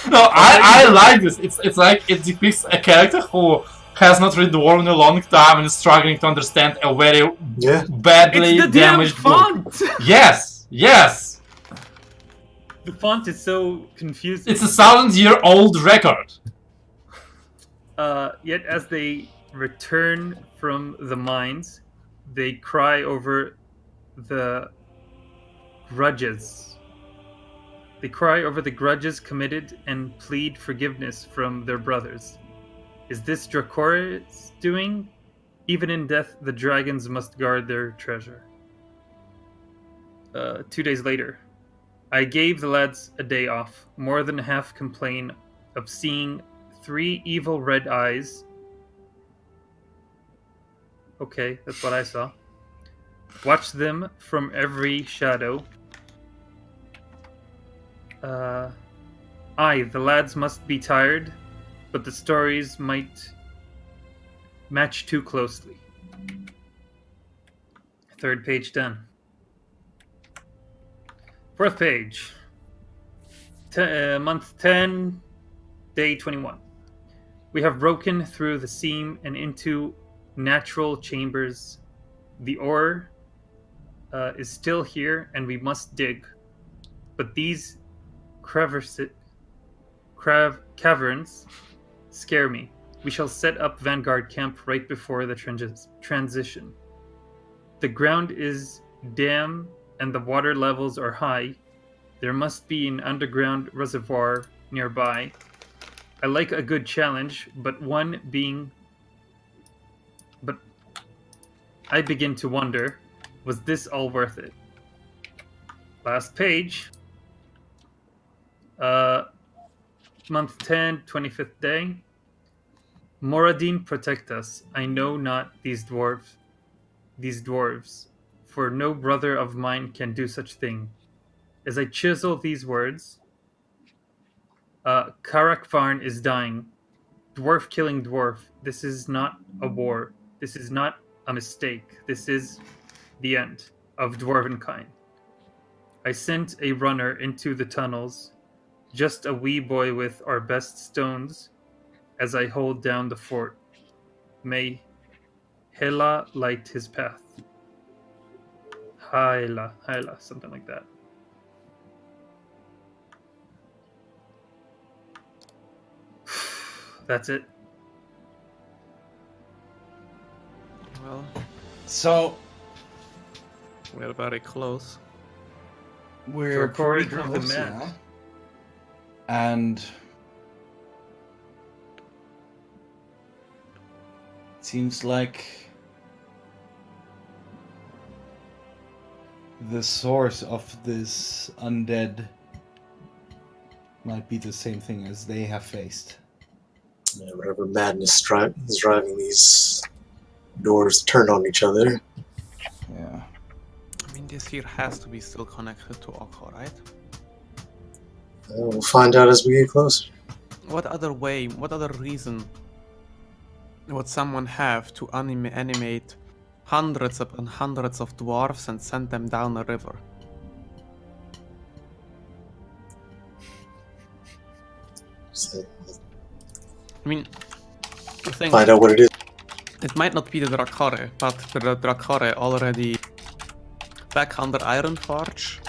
No, I like this. It's like it depicts a character who has not read the war in a long time and is struggling to understand a very badly It's the damn damaged book. font! Yes! The font is so confusing. It's a 1,000-year-old record. Yet as they return from the mines, they cry over the grudges. They cry over the grudges committed and plead forgiveness from their brothers. Is this Dracora's doing? Even in death, the dragons must guard their treasure. 2 days later, I gave the lads a day off. More than half complain of seeing 3 evil red eyes. Okay, that's what I saw. Watch them from every shadow. The lads must be tired, but the stories might match too closely. Third page done. Fourth page. Month 10, day 21. We have broken through the seam and into natural chambers. The ore is still here, and we must dig. But these caverns scare me. We shall set up vanguard camp right before the transition. The ground is damp and the water levels are high. There must be an underground reservoir nearby. I like a good challenge, but I begin to wonder, was this all worth it? Last page. Month 10, 25th day. Moradin, protect us. I know not these dwarves, for no brother of mine can do such thing. As I chisel these words, Karakvarn is dying. Dwarf killing dwarf. This is not a war. This is not a mistake. This is the end of dwarvenkind. I sent a runner into the tunnels, just a wee boy with our best stones, as I hold down the fort. May Hela light his path. Hyla, something like that. That's it. Well, So we're very close. we're Record pretty of the close map. now. And it seems like the source of this undead might be the same thing as they have faced. Yeah, whatever madness is driving these doors to turn on each other. Yeah. I mean, this here has to be still connected to Oko, right? We'll find out as we get closer. What other way, what other reason would someone have to animate hundreds upon hundreds of dwarves and send them down a river? So, I mean, the thing, find out what it is. it might not be the Drakore, but the Drakore already, back under Ironforge,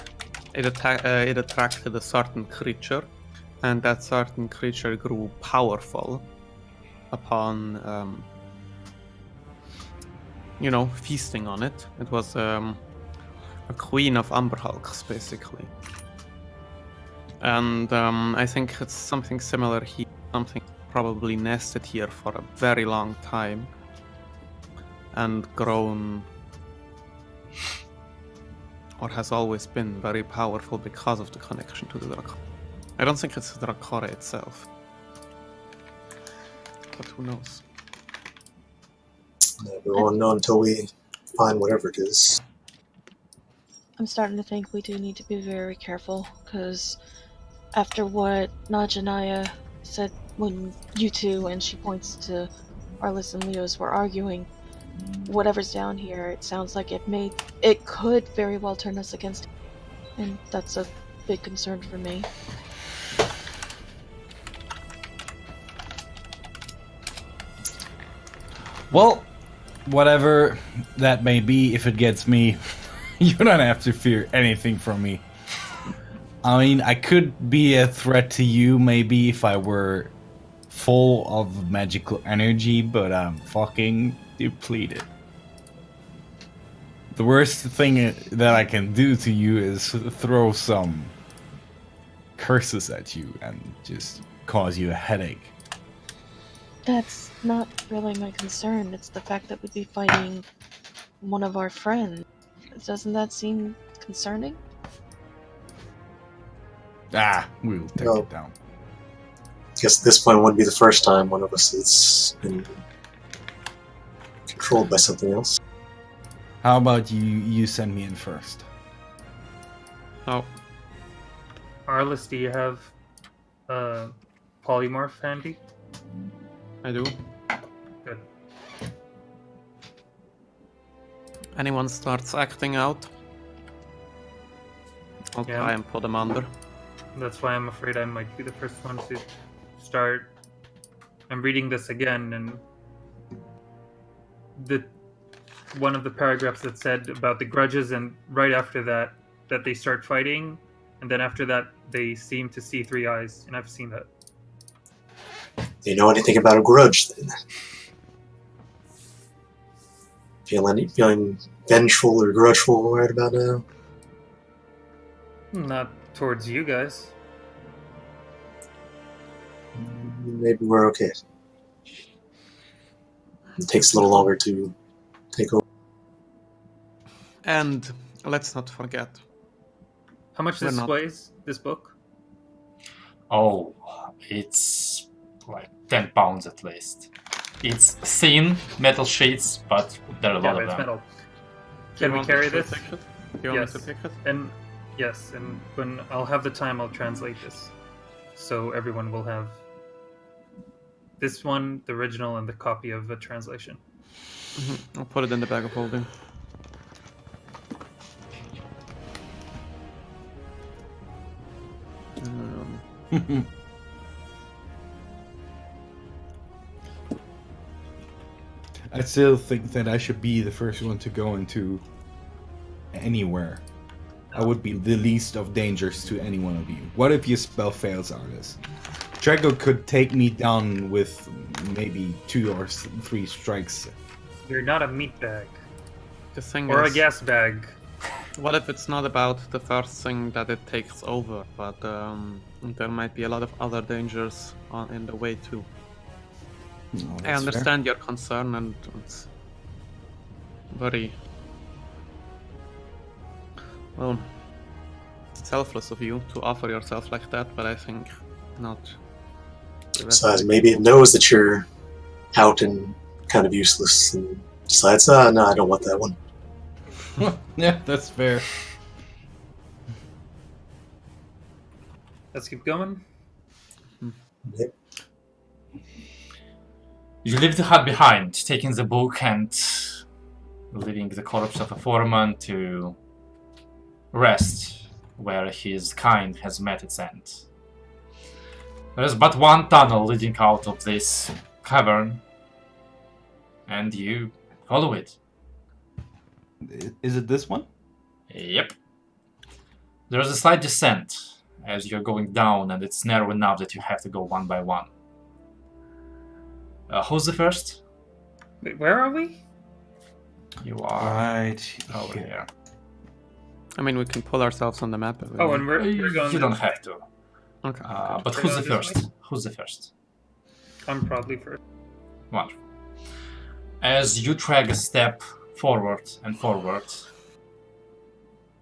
it attracted a certain creature, and that certain creature grew powerful upon, feasting on it. It was a queen of Umberhulks, basically. And I think it's something similar here, something probably nested here for a very long time and grown, or has always been very powerful because of the connection to the Drakore. I don't think it's the Drakore itself, but who knows? We won't know until we find whatever it is. I'm starting to think we do need to be very careful, because after what Najanaya said when you two, and she points to Arliss and Leos, were arguing, whatever's down here, it sounds like it could very well turn us against him. And that's a big concern for me. Well, whatever that may be, if it gets me, you don't have to fear anything from me. I mean, I could be a threat to you maybe if I were full of magical energy, but I'm fucking depleted. The worst thing that I can do to you is throw some curses at you and just cause you a headache. That's not really my concern. It's the fact that we'd be fighting one of our friends. Doesn't that seem concerning? We'll take No. it down. Guess at this point it wouldn't be the first time one of us has been controlled by something else. How about you send me in first? Oh, Arliss, do you have polymorph handy? I do. Good. Anyone starts acting out, I'll Yeah. try and put them under. That's why I'm afraid I might be the first one to start. I'm reading this again, and one of the paragraphs that said about the grudges, and right after that they start fighting, and then after that they seem to see three eyes, and I've seen that. Do you know anything about a grudge then? Feeling vengeful or grudgeful right about now? Not towards you guys. Maybe we're okay. It takes a little longer to take over. And let's not forget, How much We're this not. weighs, this book? Oh, it's like 10 pounds at least. It's thin metal sheets, but there are a Yeah, lot but of it's them. metal. Do you Can we want carry me to this? pick it? Do you want Yes. me to pick it? And yes, and when I'll have the time, I'll translate this, so everyone will have this one, the original, and the copy of the translation. I'll put it in the bag of holding. I still think that I should be the first one to go into anywhere. I would be the least of dangers to any one of you. What if your spell fails, Arliss? Drago could take me down with maybe 2 or 3 strikes. You're not a meat bag The thing or a is, gas bag. what if it's not about the first thing that it takes over, but there might be a lot of other dangers in the way too. Oh, I that's understand your concern, and it's very well selfless of you to offer yourself like that, but I think not. the rest Besides, of it. maybe it knows that you're out and kind of useless and decides, no, I don't want that one. fair. Yeah, that's fair. Let's keep going. Yep. You leave the hut behind, taking the book and leaving the corpse of a foreman to rest where his kind has met its end. There is but one tunnel leading out of this cavern, and you follow it. Is it this one? Yep. There is a slight descent as you're going down, and it's narrow enough that you have to go one by one. Who's the first? Wait, where are we? You are Right over here. here. I mean, we can pull ourselves on the map. If we Oh, want. and we're going. You don't have to. Okay. But We're who's the going this first? Who's the first? I'm probably first. Wonderful. As you drag a step forward and forward,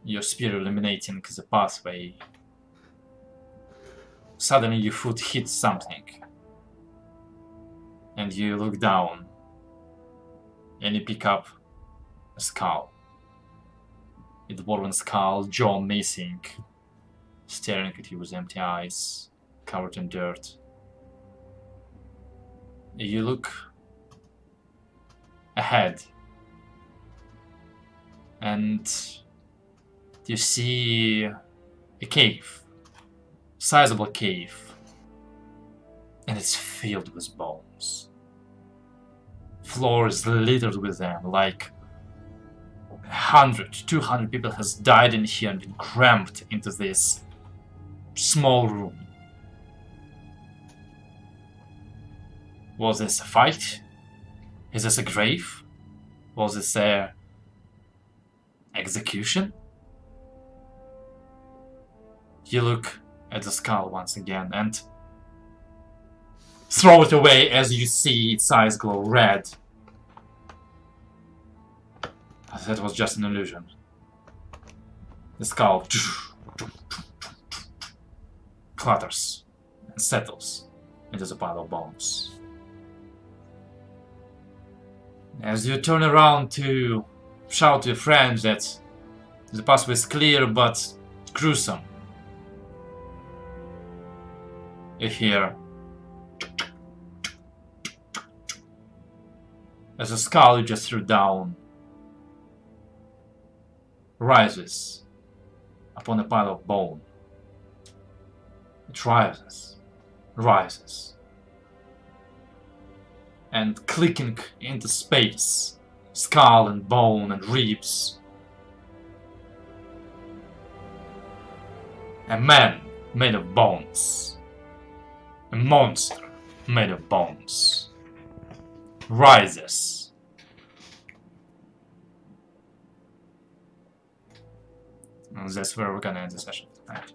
your spear illuminating the pathway, suddenly your foot hits something. And you look down, and you pick up a skull. A dwarven skull, jaw missing, staring at you with empty eyes, covered in dirt. You look ahead, and you see a cave, sizable cave, and it's filled with bones. Floor is littered with them, like 100, 200 people has died in here and been cramped into this small room. Was this a fight? Is this a grave? Was this a execution? You look at the skull once again and throw it away as you see its eyes glow red. That was just an illusion. The skull clatters and settles into the pile of bones. As you turn around to shout to your friends that the pathway is clear but gruesome, you hear as the skull you just threw down rises upon a pile of bone. It rises, and clicking into space, skull and bone and ribs. A man made of bones. A monster made of bones. Rises. And that's where we're gonna end the session. Right.